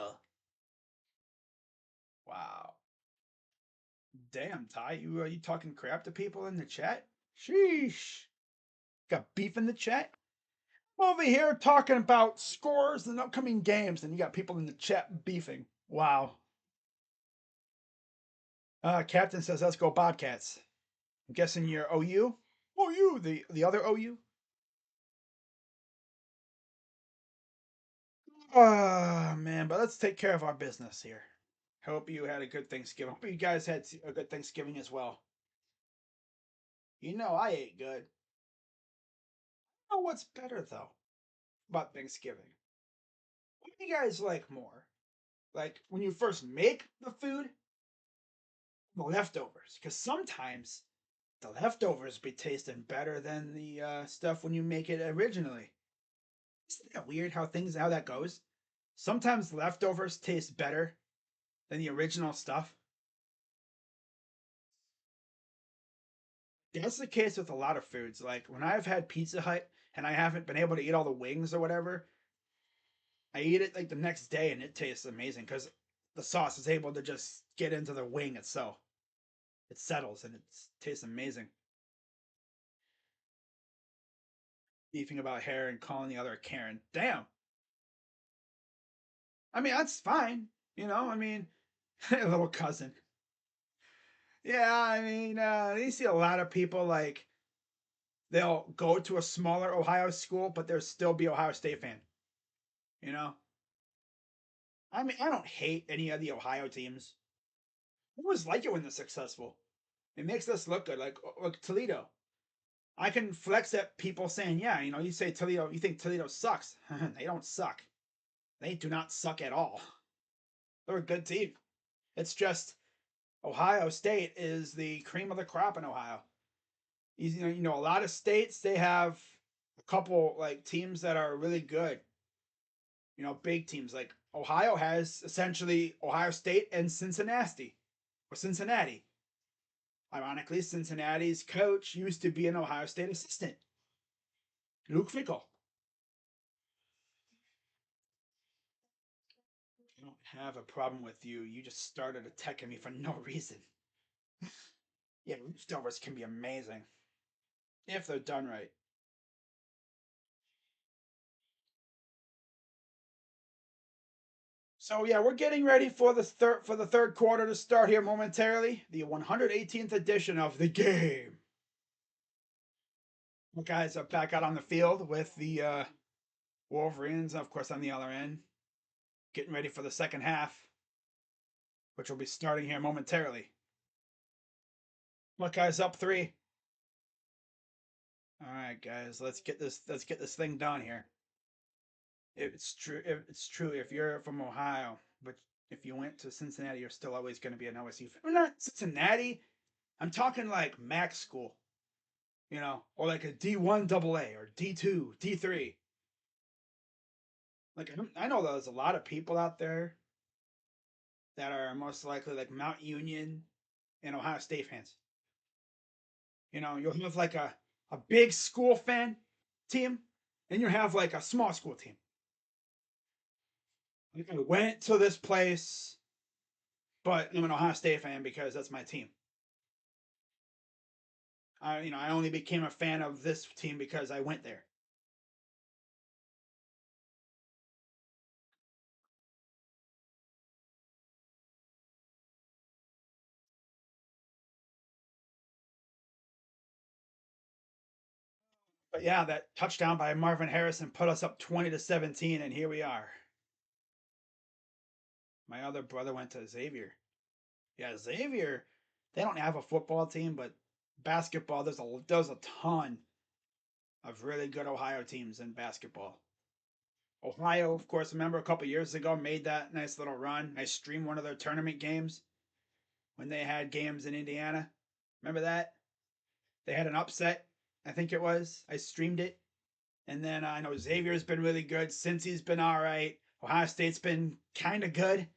Wow. Damn, Ty, you talking crap to people in the chat? Sheesh. Got beef in the chat? Over here talking about scores and upcoming games, and you got people in the chat beefing. Wow. Captain says, let's go Bobcats. I'm guessing you're OU? OU, the other OU? Ah, man, but let's take care of our business here. Hope you had a good Thanksgiving. Hope you guys had a good Thanksgiving as well. You know, I ate good. You know what's better, though, about Thanksgiving? What do you guys like more? Like, when you first make the food, the leftovers? Because sometimes the leftovers be tasting better than the stuff when you make it originally. Isn't that weird how that goes? Sometimes leftovers taste better than the original stuff. That's the case with a lot of foods. Like when I've had Pizza Hut and I haven't been able to eat all the wings or whatever, I eat it like the next day and it tastes amazing because the sauce is able to just get into the wing itself. It settles and it tastes amazing. Beefing about hair and calling the other a Karen. Damn. I mean, that's fine. You know, I mean, little cousin. Yeah, I mean, you see a lot of people like they'll go to a smaller Ohio school, but they'll still be Ohio State fan. You know, I mean, I don't hate any of the Ohio teams. I always like it when they're successful. It makes us look good. Like Toledo, I can flex at people saying, yeah, you know, you say Toledo, you think Toledo sucks. They don't suck. They do not suck at all. They're a good team. It's just Ohio State is the cream of the crop in Ohio. A lot of states they have a couple like teams that are really good. You know, big teams like Ohio has essentially Ohio State and Cincinnati, or Cincinnati. Ironically, Cincinnati's coach used to be an Ohio State assistant, Luke Fickle. I don't have a problem with you. You just started attacking me for no reason. Yeah, leftovers can be amazing if they're done right. So yeah, we're getting ready for the third quarter to start here momentarily. The 118th edition of the game. You guys are back out on the field with the Wolverines, of course, on the other end, getting ready for the second half, which will be starting here momentarily. Buckeyes up 3. All right, guys, let's get this thing done here. It's true if you're from Ohio, but if you went to Cincinnati, you're still always going to be an OSU fan. Or not Cincinnati. I'm talking like Mac school, or like a D1 AA or D2, D3. Like I know there's a lot of people out there that are most likely like Mount Union and Ohio State fans. You'll have like a big school fan team, and you have like a small school team. Like I went to this place, but I'm an Ohio State fan because that's my team. I only became a fan of this team because I went there. But yeah, that touchdown by Marvin Harrison put us up 20-17, and here we are. My other brother went to Xavier. Yeah, Xavier. They don't have a football team, but basketball. There's a ton of really good Ohio teams in basketball. Ohio, of course, remember a couple years ago made that nice little run. I streamed one of their tournament games when they had games in Indiana. Remember that? They had an upset, I think it was. I streamed it. And then I know Xavier's been really good. Cincy's been all right. Ohio State's been kind of good.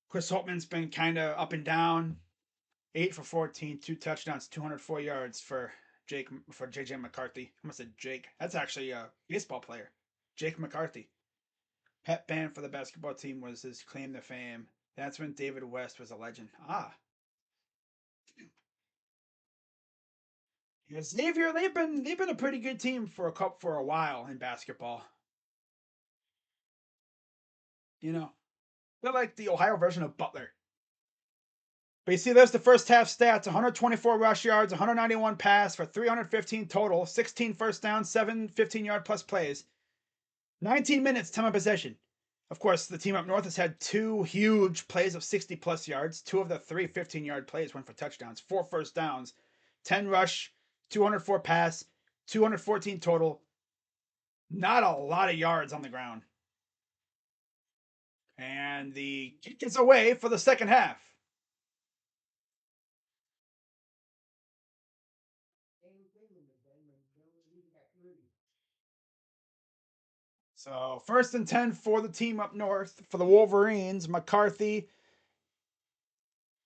Chris Holtman's been kind of up and down. 8 for 14, 2 touchdowns, 204 yards for JJ McCarthy. I almost said Jake. That's actually a baseball player. Jake McCarthy. Pet band for the basketball team was his claim to fame. That's when David West was a legend. Ah, Yeah, Xavier, they've been a pretty good team for a while in basketball. You know, they're like the Ohio version of Butler. But you see, there's the first half stats: 124 rush yards, 191 pass for 315 total, 16 first downs, 7 15-yard plus plays, 19 minutes time of possession. Of course, the team up north has had 2 huge plays of 60 plus yards. 2 of the 3 15-yard plays went for touchdowns, 4 first downs, 10 rush, 204 pass, 214 total. Not a lot of yards on the ground. And the kick is away for the second half. So 1st and 10 for the team up north for the Wolverines. McCarthy.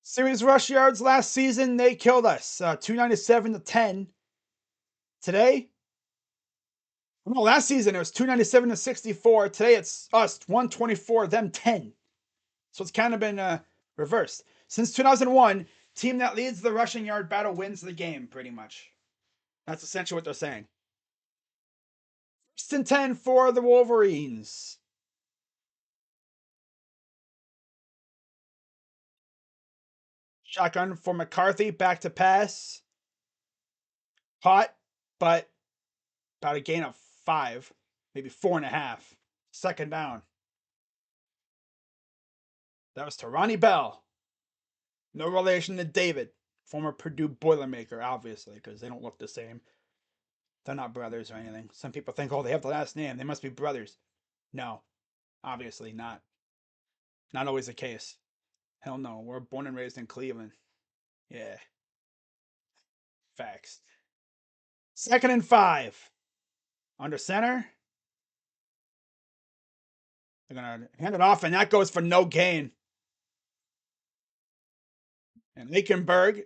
Series rush yards last season, they killed us. 297 to 10. Today, no, last season it was 297 to 64. Today it's us 124, them 10. So it's kind of been reversed. Since 2001, team that leads the rushing yard battle wins the game, pretty much. That's essentially what they're saying. 1st and 10 for the Wolverines. Shotgun for McCarthy, back to pass. Caught, but about a gain of 5, maybe 4.5. 2nd down. That was to Ronnie Bell. No relation to David, former Purdue Boilermaker, obviously, because they don't look the same. They're not brothers or anything. Some people think, oh, they have the last name. They must be brothers. No, obviously not. Not always the case. Hell no. We're born and raised in Cleveland. Yeah. Facts. 2nd and 5. Under center. They're going to hand it off, and that goes for no gain. And Aikenberg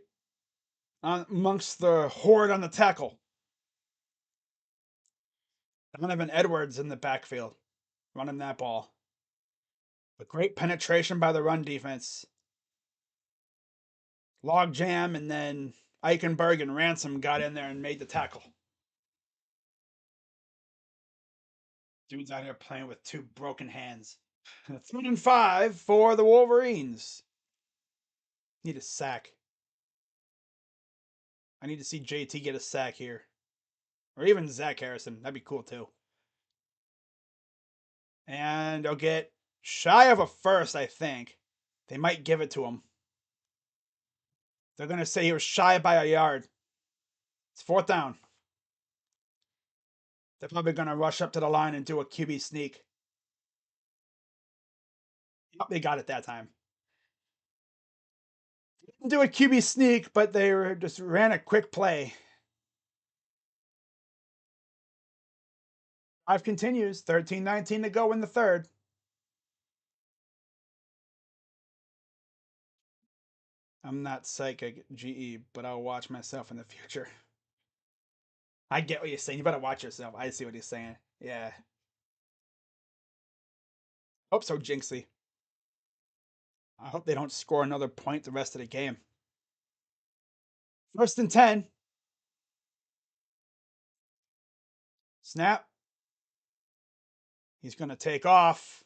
amongst the horde on the tackle. Donovan Edwards in the backfield running that ball. But great penetration by the run defense. Log jam, and then Eichenberg and Ransom got in there and made the tackle. Dude's out here playing with 2 broken hands. 3rd and 5 for the Wolverines. Need a sack. I need to see JT get a sack here. Or even Zach Harrison. That'd be cool too. And they'll get shy of a first, I think. They might give it to him. They're going to say he was shy by a yard. It's 4th down. They're probably going to rush up to the line and do a QB sneak. Yep, they got it that time. Didn't do a QB sneak, but they just ran a quick play. Drive continues. 13-19 to go in the 3rd. I'm not psychic GE, but I'll watch myself in the future. I get what you're saying. You better watch yourself. I see what he's saying. Yeah. Hope so, Jinxie. I hope they don't score another point the rest of the game. 1st and 10. Snap. He's going to take off.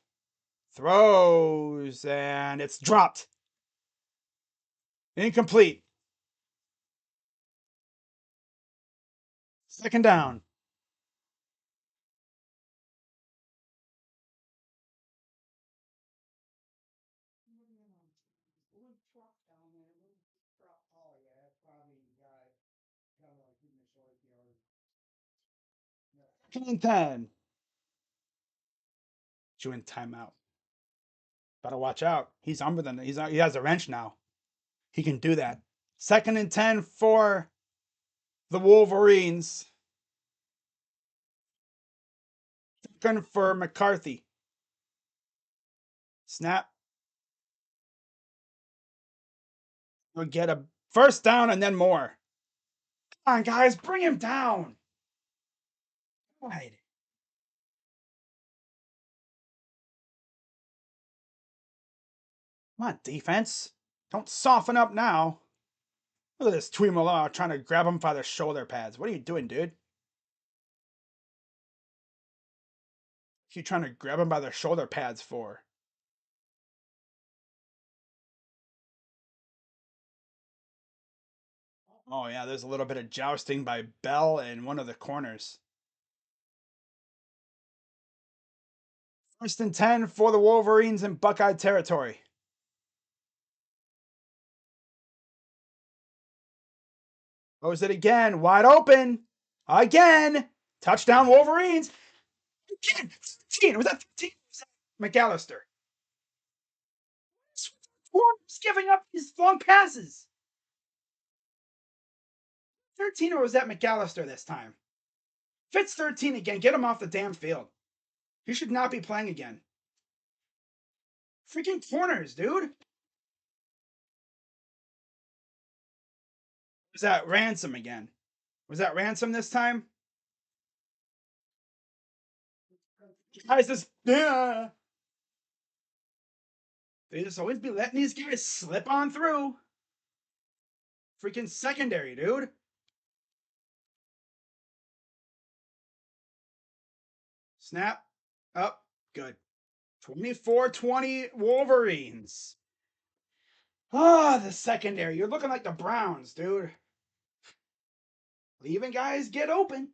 Throws, and it's dropped. Incomplete. 2nd down. Second and 10. Chewing timeout. Better watch out. He's armed than he has a wrench now. He can do that. 2nd and 10 for the Wolverines. Second for McCarthy. Snap. We'll get a 1st down and then more. Come on, guys, bring him down. God. Come on, defense. Don't soften up now. Look at this Tuimoloau trying to grab him by the shoulder pads. What are you doing, dude? What are you trying to grab him by the shoulder pads for? Oh yeah, there's a little bit of jousting by Bell in one of the corners. 1st and 10 for the Wolverines in Buckeye territory. Goes it again, wide open. Again. Touchdown Wolverines. Again. 13. Was that 13? Was that McAllister? Warren's giving up these long passes. 13, or was that McAllister this time? Fitz 13 again. Get him off the damn field. He should not be playing again. Freaking corners, dude. Was that Ransom again? Was that Ransom this time? Guys, this they just always be letting these guys slip on through. Freaking secondary, dude. Snap. Up. Good. 24-20 Wolverines. Ah, the secondary. You're looking like the Browns, dude. Leaving guys get open.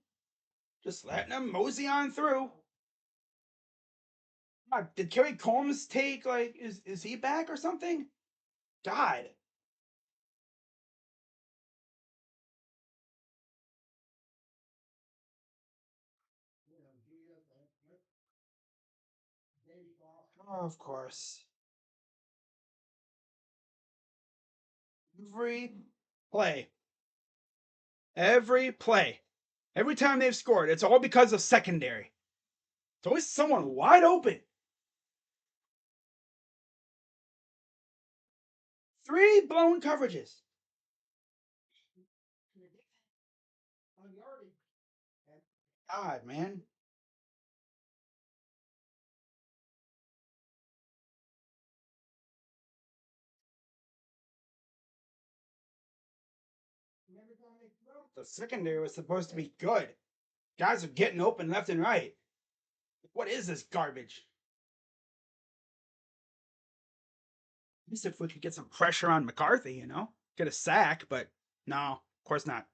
Just letting them mosey on through. God, did Kerry Combs take, like, is he back or something? God. Oh, of course. Every play. Every play. Every time they've scored, it's all because of secondary. It's always someone wide open. 3 blown coverages. God, man. The secondary was supposed to be good. Guys are getting open left and right. What is this garbage? At least if we could get some pressure on McCarthy, you know, get a sack, but no, of course not.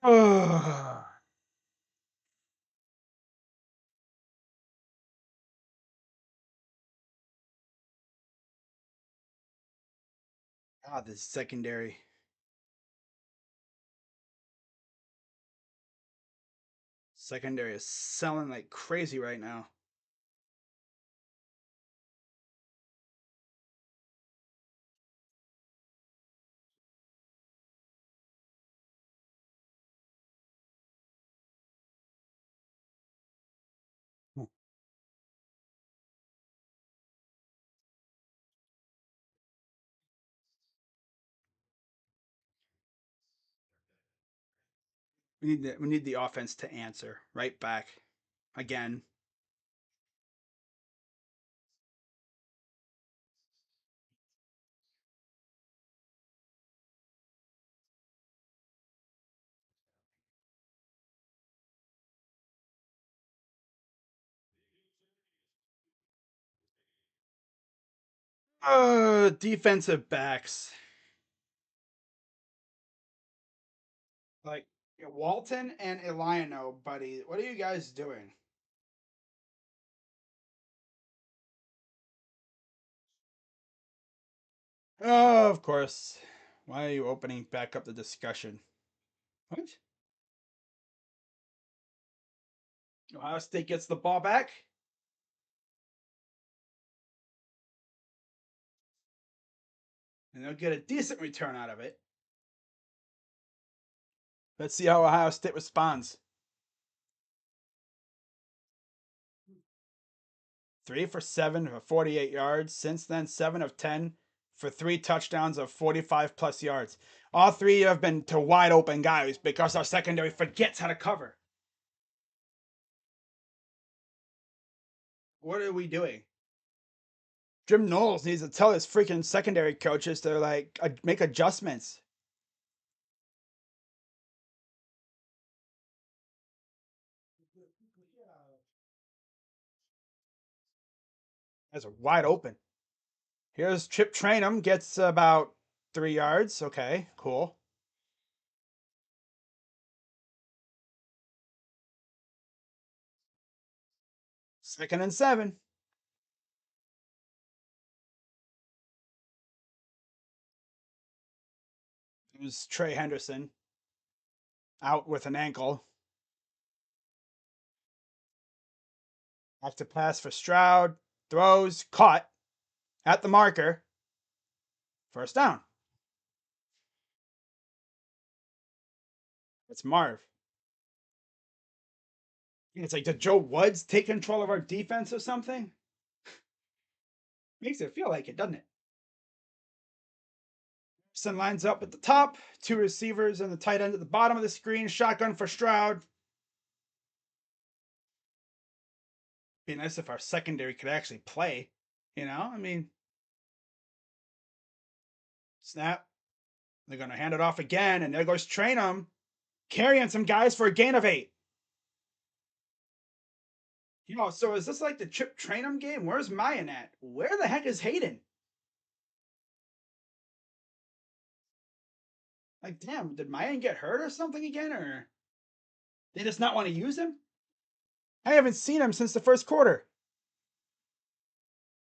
Oh, God, this secondary. Secondary is selling like crazy right now. We need the offense to answer right back again. Defensive backs like Walton and Eliano, buddy. What are you guys doing? Oh, of course. Why are you opening back up the discussion? What? Ohio State gets the ball back. And they'll get a decent return out of it. Let's see how Ohio State responds. 3 for 7 for 48 yards. Since then, 7 of 10 for 3 touchdowns of 45 plus yards. All 3 have been to wide open guys because our secondary forgets how to cover. What are we doing? Jim Knowles needs to tell his freaking secondary coaches to like make adjustments. That's wide open. Here's Chip Trainum, gets about 3 yards. Okay, cool. Second and 7. It was Trey Henderson out with an ankle. Have to pass for Stroud. Throws, caught at the marker. First down. It's Marv. It's like, did Joe Woods take control of our defense or something? Makes it feel like it, doesn't it? Son lines up at the top, 2 receivers and the tight end at the bottom of the screen. Shotgun for Stroud. Be nice if our secondary could actually play. You know, I mean, snap. They're going to hand it off again, and there goes Trainum, carrying some guys for a gain of 8. You know, so is this like the Chip Trainum game? Where's Mayan at? Where the heck is Hayden? Like, damn, did Mayan get hurt or something again, or they just not want to use him? I haven't seen him since the first quarter.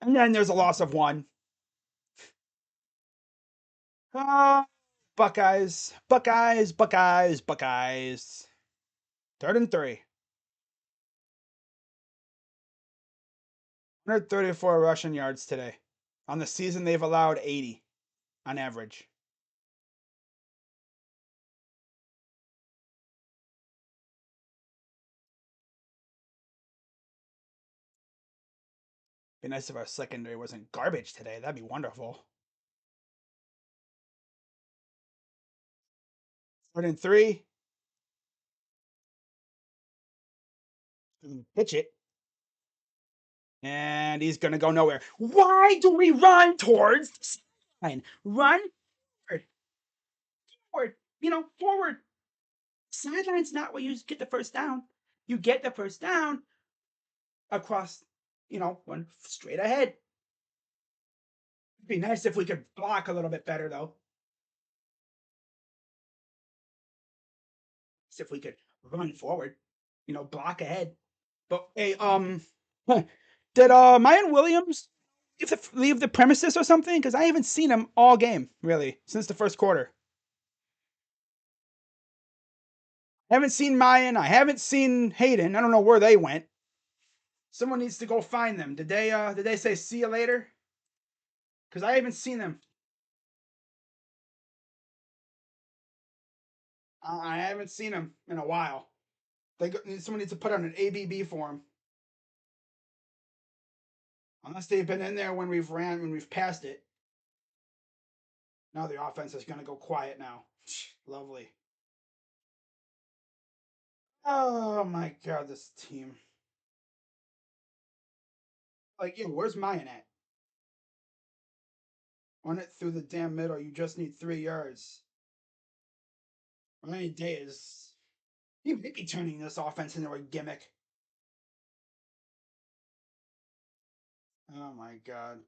And then there's a loss of 1. Buckeyes, Buckeyes, Buckeyes, Buckeyes. 3rd and 3. 134 rushing yards today. On the season, they've allowed 80 on average. Be nice if our secondary wasn't garbage today. That'd be wonderful. 3rd and 3. Pitch it. And he's going to go nowhere. Why do we run towards the line? Run forward. Forward. You know, forward. Sideline's not where you get the first down. You get the first down across, you know, one straight ahead. It'd be nice if we could block a little bit better, though. If we could run forward, you know, block ahead. But hey, did Mayan Williams leave the premises or something? Because I haven't seen him all game really since the first quarter. I haven't seen Mayan. I haven't seen Hayden. I don't know where they went. Someone needs to go find them. Did they say see you later? Because I haven't seen them. I haven't seen them in a while. Someone needs to put on an ABB for them. Unless they've been in there when we've passed it. Now the offense is going to go quiet now. Lovely. Oh my god, this team. Like, yeah, where's Mayan at? Run it through the damn middle. You just need 3 yards. Ryan Day is. He may be turning this offense into a gimmick. Oh my god.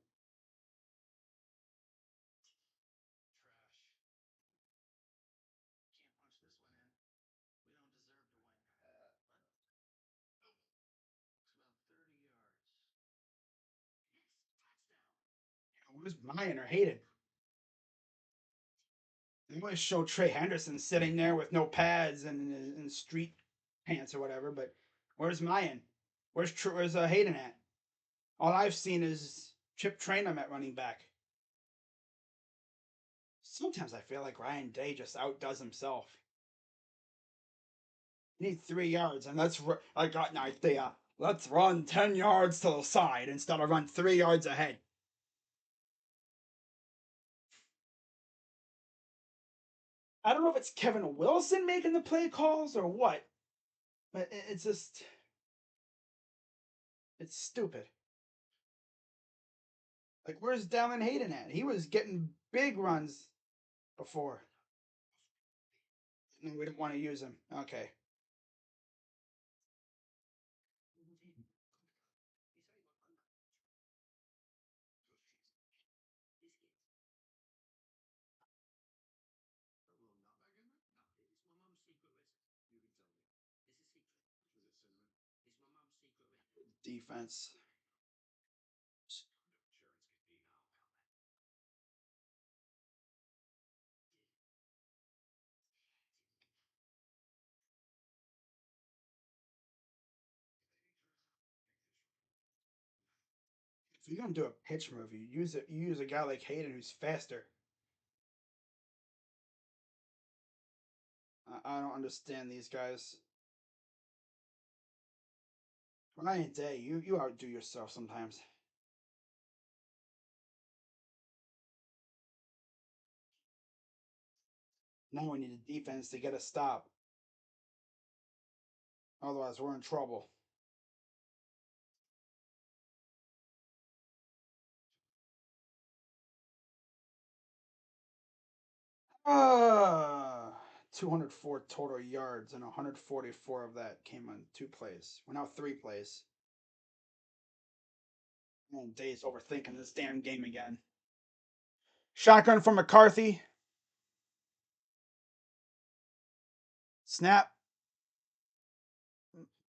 Where's Mayan or Hayden? They always show Trey Henderson sitting there with no pads and street pants or whatever, but where's Mayan? Where's Hayden at? All I've seen is Chip Trainum at running back. Sometimes I feel like Ryan Day just outdoes himself. You need 3 yards, and I got an idea. Let's run 10 yards to the side instead of run 3 yards ahead. I don't know if it's Kevin Wilson making the play calls or what, but it's just. It's stupid. Like, where's Dallin Hayden at? He was getting big runs before. No, we don't want to use him. Okay. Defense. If you're gonna do a pitch move, you use a guy like Hayden who's faster. I don't understand these guys. Ryan Day, you outdo yourself sometimes. Now we need a defense to get a stop. Otherwise, we're in trouble. Uh, 204 total yards, and 144 of that came on 2 plays. We're now 3 plays. And Day's overthinking this damn game again. Shotgun from McCarthy. Snap.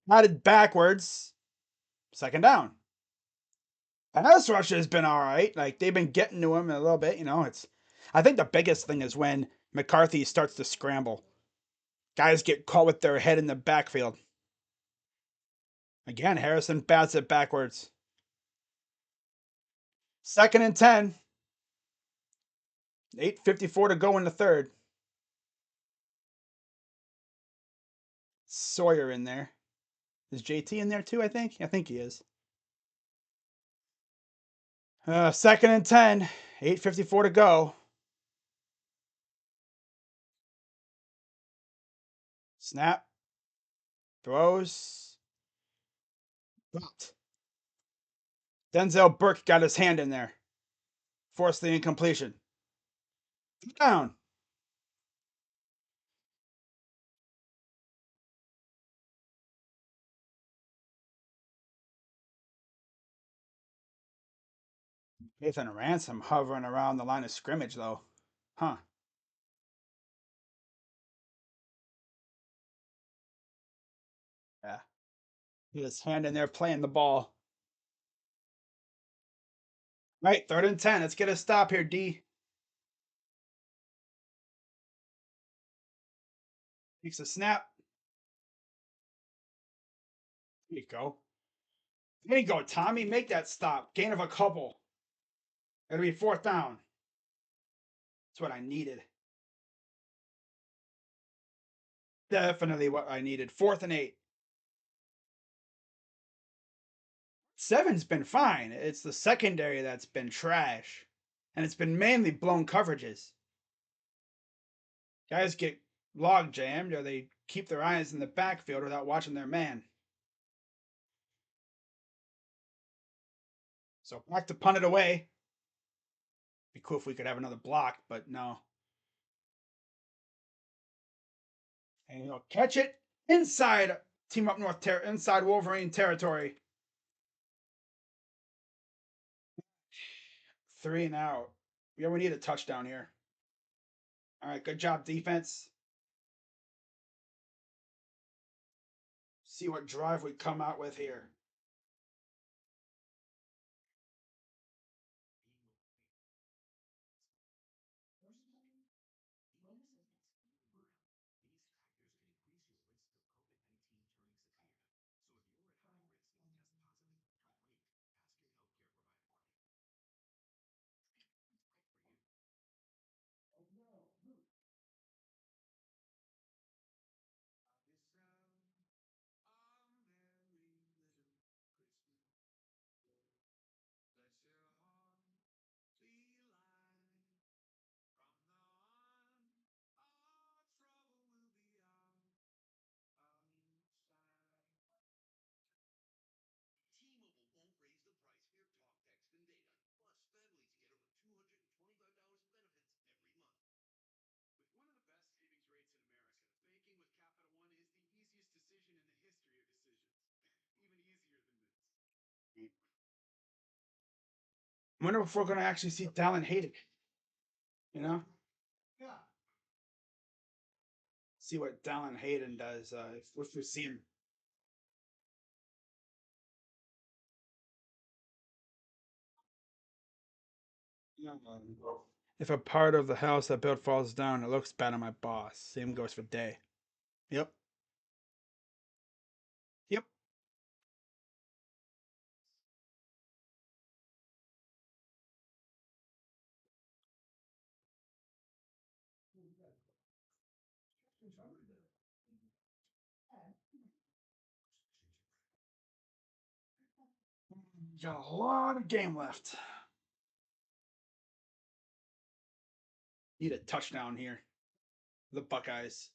Nodded backwards. Second down. Pass rush has been all right. Like they've been getting to him a little bit. It's. I think the biggest thing is when McCarthy starts to scramble. Guys get caught with their head in the backfield. Again, Harrison bats it backwards. 2nd and 10. 8:54 to go in the third. Sawyer in there. Is JT in there too? I think he is. 2nd and 10. 8:54 to go. Snap. Throws. But Denzel Burke got his hand in there. Forced the incompletion. Down. Nathan Ransom hovering around the line of scrimmage, though. Huh. Yeah. His hand in there playing the ball. Right, 3rd and 10. Let's get a stop here, D. Takes a snap. There you go. There you go, Tommy. Make that stop. Gain of a couple. It'll be 4th down. That's what I needed. Definitely what I needed. 4th and 8. 7's been fine. It's the secondary that's been trash. And it's been mainly blown coverages. Guys get log jammed or they keep their eyes in the backfield without watching their man. So back to punt it away. Be cool if we could have another block, but no. And he'll catch it inside Team Up North inside Wolverine territory. 3 and out. Yeah, we need a touchdown here. All right, good job, defense. See what drive we come out with here. I wonder if we're going to actually see Dallin Hayden. You know? Yeah. See what Dallin Hayden does. If we see him. If a part of the house I built falls down, it looks bad on my boss. Same goes for Day. Yep. Yep. Got a lot of game left. Need a touchdown here. The Buckeyes.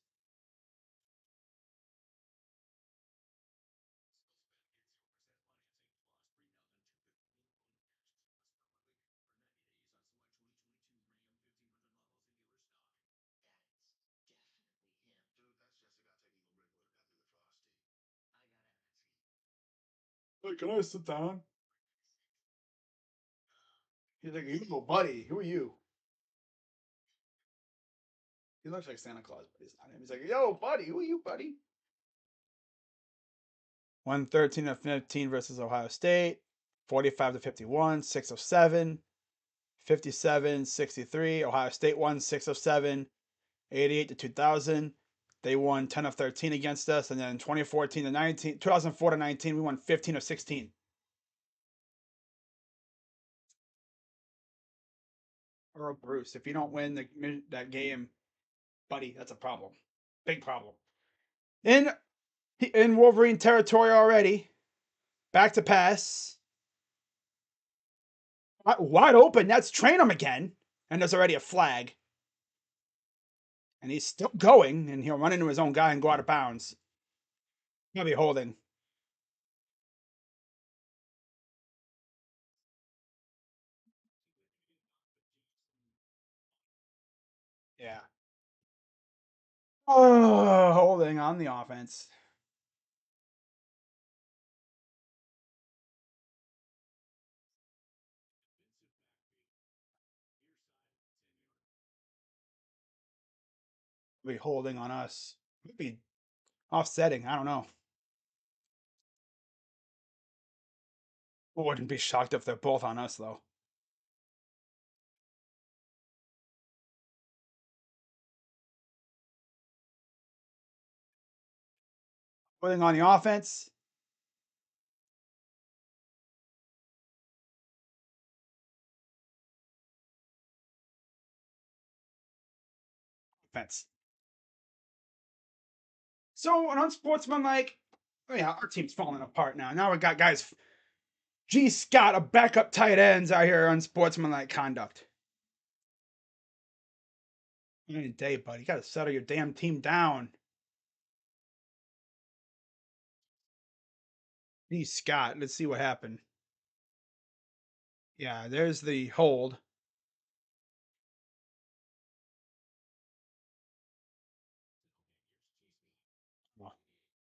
Hey, can I sit down? He's like, you go, buddy. Who are you? He looks like Santa Claus, but he's not him. He's like, yo, buddy. Who are you, buddy? 113 of 15 versus Ohio State. 45 to 51. 6 of 7. 57, 63. Ohio State won 6 of 7. 88 to 2000. They won 10 of 13 against us. And then 2014 to 19, 2004 to 19, we won 15 of 16. Earl Bruce, if you don't win that game, buddy, that's a problem. Big problem. In Wolverine territory already. Back to pass. Wide open. That's train him again. And there's already a flag. And he's still going. And he'll run into his own guy and go out of bounds. He'll be holding. Yeah. Oh, holding on the offense. Be holding on us. Could be offsetting. I don't know. Wouldn't be shocked if they're both on us though. Holding on the offense. Offense. So an unsportsmanlike. Oh yeah, our team's falling apart now. Now we got guys. G. Scott, a backup tight ends out here unsportsmanlike conduct. Any day, buddy. You got to settle your damn team down. G. Scott. Let's see what happened. Yeah, there's the hold.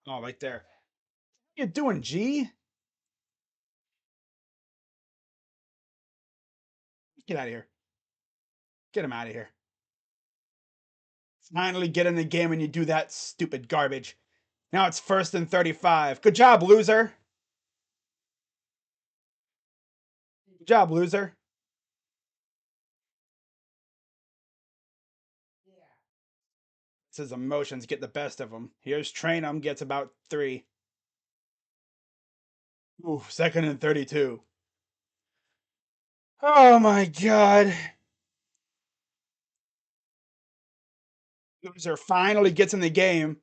Oh, right there. What you doing, G? Get out of here. Get him out of here. Finally get in the game and you do that stupid garbage. Now it's 1st and 35. Good job, loser. Good job, loser. His emotions get the best of him. Here's Trainum, gets about 3. Ooh, 2nd and 32. Oh my god. Loser finally gets in the game.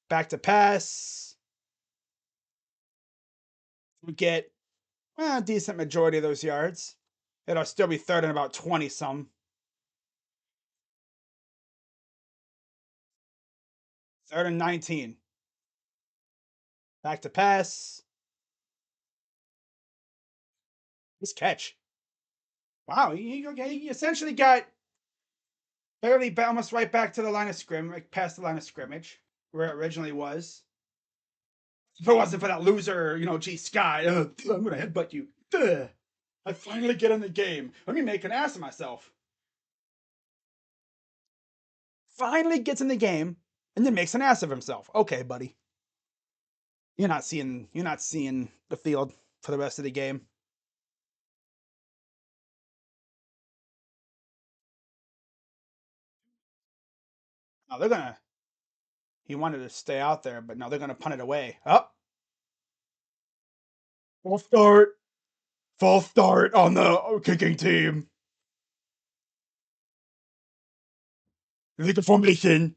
Back to pass. We get a decent majority of those yards. It'll still be 3rd and about 20 some. 3rd and 19. Back to pass. This catch. Wow, he essentially got barely almost right back to the line of scrimmage, past the line of scrimmage, where it originally was. If it wasn't for that loser, G. Scott, I'm going to headbutt you. Ugh. I finally get in the game. Let me make an ass of myself. Finally gets in the game and then makes an ass of himself. Okay, buddy. You're not seeing the field for the rest of the game. No, they're gonna he wanted to stay out there, but no, they're gonna punt it away. Up. False start. False start on the kicking team. Legal formation.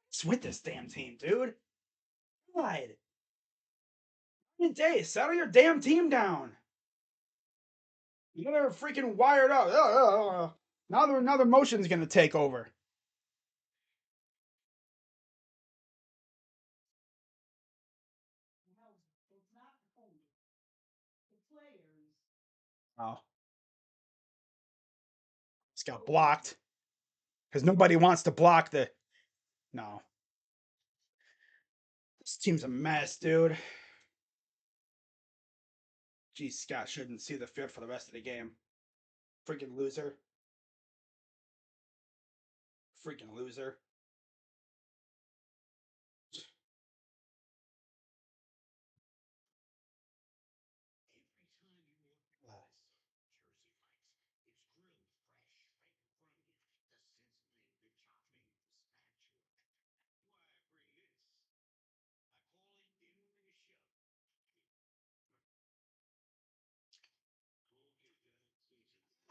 What's with this damn team, dude? God. Day, settle your damn team down. You know they're freaking wired up. Now their motion's gonna take over. Oh, it's got blocked because nobody wants to block the. No, this team's a mess, dude. Gee, Scott shouldn't see the field for the rest of the game. Freaking loser. Freaking loser.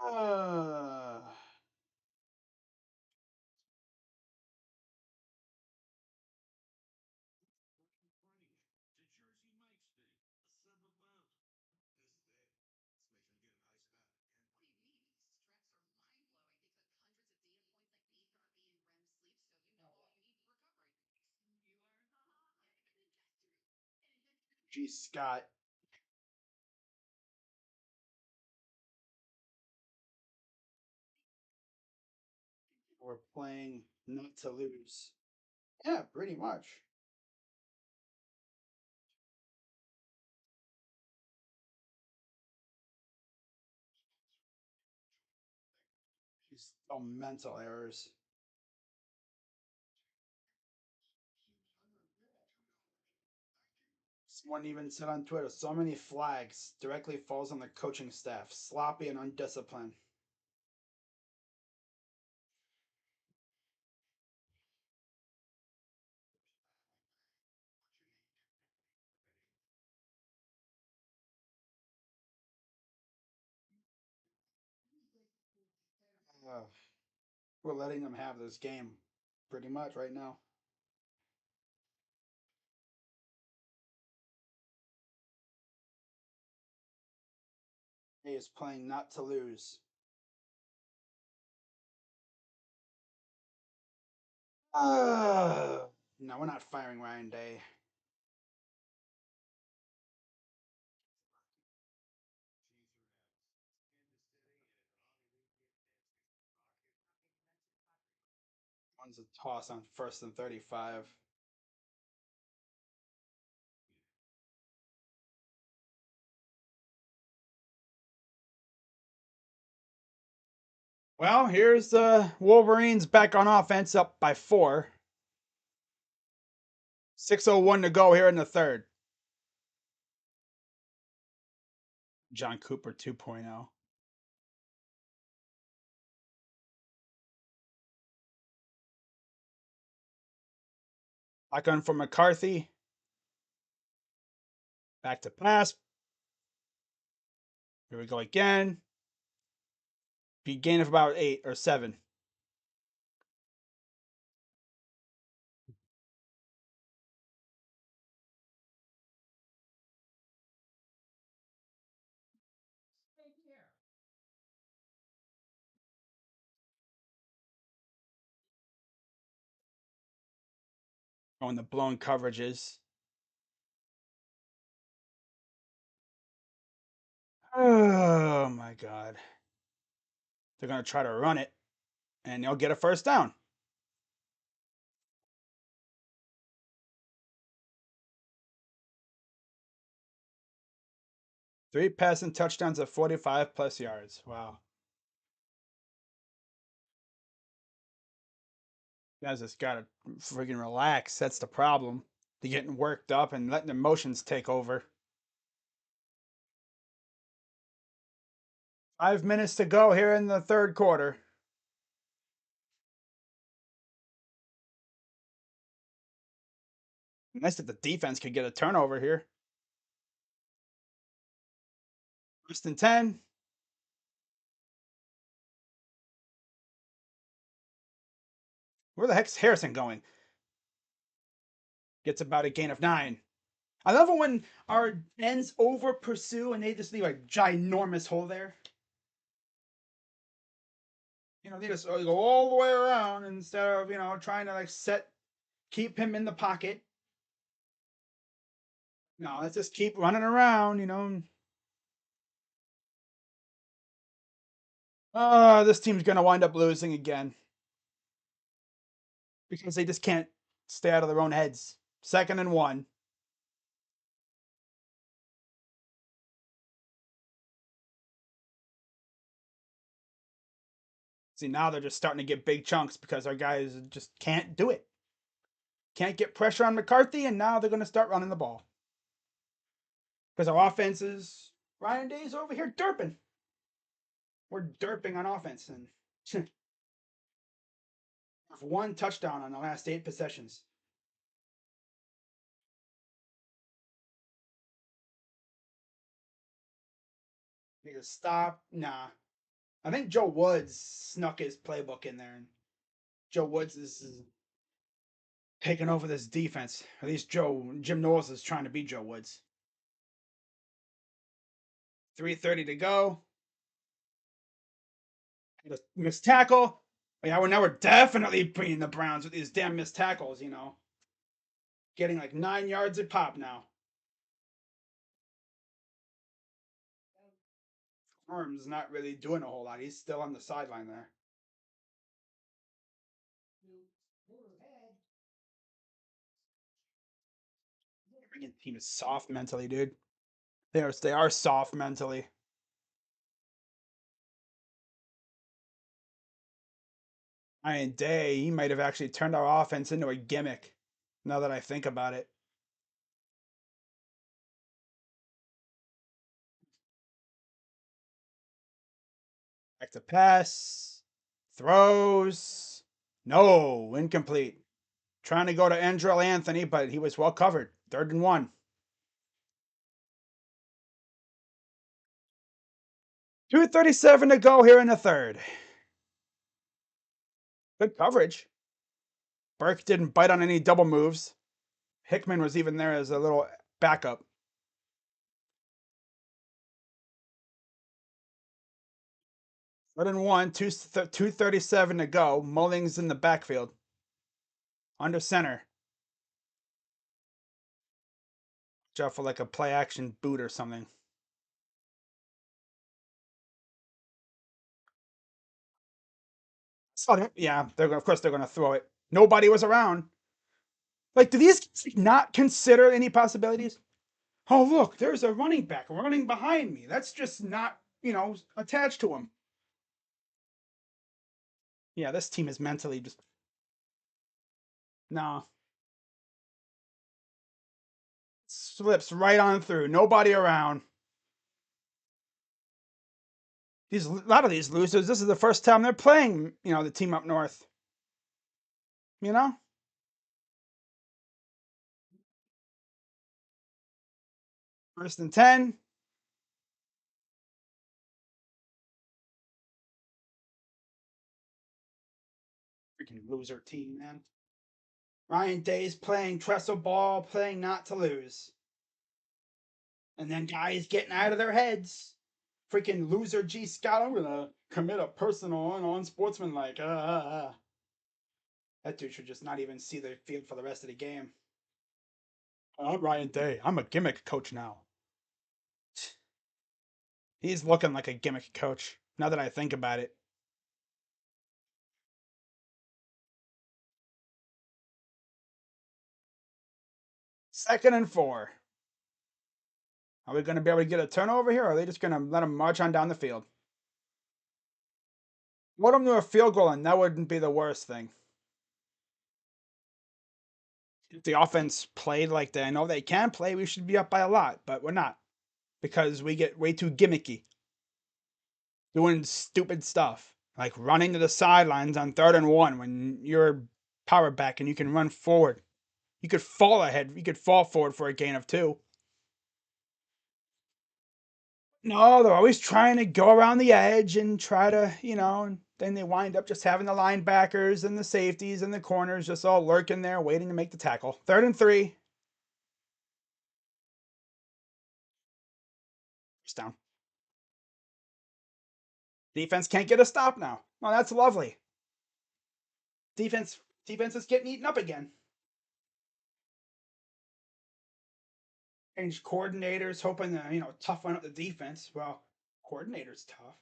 Uh, Gee, Scott. We're playing not to lose. Yeah, pretty much. She's all mental errors. Someone even said on Twitter, so many flags directly falls on the coaching staff. Sloppy and undisciplined. Uh, we're letting them have this game pretty much right now. He is playing not to lose. No, we're not firing Ryan Day. One's a toss on 1st and 35. Well, here's the Wolverines back on offense, up by 4. 6:01 to go here in the third. John Cooper 2.0. Back on for McCarthy. Back to pass. Here we go again. Be gain of about 8 or 7. On the blown coverages. Oh my god. They're going to try to run it, and they'll get a first down. 3 passing touchdowns at 45 plus yards. Wow. Guys just gotta freaking relax. That's the problem. They're getting worked up and letting emotions take over. 5 minutes to go here in the third quarter. Nice that the defense could get a turnover here. First and 10. Where the heck's Harrison going? Gets about a gain of 9. I love it when our ends over pursue and they just leave a ginormous hole there. They just go all the way around instead of, trying to keep him in the pocket. No, let's just keep running around. This team's going to wind up losing again because they just can't stay out of their own heads. 2nd and 1. See, now they're just starting to get big chunks because our guys just can't do it. Can't get pressure on McCarthy, and now they're going to start running the ball. Because our offense is Ryan Day's over here derping. We're derping on offense and have 1 touchdown on the last 8 possessions. Need to stop. Nah. I think Joe Woods snuck his playbook in there. And Joe Woods is taking over this defense. At least Jim Knowles is trying to beat Joe Woods. 3:30 to go. Missed tackle. Yeah, now we're definitely beating the Browns with these damn missed tackles, Getting like 9 yards a pop now. Arm's not really doing a whole lot. He's still on the sideline there. Freaking team is soft mentally, dude. They are soft mentally. Day, he might have actually turned our offense into a gimmick. Now that I think about it. Back to pass. Throws. No, incomplete. Trying to go to Andrell Anthony, but he was well covered. 3rd and 1. 2:37 to go here in the third. Good coverage. Burke didn't bite on any double moves. Hickman was even there as a little backup. 3rd and 1, 2:37 to go. Mullings in the backfield. Under center. Watch out for like a play action boot or something. So yeah, of course they're gonna throw it. Nobody was around. Like, do these not consider any possibilities? Oh, look, there's a running back running behind me. That's just not, attached to him. Yeah, this team is mentally just no. Slips right on through. Nobody around. A lot of these losers, this is the first time they're playing, the team up north. You know? First and 10. Freaking loser team, man. Ryan Day's playing trestle ball, playing not to lose. And then guys getting out of their heads. Freaking loser G. Scott, I'm gonna commit a personal and unsportsmanlike. That dude should just not even see the field for the rest of the game. I'm Ryan Day. I'm a gimmick coach now. He's looking like a gimmick coach, now that I think about it. 2nd and 4. Are we going to be able to get a turnover here, or are they just going to let them march on down the field? Let them do a field goal, and that wouldn't be the worst thing. If the offense played like they know they can play, we should be up by a lot, but we're not because we get way too gimmicky, doing stupid stuff like running to the sidelines on 3rd and 1 when you're power back and you can run forward. You could fall ahead. You could fall forward for a gain of 2. No, they're always trying to go around the edge and try to, and then they wind up just having the linebackers and the safeties and the corners just all lurking there waiting to make the tackle. 3rd and 3. Just down. Defense can't get a stop now. Well, that's lovely. Defense is getting eaten up again. Change coordinators, hoping to, toughen up the defense. Well, coordinators tough.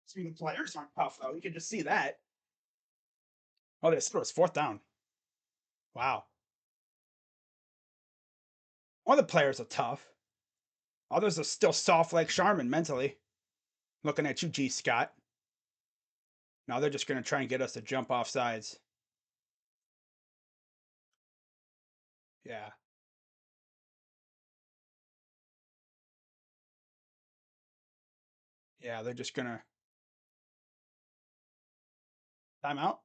Some of the players aren't tough though. You can just see that. Oh, they said it was 4th down. Wow. One of the players are tough. Others are still soft like Charmin mentally. Looking at you, G. Scott. Now they're just going to try and get us to jump off sides. Yeah. Yeah, they're just going to timeout.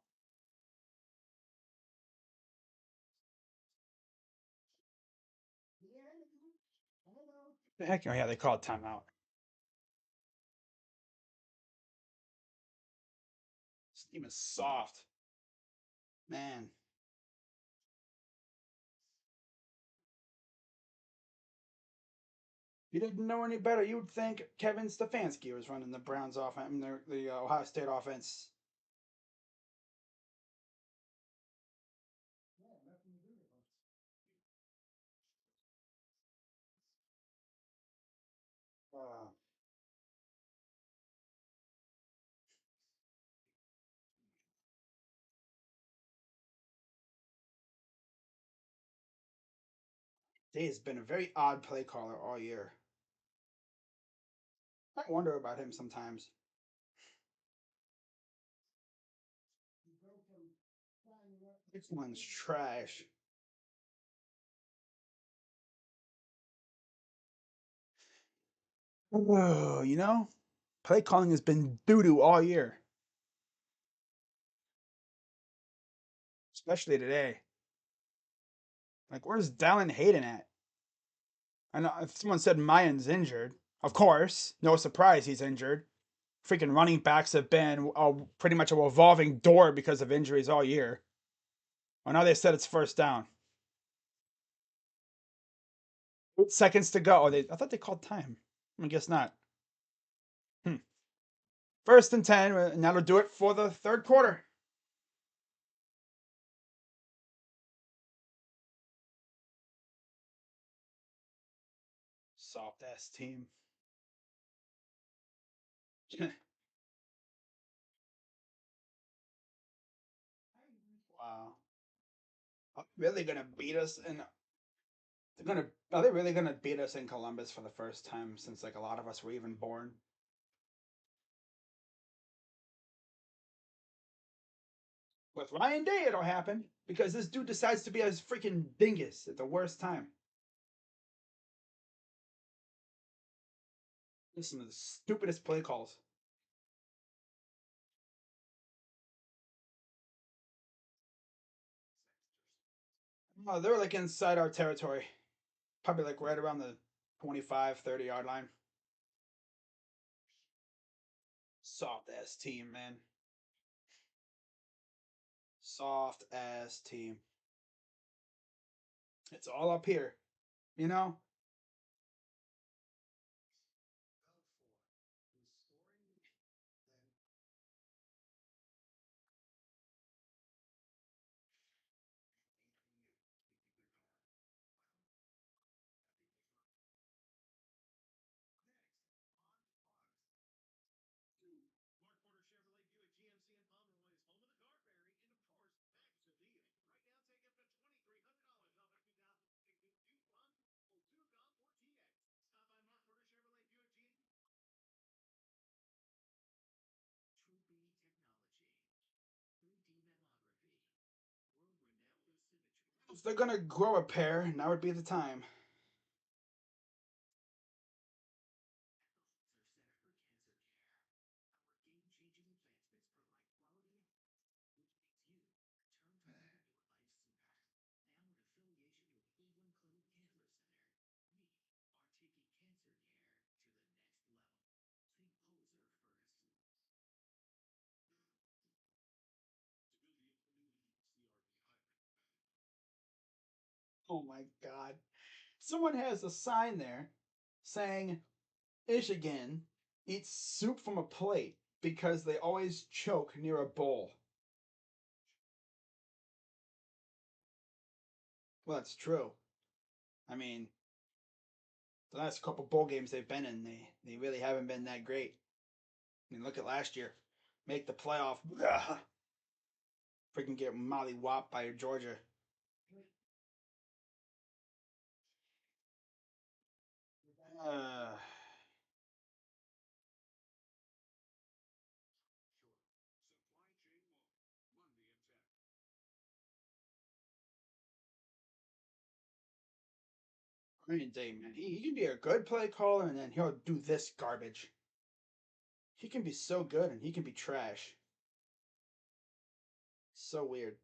The heck? Oh, yeah, they called timeout. This team is soft. Man. If you didn't know any better, you would think Kevin Stefanski was running the Browns offense, I mean, the Ohio State offense. Uh, Day has been a very odd play caller all year. I wonder about him sometimes. This one's trash. Oh, play calling has been doo doo all year, especially today. Like, where's Dallin Hayden at? I know if someone said Mayan's injured. Of course, no surprise he's injured. Freaking running backs have been pretty much a revolving door because of injuries all year. Well, now they said it's 1st down. 8 seconds to go. Oh, I thought they called time. I guess not. 1st and 10, and that'll do it for the 3rd quarter. Soft ass team. Wow. Are they really gonna beat us in are they really gonna beat us in Columbus for the first time since like a lot of us were even born? With Ryan Day it'll happen because this dude decides to be a freaking dingus at the worst time. Listen to the stupidest play calls. Oh, they're like inside our territory. Probably like right around the 25, 30 yard line. Soft ass team, man. Soft ass team. It's all up here, you know? Since they're gonna grow a pair, now would be the time. Oh my god. Someone has a sign there saying Michigan eats soup from a plate because they always choke near a bowl. Well, that's true. I mean, the last couple bowl games they've been in, they really haven't been that great. I mean, look at last year. Make the playoff. Freaking get mollywopped by Georgia. Uh, Green Day, man. He can be a good play caller and then he'll do this garbage. He can be so good and he can be trash. So weird.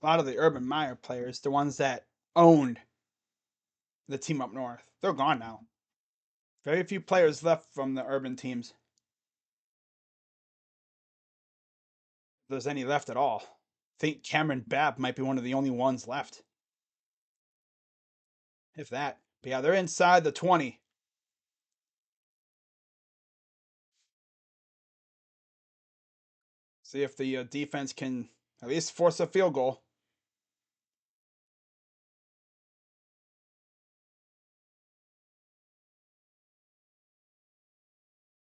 A lot of the Urban Meyer players, the ones that owned the team up north, they're gone now. Very few players left from the Urban teams. If there's any left at all. I think Cameron Babb might be one of the only ones left. If that. But yeah, they're inside the 20. See if the defense can at least force a field goal.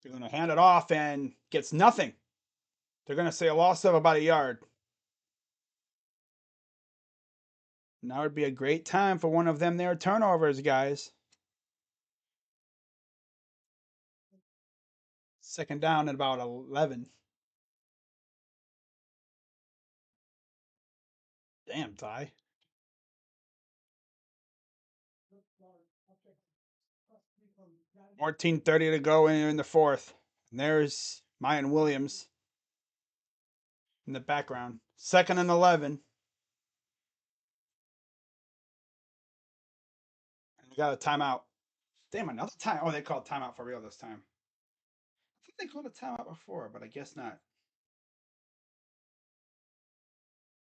They're going to hand it off and gets nothing. They're going to say a loss of about a yard. Now would be a great time for one of them their turnovers, guys. Second down at about 11. Damn, Ty. 14:30 to go in the fourth. And there's Mayan Williams in the background. Second and 11. And we got a timeout. Damn, another time. Oh, they called timeout for real this time. I think they called a timeout before, but I guess not.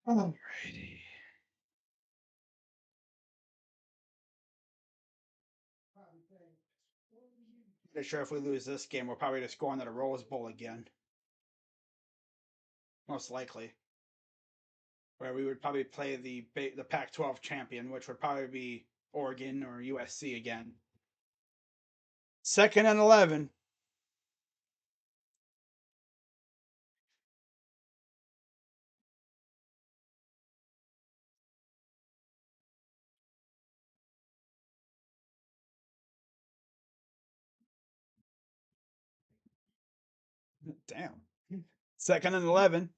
Alrighty. Pretty sure if we lose this game, we're probably just going to the Rose Bowl again. Most likely. Where we would probably play the Pac-12 champion, which would probably be Oregon or USC again. Second and 11. Damn. Second and 11.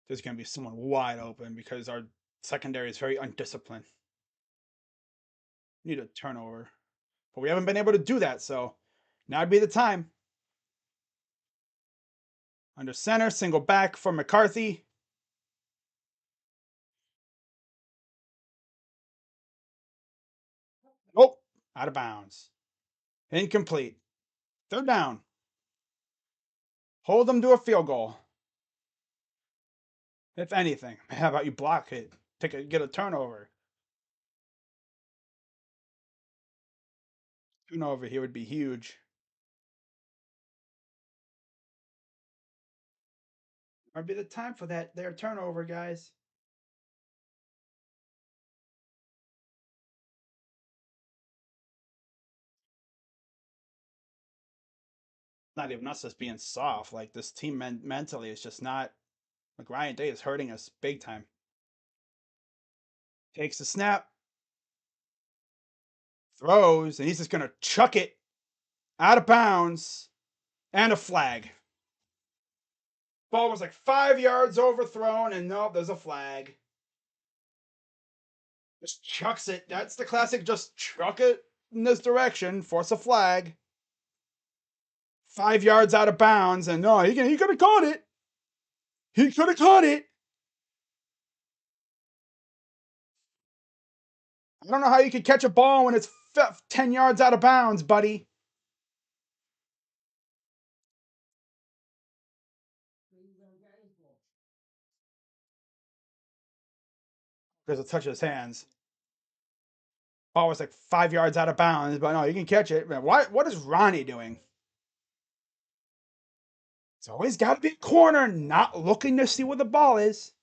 There's going to be someone wide open because our secondary is very undisciplined. Need a turnover. But we haven't been able to do that, so now would be the time. Under center, single back for McCarthy. Oh, out of bounds. Incomplete. Third down. Hold them to a field goal. If anything. How about you block it? Get a turnover. Turnover here would be huge. Might be the time for their turnover, guys. Not even us just being soft. Like this team mentally is just not. Like Ryan Day is hurting us big time. Takes the snap, throws, and he's just gonna chuck it out of bounds and a flag. Ball was like 5 yards overthrown, and nope, there's a flag. Just chucks it. That's the classic. Just chuck it in this direction, force a flag. 5 yards out of bounds, and no, he could have caught it. He could have caught it. I don't know how you could catch a ball when it's 10 yards out of bounds, buddy. Because it touches his hands. Ball was like 5 yards out of bounds, but no, you can catch it. What is Ronnie doing? It's always got to be a corner, not looking to see where the ball is.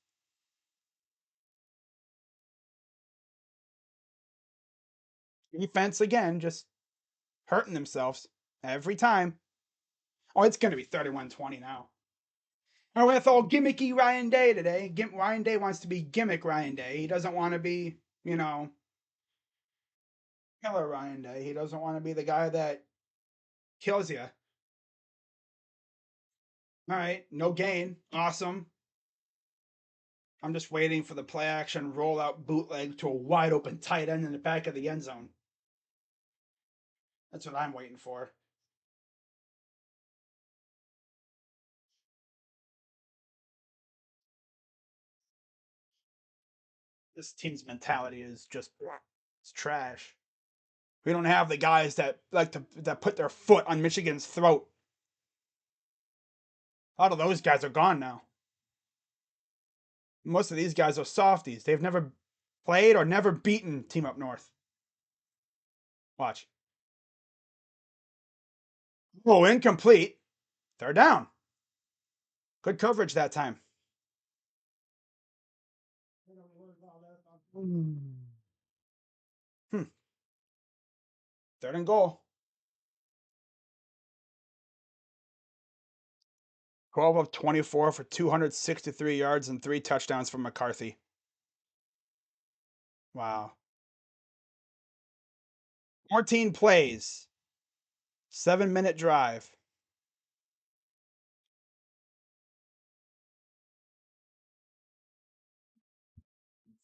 Defense again, just hurting themselves every time. Oh, it's going to be 31-20 now. And with all gimmicky Ryan Day today, Ryan Day wants to be gimmick Ryan Day. He doesn't want to be, killer Ryan Day. He doesn't want to be the guy that kills you. All right, no gain. Awesome. I'm just waiting for the play action rollout bootleg to a wide open tight end in the back of the end zone. That's what I'm waiting for. This team's mentality is just it's trash. We don't have the guys that like to that put their foot on Michigan's throat. A lot of those guys are gone now. Most of these guys are softies. They've never played or never beaten Team Up North. Watch. Oh, incomplete. Third down. Good coverage that time. Hmm. Third and goal. 12 of 24 for 263 yards and 3 touchdowns from McCarthy. Wow. 14 plays. 7-minute drive.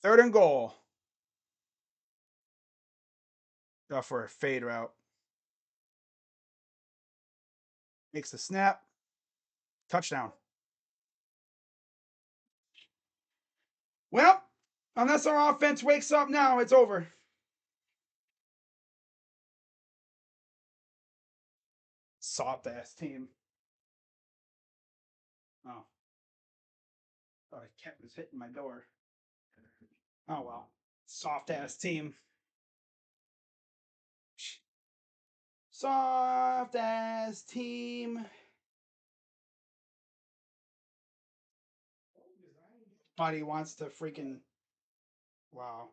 Third and goal. Go for a fade route. Makes the snap. Touchdown. Well, unless our offense wakes up now, it's over. Soft ass team. Oh. Thought a cat was hitting my door. Oh well. Soft ass team. Soft ass team. Buddy wants to freaking. Wow.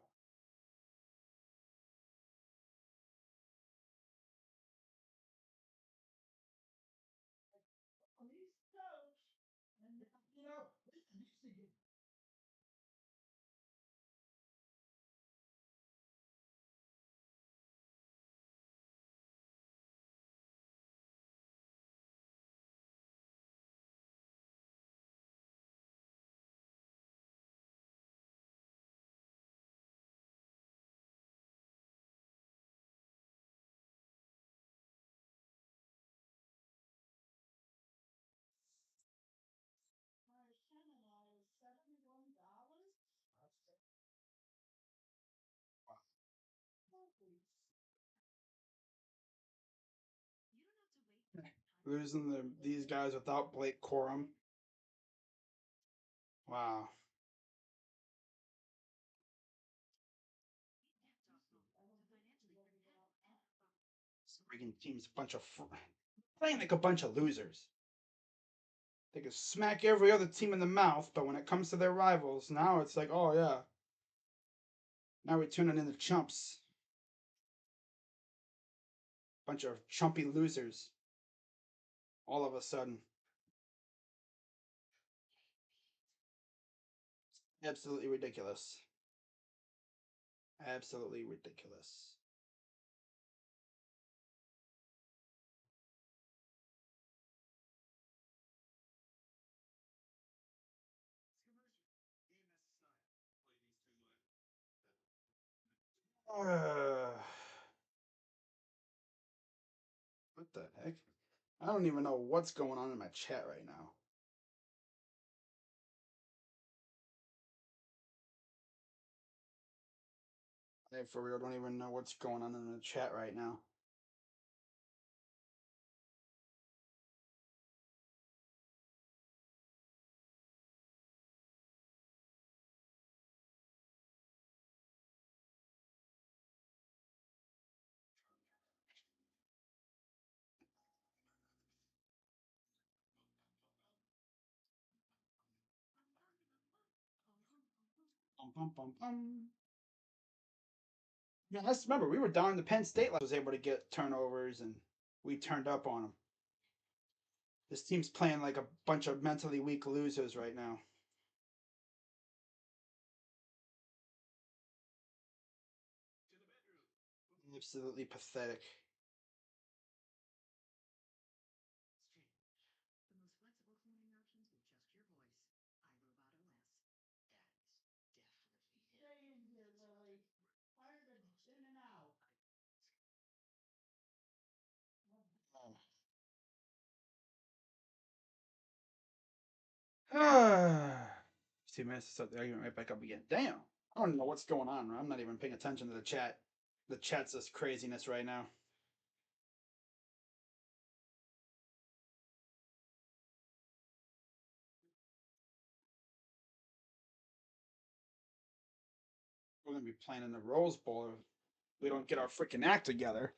Losing these guys without Blake Corum. Wow. This freaking team's a bunch of playing like a bunch of losers. They could smack every other team in the mouth, but when it comes to their rivals, now it's like, oh yeah. Now we're tuning into chumps. Bunch of chumpy losers. All of a sudden. Absolutely ridiculous. Absolutely ridiculous. What the heck? I don't even know what's going on in my chat right now. I for real don't even know what's going on in the chat right now. Bum, bum, bum, bum. Yeah, let's remember we were down in the Penn State. Was able to get turnovers and we turned up on them. This team's playing like a bunch of mentally weak losers right now. Absolutely pathetic. See, man, so they're right back up again. Damn. I don't know what's going on. I'm not even paying attention to the chat. The chat's just craziness right now. We're gonna be playing in the Rose Bowl if we don't get our freaking act together.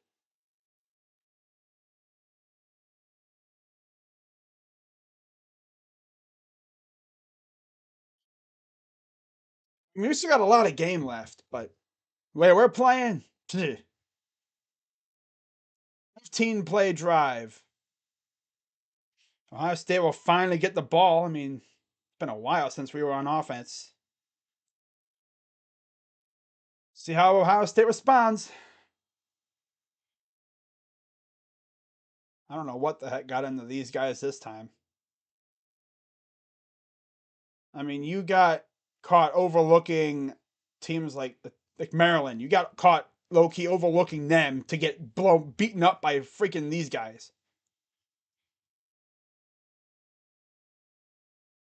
I mean, we still got a lot of game left, but wait, we're playing 15 play drive. Ohio State will finally get the ball. I mean, it's been a while since we were on offense. See how Ohio State responds. I don't know what the heck got into these guys this time. I mean, you got caught overlooking teams like Maryland. You got caught low key overlooking them to get beaten up by freaking these guys.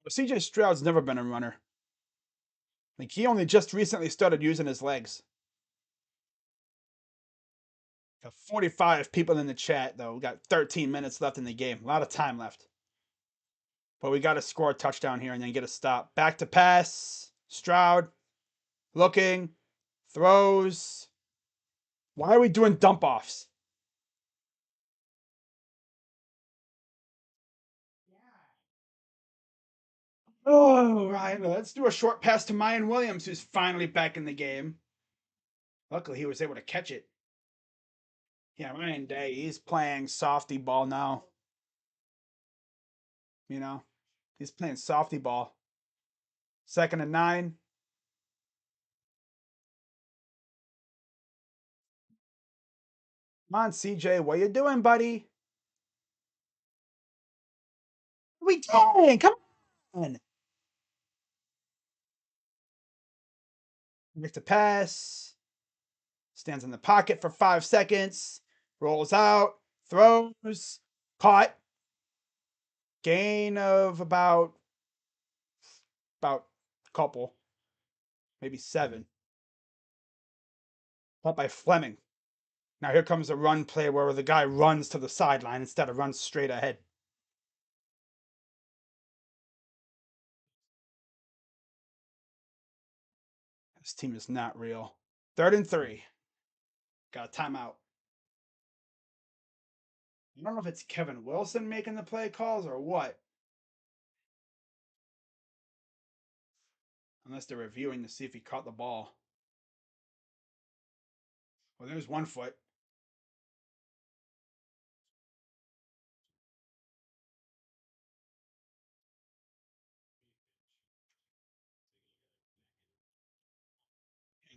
But CJ Stroud's never been a runner. Like he only just recently started using his legs. Got 45 people in the chat though. We got 13 minutes left in the game. A lot of time left. But we got to score a touchdown here and then get a stop. Back to pass. Stroud looking, throws. Why are we doing dump offs? Oh, right. Let's do a short pass to Mayan Williams, who's finally back in the game. Luckily, he was able to catch it. Yeah, Ryan Day, he's playing softy ball now. You know, he's playing softy ball. 2nd and 9. Come on, CJ, what you doing, buddy? What are we doing? Come on. Makes the pass. Stands in the pocket for 5 seconds. Rolls out. Throws. Caught. Gain of about a couple, maybe 7. Caught by Fleming. Now here comes a run play where the guy runs to the sideline instead of runs straight ahead. This team is not real. 3rd and 3. Got a timeout. I don't know if it's Kevin Wilson making the play calls or what. Unless they're reviewing to see if he caught the ball. Well, there's one foot.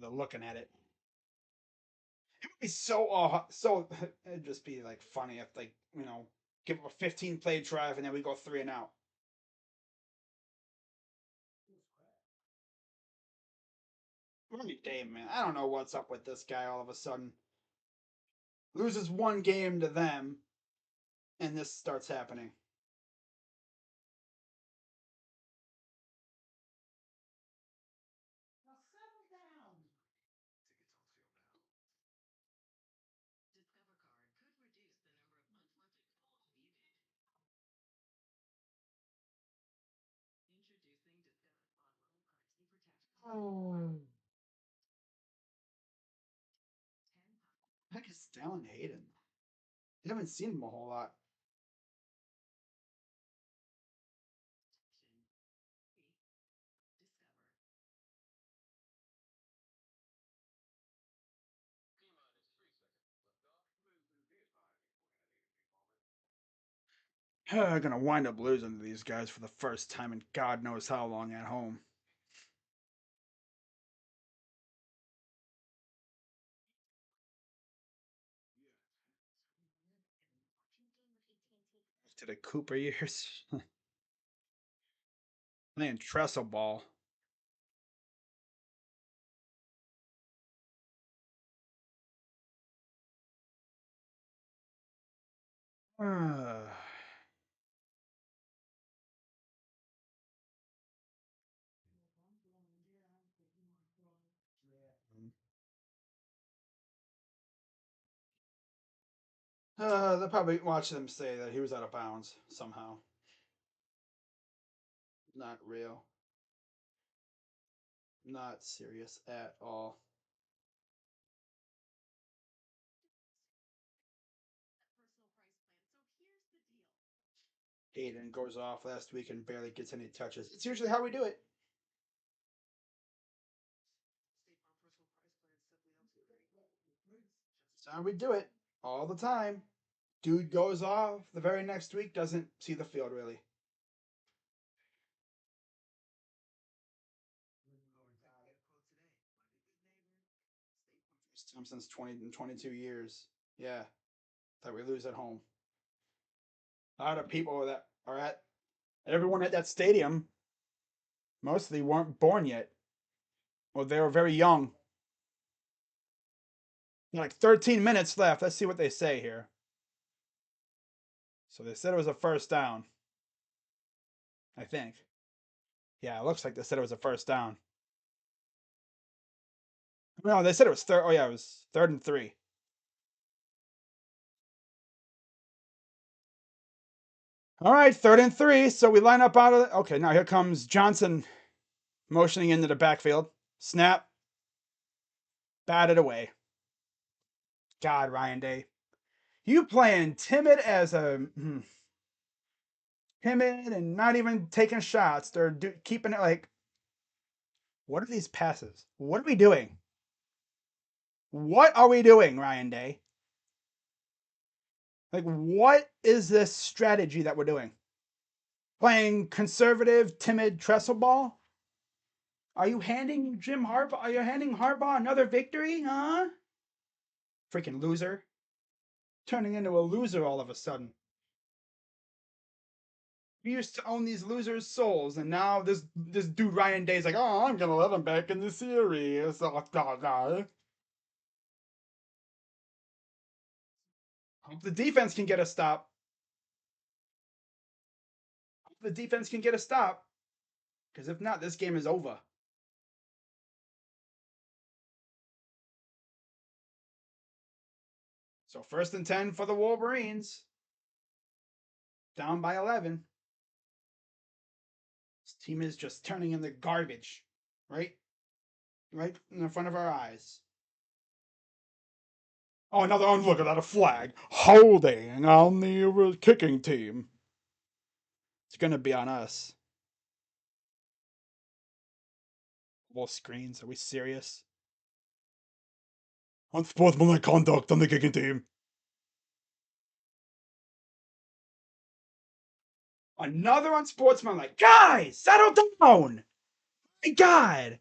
they're looking at it. It would be it'd just be like funny if like give up a 15 play drive and then we go 3-and-out. Really, Dave, man, I don't know what's up with this guy. All of a sudden, loses one game to them, and this starts happening. Oh. Heck is Dallin Hayden? I haven't seen him a whole lot. I'm gonna wind up losing to these guys for the first time in God knows how long at home. To the Cooper years. Playing trestle ball. They'll probably watch them say that he was out of bounds somehow. Not real. Not serious at all. Hayden goes off last week and barely gets any touches. It's usually how we do it. It's how we do it all the time. Dude goes off the very next week, doesn't see the field really. First time since 22 years. Yeah, that we lose at home. A lot of people that are at everyone at that stadium mostly weren't born yet. Well, they were very young. Like 13 minutes left. Let's see what they say here. So they said it was a first down. I think. Yeah, it looks like they said it was a first down. No, they said it was third. Oh yeah, it was 3rd and 3. All right, 3rd and 3. So we line up out of the. Okay, now here comes Johnson motioning into the backfield. Snap. Batted away. God, Ryan Day. You playing timid as a timid and not even taking shots. They're keeping it like. What are these passes? What are we doing? What are we doing, Ryan Day? Like, what is this strategy that we're doing? Playing conservative, timid trestle ball? Are you handing Jim Harbaugh? Are you handing Harbaugh another victory? Huh? Freaking loser! Turning into a loser all of a sudden. We used to own these losers' souls, and now this dude Ryan Day's like, oh, I'm gonna let him back in the series. Hope the defense can get a stop. Hope the defense can get a stop. Because if not, this game is over. So 1st and 10 for the Wolverines. Down by 11. This team is just turning into garbage. Right in front of our eyes. Oh, another look at that, a flag. Holding on the kicking team. It's going to be on us. More screens. Are we serious? Unsportsmanlike conduct on the kicking team. Another unsportsmanlike. Guys, settle down! My God!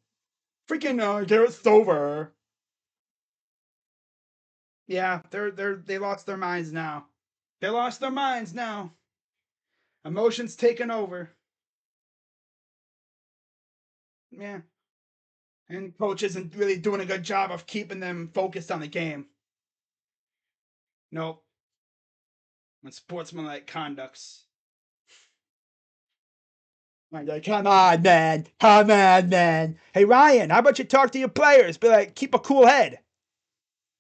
Freaking Garrett Stover. Yeah, they lost their minds now. They lost their minds now. Emotions taken over. Yeah. And coach isn't really doing a good job of keeping them focused on the game. Nope. Unsportsmanlike conducts. Like, come on, man. Come on, man. Hey, Ryan, how about you talk to your players? Be like, keep a cool head.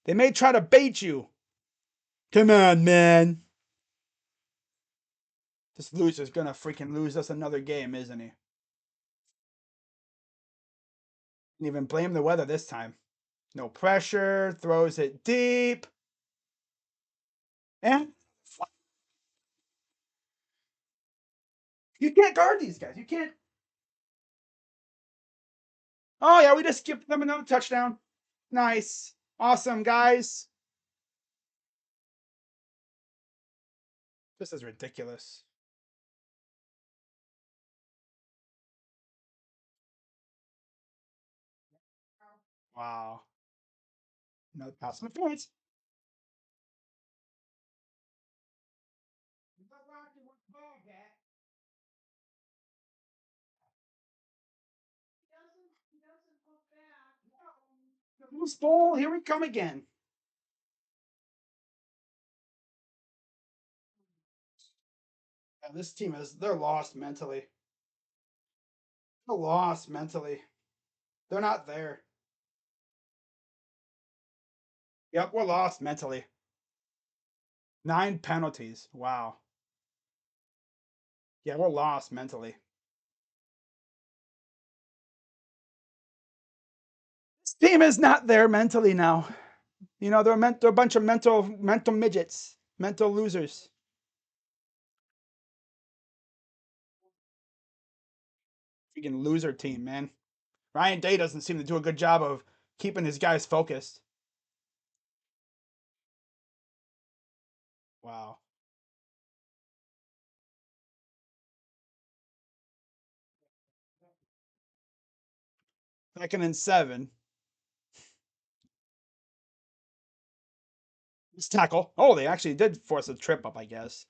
They may try to bait you. Come on, man. This loser's gonna freaking lose us another game, isn't he? Didn't even blame the weather this time. No pressure, throws it deep. And you can't guard these guys. You can't. Oh, yeah, we just skipped them another touchdown. Nice. Awesome, guys. This is ridiculous. Wow. Another pass interference. Loose ball. Here we come again. Yeah, this team they're lost mentally. They're lost mentally. They're not there. Yep, we're lost mentally. 9 penalties. Wow. Yeah, we're lost mentally. This team is not there mentally now. You know, they're a bunch of mental midgets, mental losers. Freaking loser team, man. Ryan Day doesn't seem to do a good job of keeping his guys focused. Wow. 2nd and 7. Let's tackle. Oh, they actually did force a trip up, I guess.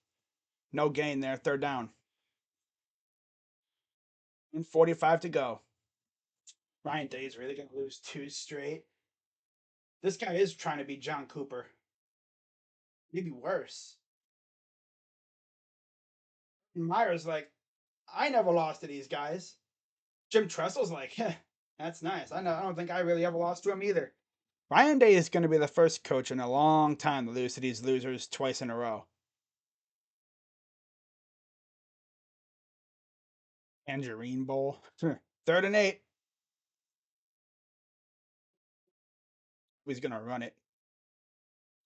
No gain there. 3rd down. And 45 to go. Ryan Day's really going to lose 2 straight. This guy is trying to be John Cooper. Maybe worse. And Myers like, I never lost to these guys. Jim Tressel's like, that's nice. I don't think I really ever lost to him either. Ryan Day is going to be the first coach in a long time to lose to these losers twice in a row. Tangerine Bowl. 3rd and 8. He's going to run it.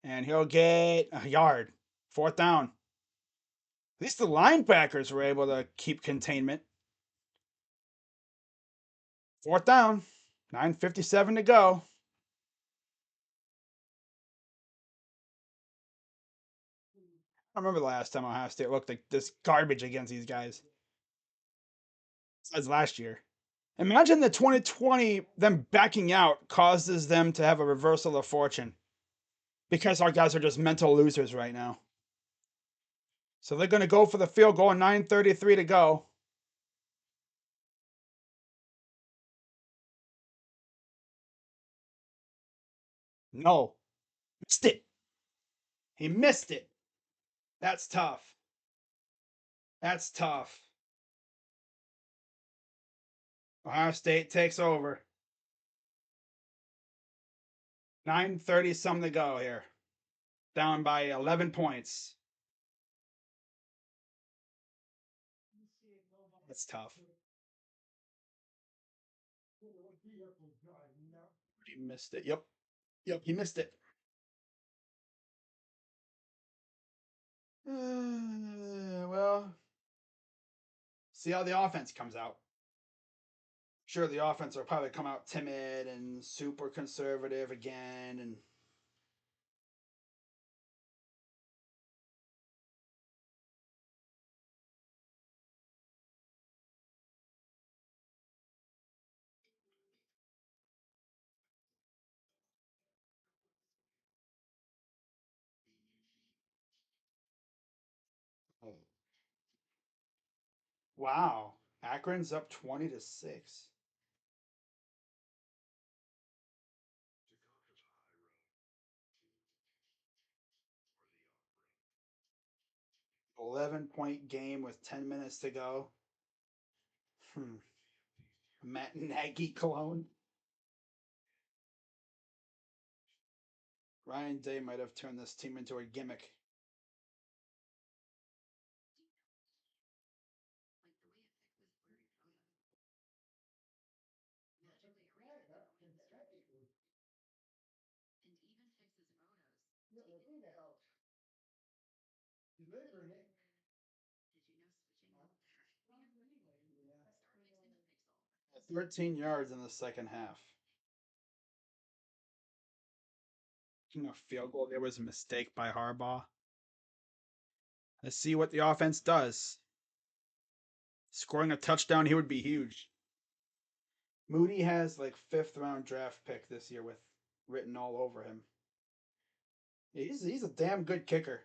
And he'll get a yard. 4th down. At least the linebackers were able to keep containment. 4th down. 9:57 to go. I remember the last time Ohio State looked like this garbage against these guys. Besides last year. Imagine the 2020, them backing out causes them to have a reversal of fortune because our guys are just mental losers right now. So they're going to go for the field goal, 9:33 to go. No, missed it. He missed it. That's tough. That's tough. Ohio State takes over. 9:30 something to go here. Down by 11 points. That's tough. He missed it. Yep. Yep, he missed it. Well, see how the offense comes out. Sure, the offense will probably come out timid and super conservative again. And Wow. Akron's up 20-6. 11-point game with 10 minutes to go. Hmm. Matt Nagy clone. Ryan Day might have turned this team into a gimmick. Yeah, 13 yards in the second half. A field goal there was a mistake by Harbaugh. Let's see what the offense does. Scoring a touchdown here would be huge. Moody has like 5th-round draft pick this year with written all over him. He's a damn good kicker.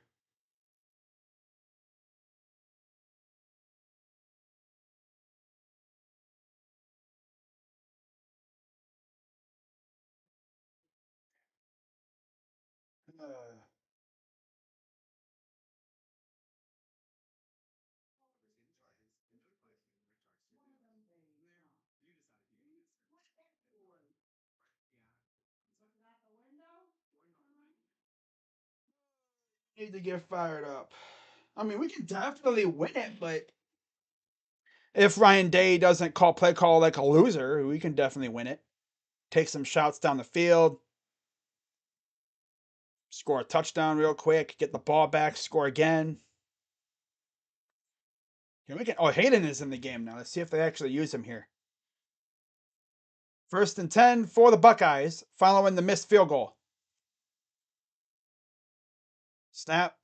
Uh, Need to get fired up. I mean, we can definitely win it, but if Ryan Day doesn't play call like a loser, we can definitely win it. Take some shots down the field, score a touchdown real quick, get the ball back, score again. Hayden is in the game now. Let's see if they actually use him here. 1st and 10 for the Buckeyes, following the missed field goal. Snap.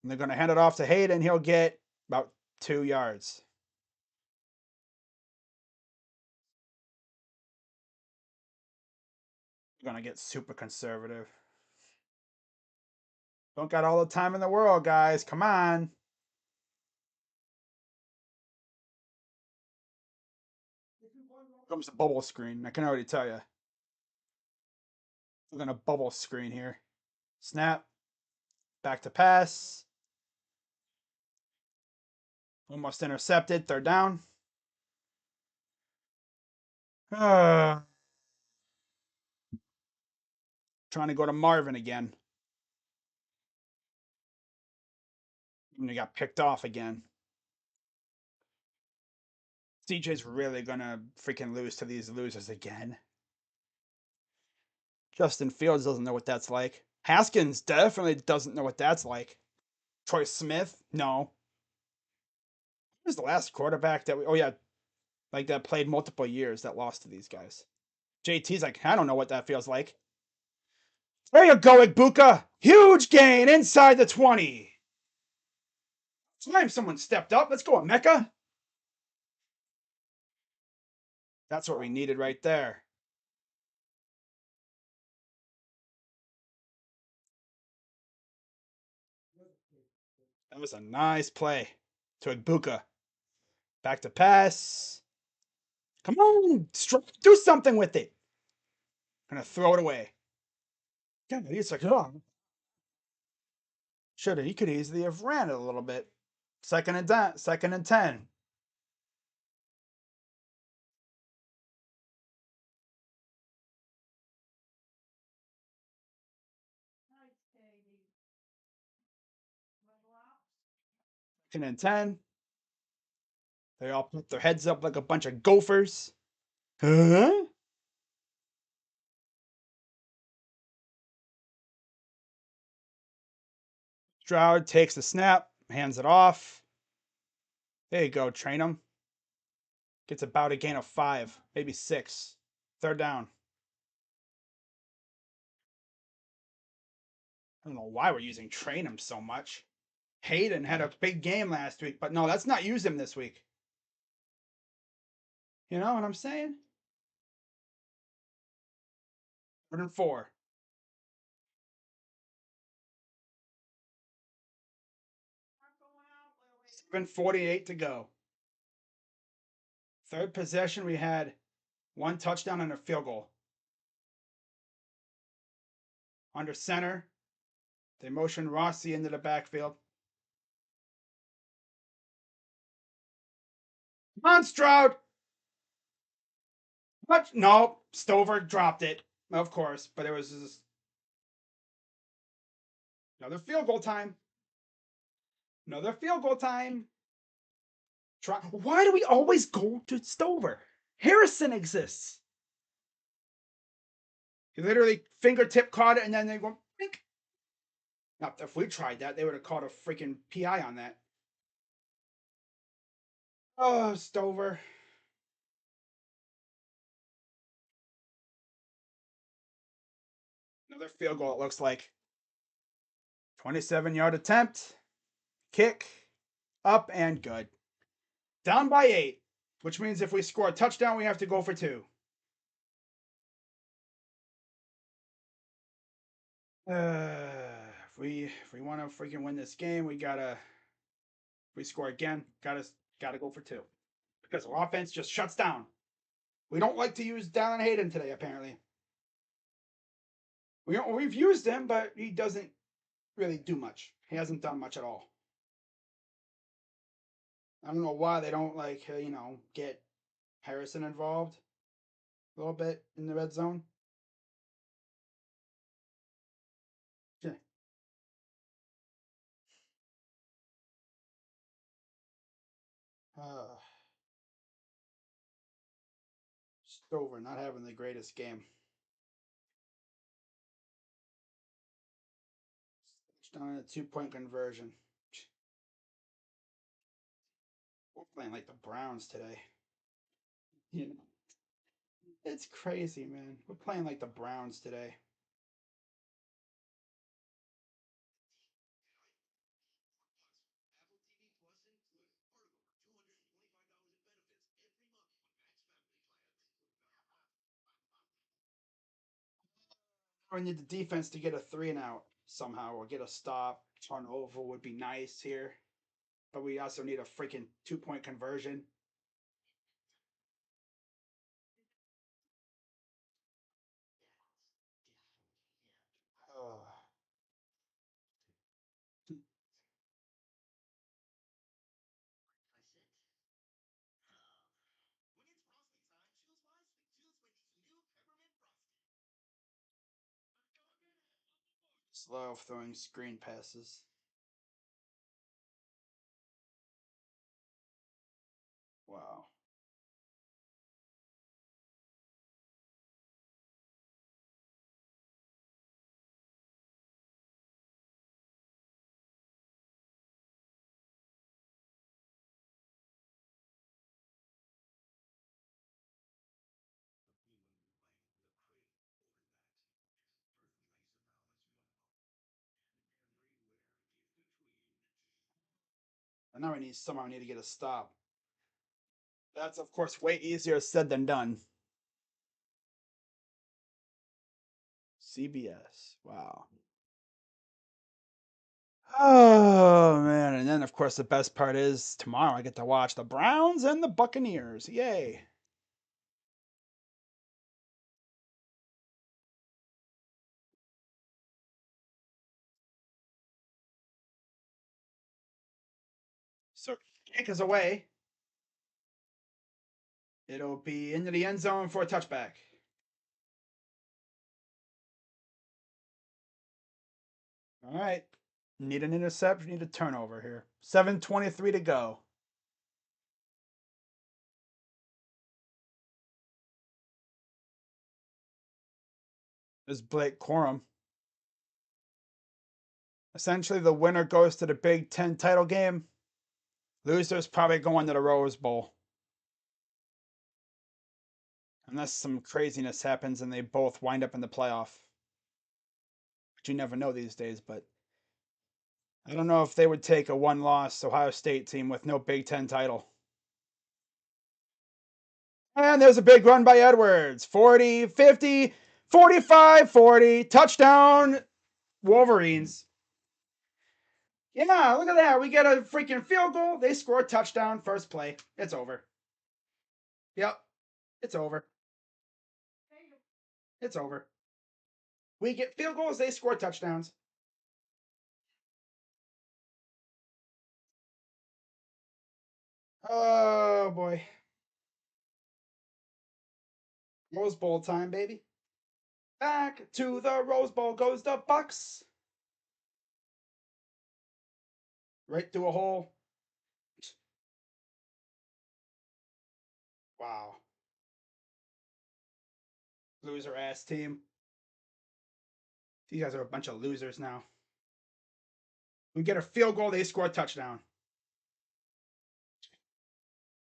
And they're going to hand it off to Hayden. He'll get about 2 yards. Going to get super conservative. Don't got all the time in the world, guys. Come on. Comes the bubble screen. I can already tell you. We're going to bubble screen here. Snap. Back to pass. Almost intercepted. 3rd down. Trying to go to Marvin again. And he got picked off again. CJ's really going to freaking lose to these losers again. Justin Fields doesn't know what that's like. Haskins definitely doesn't know what that's like. Troy Smith, no. Who was the last quarterback that that played multiple years that lost to these guys? JT's like, I don't know what that feels like. There you go, Ibuka. Huge gain inside the 20. It's time someone stepped up. Let's go, Mecca. That's what we needed right there. That was a nice play to Ibuka. Back to pass. Come on, do something with it. Gonna throw it away. God, he's like, oh. Should have. He could easily have ran it a little bit. 2nd and 10. 2nd and 10. Second and 10. They all put their heads up like a bunch of gophers. Huh? Stroud takes the snap, hands it off. There you go, train him. Gets about a gain of 5, maybe 6. 3rd down. I don't know why we're using train him so much. Hayden had a big game last week, but no, let's not use him this week. You know what I'm saying? 104. 7:48 to go. Third possession, we had one touchdown and a field goal. Under center, they motioned Rossi into the backfield. Come on, Stroud! What? No, Stover dropped it, of course, but it was just another field goal time. Another field goal time. Why do we always go to Stover? Harrison exists. He literally fingertip caught it and then they go, Bink. Now, if we tried that, they would have caught a freaking PI on that. Oh, Stover. Another field goal, it looks like. 27-yard attempt. Kick. Up and good. Down by 8, which means if we score a touchdown, we have to go for 2. If we want to freaking win this game, we gotta. If we score again, gotta go for 2 because our offense just shuts down. We don't like to use Dallin Hayden today, apparently. We've used him, but he doesn't really do much. He hasn't done much at all. I don't know why they don't get Harrison involved a little bit in the red zone. Yeah. Stover not having the greatest game. On a 2-point conversion. We're playing like the Browns today. You know, it's crazy, man. We're playing like the Browns today. We need the defense to get a 3 and out somehow, or get a stop. Turnover would be nice here, but we also need a freaking 2-point conversion. Oh. Slow throwing screen passes. Wow. And now we need to get a stop. That's of course way easier said than done. CBS. Wow. Oh man, and then of course the best part is tomorrow I get to watch the Browns and the Buccaneers. Yay. So kick is away. It'll be into the end zone for a touchback. All right. Need an interception, need a turnover here. 7:23 to go. There's Blake Corum. Essentially, the winner goes to the Big Ten title game. Loser's probably going to the Rose Bowl. Unless some craziness happens and they both wind up in the playoff. But you never know these days, but I don't know if they would take a one-loss Ohio State team with no Big Ten title. And there's a big run by Edwards. 40, 50, 45, 40. Touchdown, Wolverines. Yeah, look at that. We get a freaking field goal. They score a touchdown. First play. It's over. Yep. It's over. It's over. We get field goals, they score touchdowns. Oh boy. Rose Bowl time, baby. Back to the Rose Bowl goes the Bucks. Right through a hole. Wow. Loser ass team. These guys are a bunch of losers now. We get a field goal, they score a touchdown.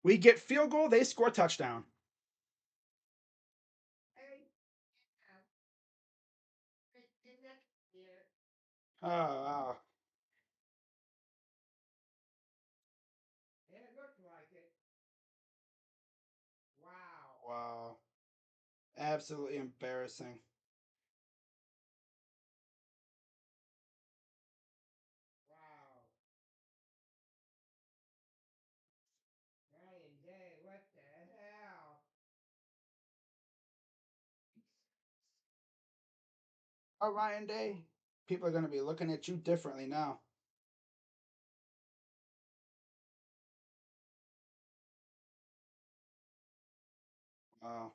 We get field goal, they score touchdown. Oh, wow. It looked like it. Wow. Wow. Absolutely embarrassing. Wow. Ryan Day, what the hell? Oh, Ryan Day. People are going to be looking at you differently now. Wow.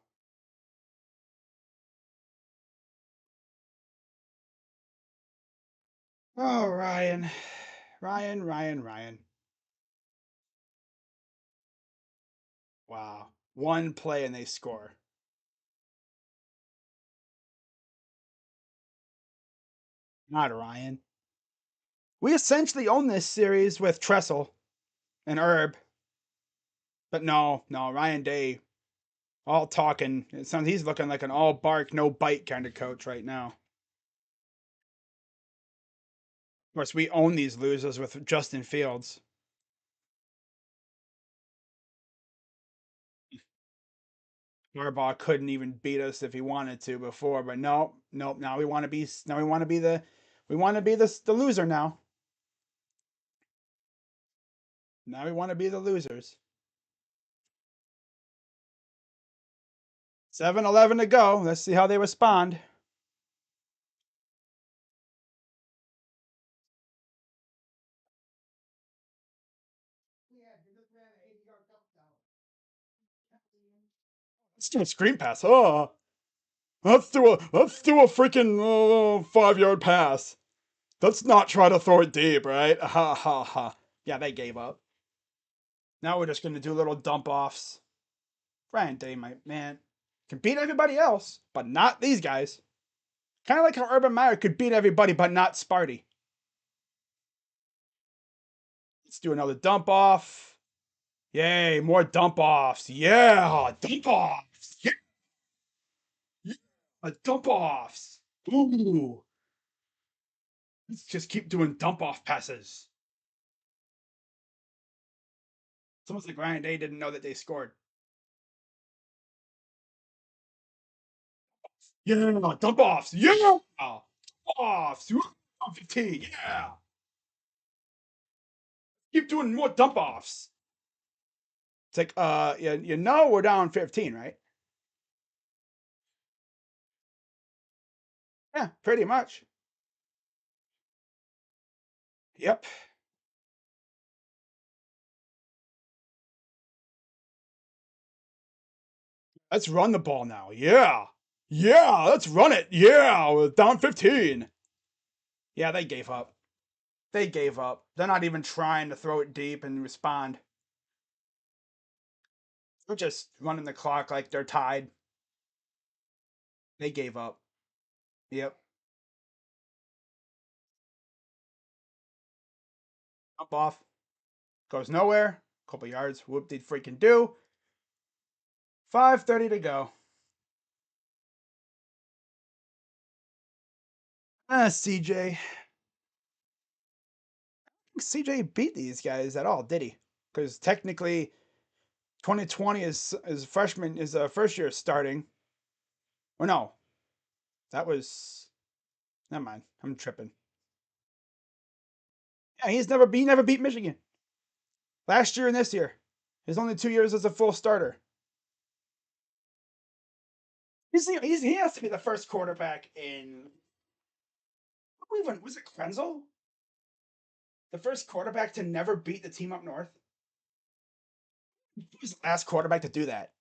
Oh, Ryan. Ryan. Wow. One play and they score. Not Ryan. We essentially own this series with Tressel and Herb. But no, Ryan Day, all talking. It sounds he's looking like an all bark, no bite kind of coach right now. Of course, we own these losers with Justin Fields. Harbaugh couldn't even beat us if he wanted to before, but no. Now we want to be. Now we want to be the. We want to be the loser now. Now we want to be the losers. 7-11 to go. Let's see how they respond. Let's do a screen pass. Oh, let's do a freaking 5-yard pass. Let's not try to throw it deep, right? Ha ha ha. Yeah, they gave up. Now we're just gonna do little dump offs. Ryan Day, my man, can beat everybody else, but not these guys. Kind of like how Urban Meyer could beat everybody, but not Sparty. Let's do another dump off. Yay, more dump offs. Yeah, dump offs. Yeah, dump offs. Ooh, let's just keep doing dump off passes. It's almost like Ryan Day didn't know that they scored. Yeah, dump offs. Yeah, offs. 15. Yeah, keep doing more dump offs. It's like, you know, we're down 15, right? Yeah, pretty much. Yep. Let's run the ball now. Yeah. Yeah, let's run it. Yeah, we're down 15. Yeah, they gave up. They gave up. They're not even trying to throw it deep and respond. They're just running the clock like they're tied. They gave up. Yep. Up off. Goes nowhere. Couple yards. Whoop did freaking do. 5:30 to go. CJ. CJ beat these guys at all, did he? Because technically 2020 is freshman is first year starting. Or no. That was never mind. I'm tripping. Yeah, he never beat Michigan. Last year and this year. His only 2 years as a full starter. He has to be the first quarterback in. Even was it Krenzel? The first quarterback to never beat the team up north. Who was the last quarterback to do that?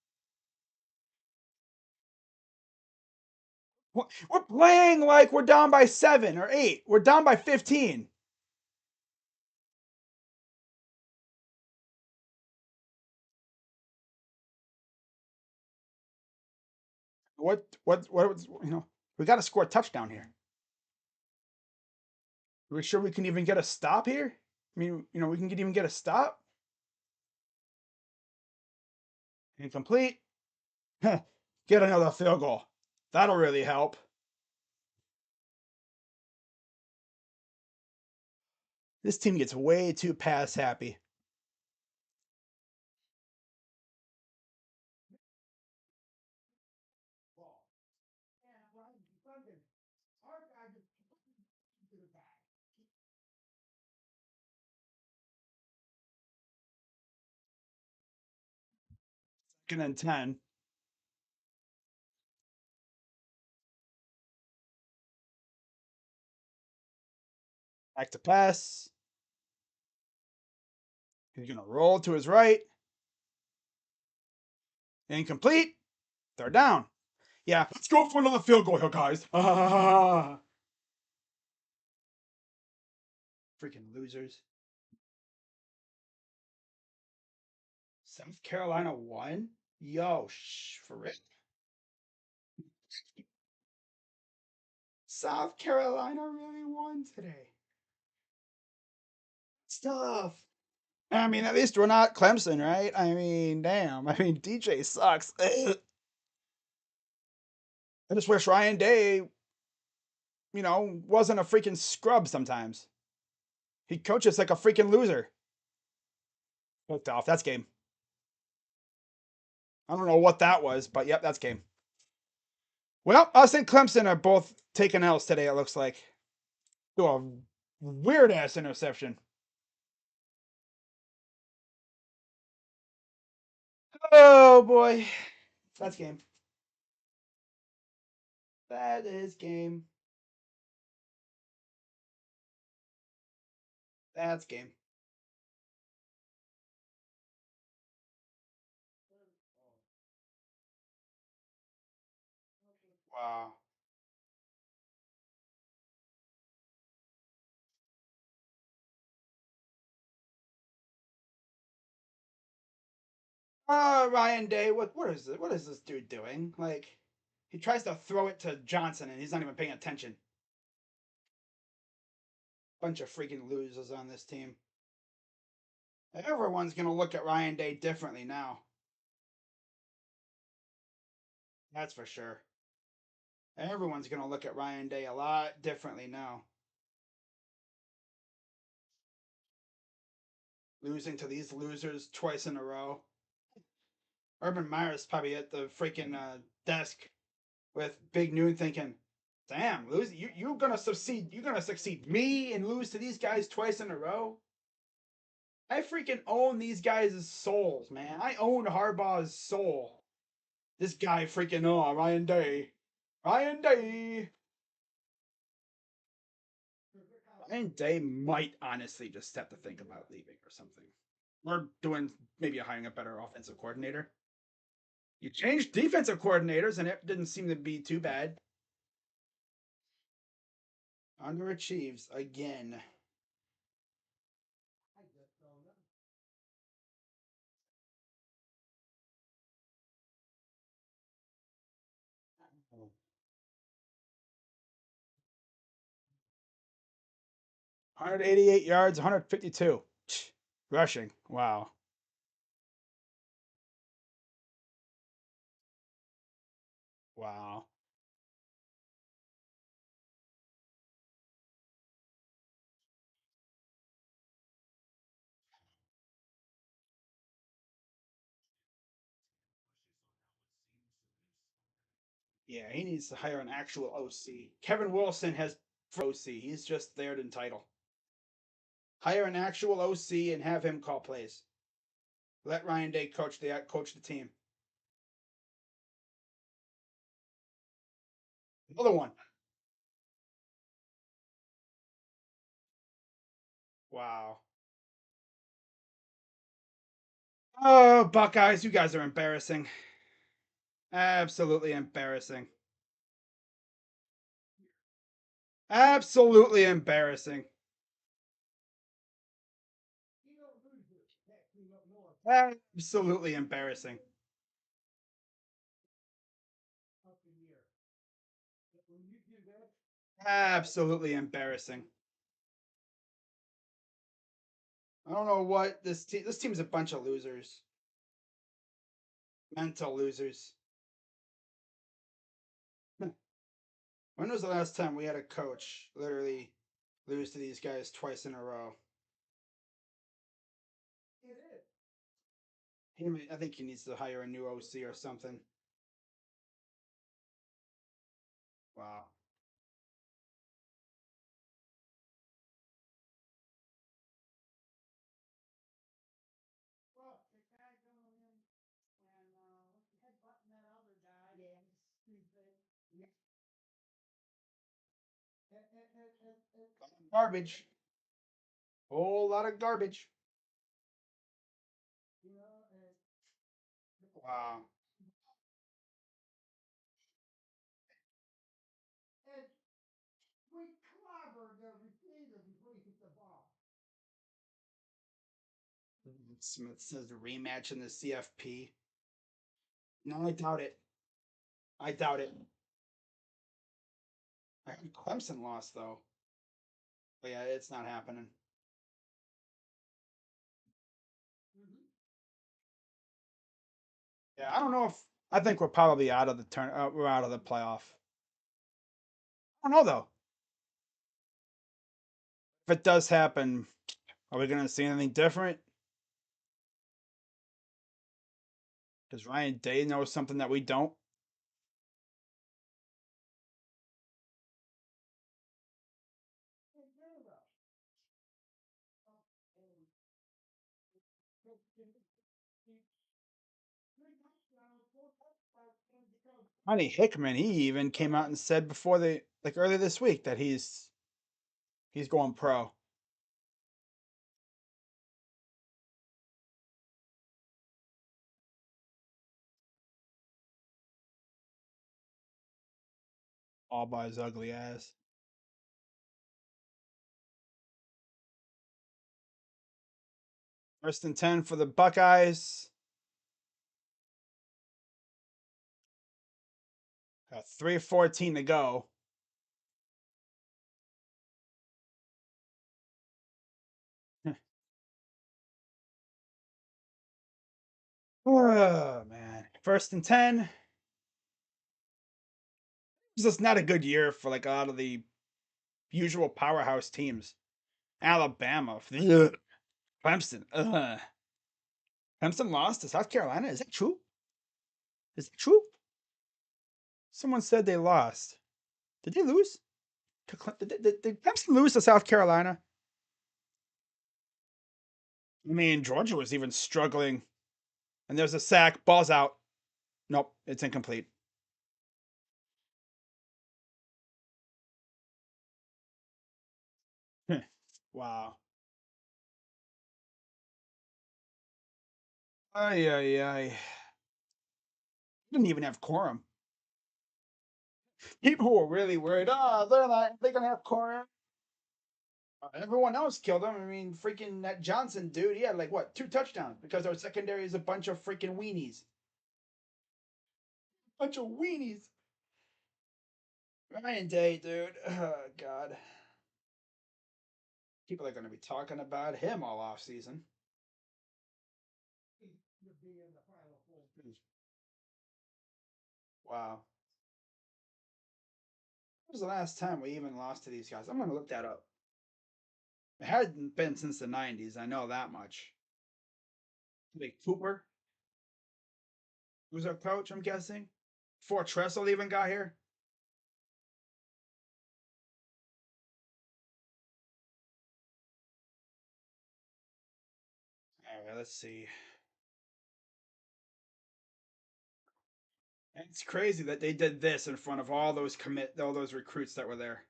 We're playing like we're down by 7 or 8. We're down by 15. What we got to score a touchdown here. Are we sure we can even get a stop here? I mean, we can even get a stop. Incomplete. Get another field goal. That'll really help. This team gets way too pass happy. Second and 10. Back to pass. He's going to roll to his right. Incomplete. They're down. Yeah, let's go for another field goal here, guys. Freaking losers. South Carolina won? Yo, for real? South Carolina really won today. Stuff. I mean, at least we're not Clemson, right? I mean, damn. I mean, DJ sucks. I just wish Ryan Day, wasn't a freaking scrub sometimes. He coaches like a freaking loser. Hooked off. That's game. I don't know what that was, but yep, that's game. Well, us and Clemson are both taking L's today, it looks like. Do a weird ass interception. Oh boy. That's game. That is game. That's game. Wow. Ryan Day, what is this dude doing? Like, he tries to throw it to Johnson and he's not even paying attention. Bunch of freaking losers on this team. Everyone's gonna look at Ryan Day differently now. That's for sure. Everyone's gonna look at Ryan Day a lot differently now. Losing to these losers twice in a row. Urban Meyer's probably at the freaking desk with Big Noon thinking, "Damn, lose you're gonna succeed. You're gonna succeed me and lose to these guys twice in a row." I freaking own these guys' souls, man. I own Harbaugh's soul. This guy freaking Ryan Day. Ryan Day. Ryan Day might honestly just have to think about leaving or something. Or doing maybe hiring a better offensive coordinator. You changed defensive coordinators and it didn't seem to be too bad. Underachieves again. 188 yards, 152 rushing. Wow. Wow. Yeah, he needs to hire an actual OC. Kevin Wilson has OC. He's just there to title. Hire an actual OC and have him call plays. Let Ryan Day coach the team. Other one. Wow. Oh, Buckeyes, you guys are embarrassing. Absolutely embarrassing. Absolutely embarrassing. Absolutely embarrassing. Absolutely embarrassing. I don't know what this team's a bunch of losers. Mental losers. When was the last time we had a coach literally lose to these guys twice in a row? I think he needs to hire a new OC or something. Wow. Garbage. Whole lot of garbage. Wow. Smith says rematch in the CFP. No, I doubt it. I doubt it. I heard Clemson lost though. But yeah, it's not happening. Yeah, I don't know if I think we're probably out of the turn. We're out of the playoff. I don't know though. If it does happen, are we going to see anything different? Does Ryan Day know something that we don't? Honey Hickman, he even came out and said before the like earlier this week that he's going pro. All by his ugly ass. 1st and 10 for the Buckeyes. 3:14 to go. Oh man. 1st and 10. It's just not a good year for like a lot of the usual powerhouse teams. Alabama. Ugh. Clemson. Ugh. Clemson lost to South Carolina. Is that true? Is that true? Someone said they lost. Did they lose? Did Clemson lose to South Carolina? I mean, Georgia was even struggling. And there's a sack. Ball's out. Nope, it's incomplete. Wow. Ay, ay, ay. Didn't even have quorum. People were really worried. Oh, they're gonna have quorum. Everyone else killed him. I mean, freaking that Johnson dude, he had like what, 2 touchdowns because our secondary is a bunch of freaking weenies. Bunch of weenies. Ryan Day, dude. Oh God. People are gonna be talking about him all off season. Wow. When was the last time we even lost to these guys? I'm gonna look that up. It hadn't been since the '90s. I know that much. Like Cooper, who's our coach? I'm guessing. Before Tressel even got here. All right, let's see. It's crazy that they did this in front of all those recruits that were there.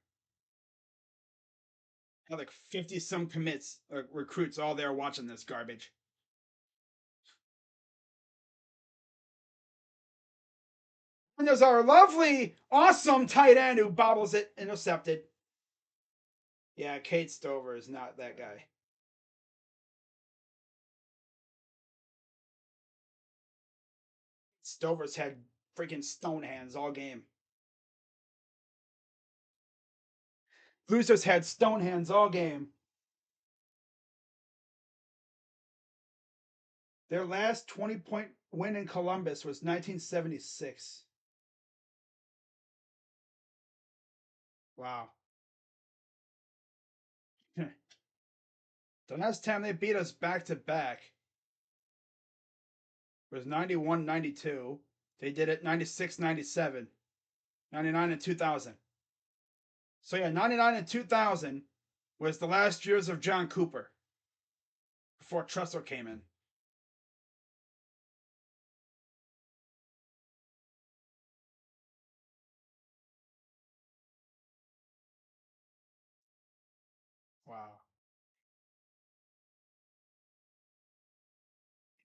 Had like 50 some commits, recruits all there watching this garbage. And there's our lovely, awesome tight end who bobbles it, intercepted. Yeah, Kate Stover is not that guy. Stover's had freaking stone hands all game. Losers had stone hands all game. Their last 20-point win in Columbus was 1976. Wow. The last time they beat us back to back was 91-92. They did it 96-97, 99 and 2000. So yeah, 99 and 2000 was the last years of John Cooper before Tressel came in. Wow.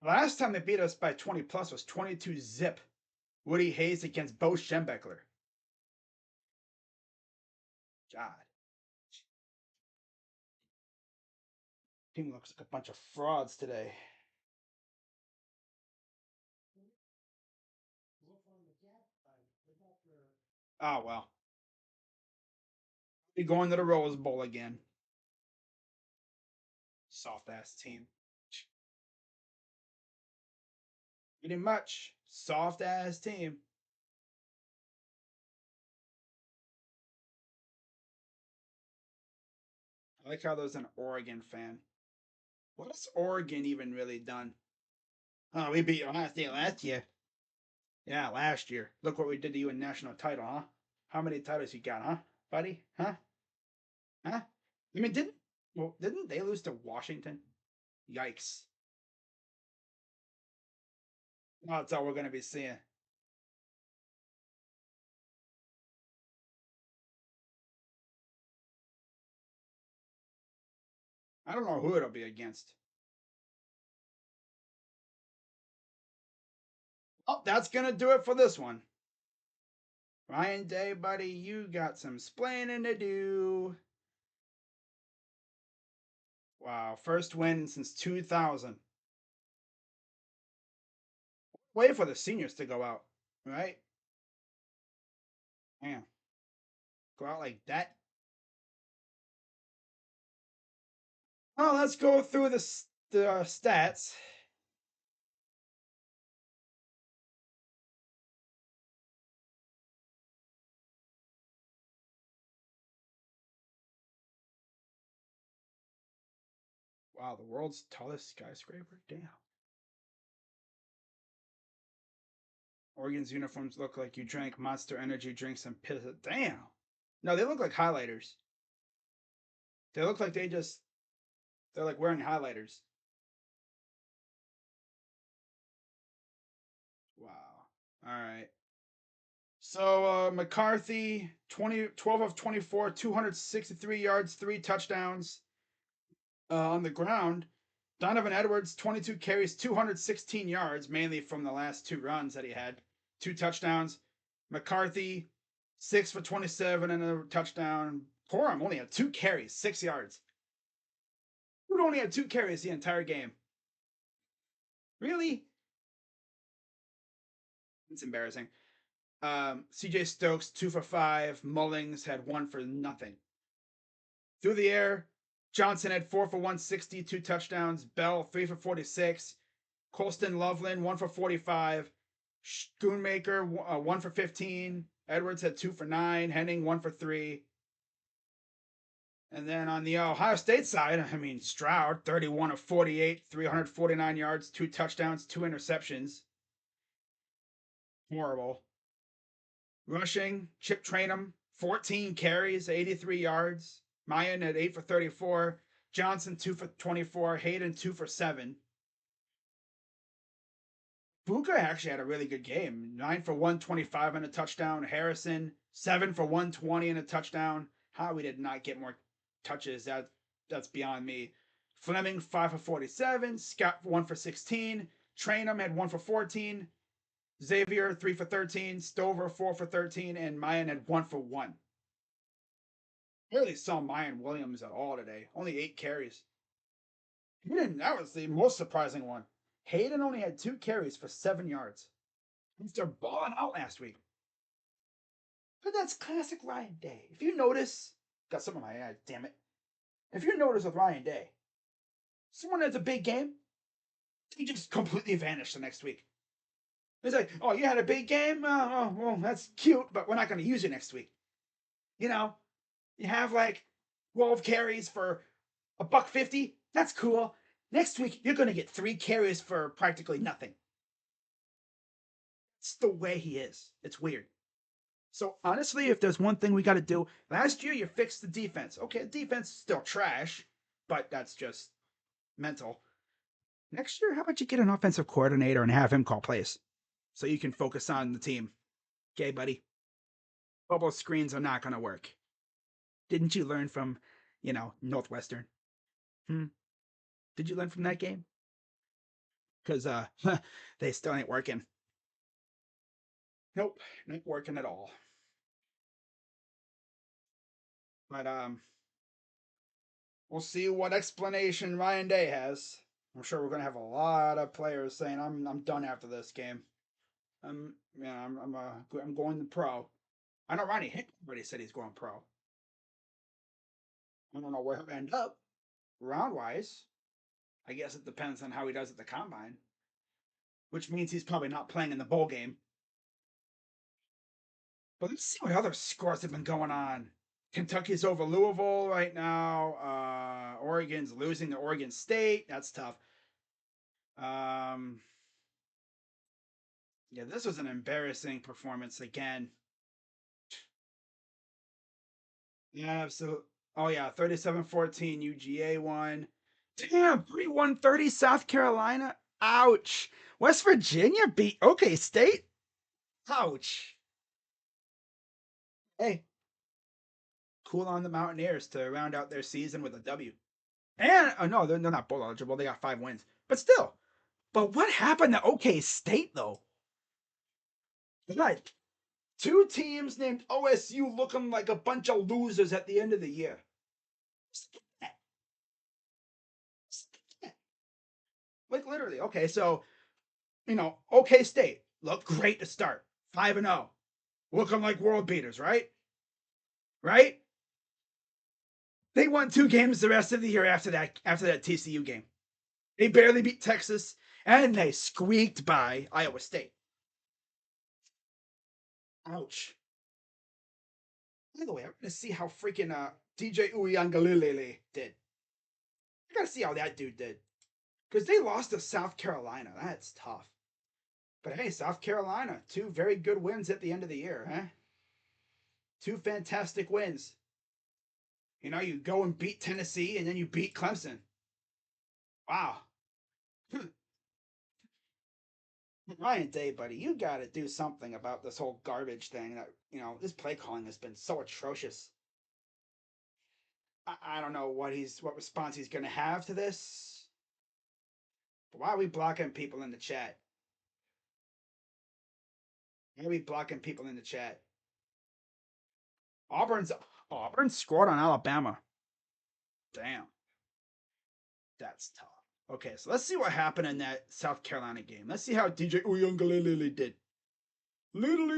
Last time they beat us by 20 plus was 22-zip. Woody Hayes against Bo Schembechler. God. Team looks like a bunch of frauds today. Oh, well. Be going to the Rose Bowl again. Soft ass team. Pretty much. Soft ass team. I like how there's an Oregon fan. What has Oregon even really done? Oh, we beat Ohio State last year. Yeah, last year. Look what we did to you in national title, huh? How many titles you got, huh, buddy? Huh? Huh? I mean, didn't they lose to Washington? Yikes! Oh, that's all we're gonna be seeing. I don't know who it'll be against. Oh, that's gonna do it for this one. Ryan Day, buddy, you got some splaining to do. Wow, first win since 2000. Wait for the seniors to go out, right? Man, go out like that. Well, let's go through the stats. Wow, the world's tallest skyscraper? Damn. Oregon's uniforms look like you drank Monster Energy drinks and piss. Damn. No, they look like highlighters. They look like they're like wearing highlighters. Wow. All right. So McCarthy, 12 of 24, 263 yards, 3 touchdowns on the ground. Donovan Edwards, 22 carries, 216 yards, mainly from the last 2 runs that he had. 2 touchdowns. McCarthy, 6 for 27 and a touchdown. Corum only had 2 carries, 6 yards. Who only had 2 carries the entire game? Really? It's embarrassing. CJ Stokes, 2 for 5. Mullings had 1 for nothing. Through the air, Johnson had 4 for 160, 2 touchdowns. Bell, 3 for 46. Colston Loveland, 1 for 45. Schoonmaker, 1 for 15. Edwards had 2 for 9. Henning, 1 for 3. And then on the Ohio State side, I mean, Stroud, 31 of 48, 349 yards, 2 touchdowns, 2 interceptions. Horrible. Rushing, Chip Trainum, 14 carries, 83 yards. Mayan at 8 for 34. Johnson, 2 for 24. Hayden, 2 for 7. Buka actually had a really good game. 9 for 125 and a touchdown. Harrison 7 for 120 and a touchdown. How we did not get more touches, that's beyond me. Fleming 5 for 47. Scott 1 for 16. Trainum had 1 for 14. Xavier 3 for 13. Stover 4 for 13, and Mayan had 1 for 1. I really saw Mayan Williams at all today. Only 8 carries. That was the most surprising one. Hayden only had 2 carries for 7 yards. They're balling out last week. But that's classic Ryan Day. If you notice, got something in my eye, damn it. If you notice with Ryan Day, someone has a big game, he just completely vanished the next week. It's like, oh, you had a big game? Well, that's cute, but we're not going to use it next week. You know, you have like 12 carries for $1.50. That's cool. Next week, you're going to get 3 carries for practically nothing. It's the way he is. It's weird. So honestly, if there's one thing we got to do, last year you fixed the defense. Okay, the defense is still trash, but that's just mental. Next year, how about you get an offensive coordinator and have him call plays so you can focus on the team? Okay, buddy? Bubble screens are not going to work. Didn't you learn from, Northwestern? Did you learn from that game? Because they still ain't working. Nope, not working at all. But we'll see what explanation Ryan Day has. I'm sure we're gonna have a lot of players saying I'm done after this game. I'm going to pro. I know Ronnie Hick already said he's going pro. I don't know where he'll end up round wise. I guess it depends on how he does at the combine, which means he's probably not playing in the bowl game. But let's see what other scores have been going on. Kentucky's over Louisville right now. Oregon's losing to Oregon State. That's tough. Yeah, this was an embarrassing performance again. Yeah, so oh yeah, 37-14 UGA won. Damn, 31-30 South Carolina. Ouch. West Virginia beat OK State. Ouch. Hey, cool on the Mountaineers to round out their season with a W. And no, they're not bowl eligible. They got 5 wins. But still. But what happened to OK State though? Like 2 teams named OSU looking like a bunch of losers at the end of the year. Like literally. Okay, so OK State looked great to start, 5-0, looking like world beaters, right? Right? They won 2 games the rest of the year after that TCU game. They barely beat Texas, and they squeaked by Iowa State. Ouch. By the way, I'm gonna see how freaking DJ Uiagalelei did. I gotta see how that dude did. Because they lost to South Carolina. That's tough. But hey, South Carolina, 2 very good wins at the end of the year, huh? 2 fantastic wins. You go and beat Tennessee and then you beat Clemson. Wow. Ryan Day, buddy, you got to do something about this whole garbage thing. That this play calling has been so atrocious. I don't know what response he's going to have to this. But why are we blocking people in the chat? Why are we blocking people in the chat? Auburn scored on Alabama. Damn. That's tough. Okay, so let's see what happened in that South Carolina game. Let's see how DJ Uiagalelei did. Little.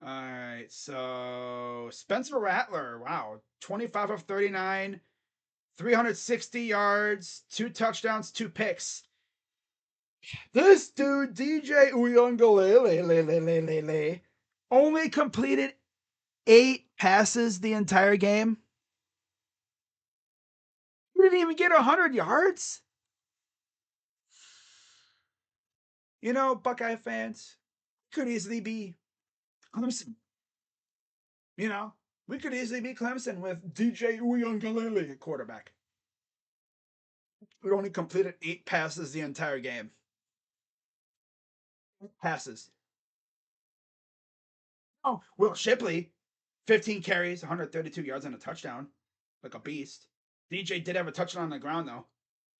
All right, so Spencer Rattler, wow, 25 of 39, 360 yards, 2 touchdowns, 2 picks. This dude, DJ Uiagalelei, only completed 8 passes the entire game. He didn't even get 100 yards. Buckeye fans, could easily be Clemson. We could easily be Clemson with DJ Uiagalelei at quarterback. We only completed 8 passes the entire game. 8 passes. Oh, Will Shipley, 15 carries, 132 yards, and a touchdown. Like a beast. DJ did have a touchdown on the ground, though.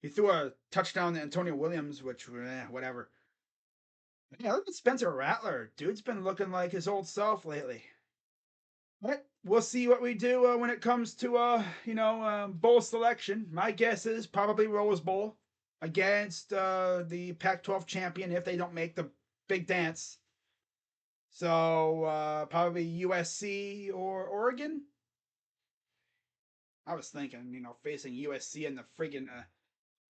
He threw a touchdown to Antonio Williams, which, whatever. Yeah, look at Spencer Rattler. Dude's been looking like his old self lately. But we'll see what we do when it comes to, bowl selection. My guess is probably Rose Bowl against the Pac-12 champion if they don't make the big dance. So probably USC or Oregon. I was thinking, facing USC in the friggin'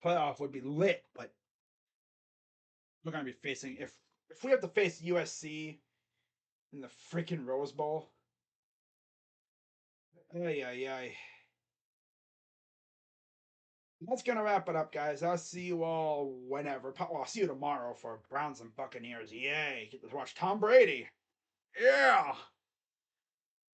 playoff would be lit, but we're gonna be facing if we have to face USC in the freaking Rose Bowl. Ay ay ay. That's gonna wrap it up, guys. I'll see you all whenever. Well, I'll see you tomorrow for Browns and Buccaneers. Yay! Get to watch Tom Brady. Yeah.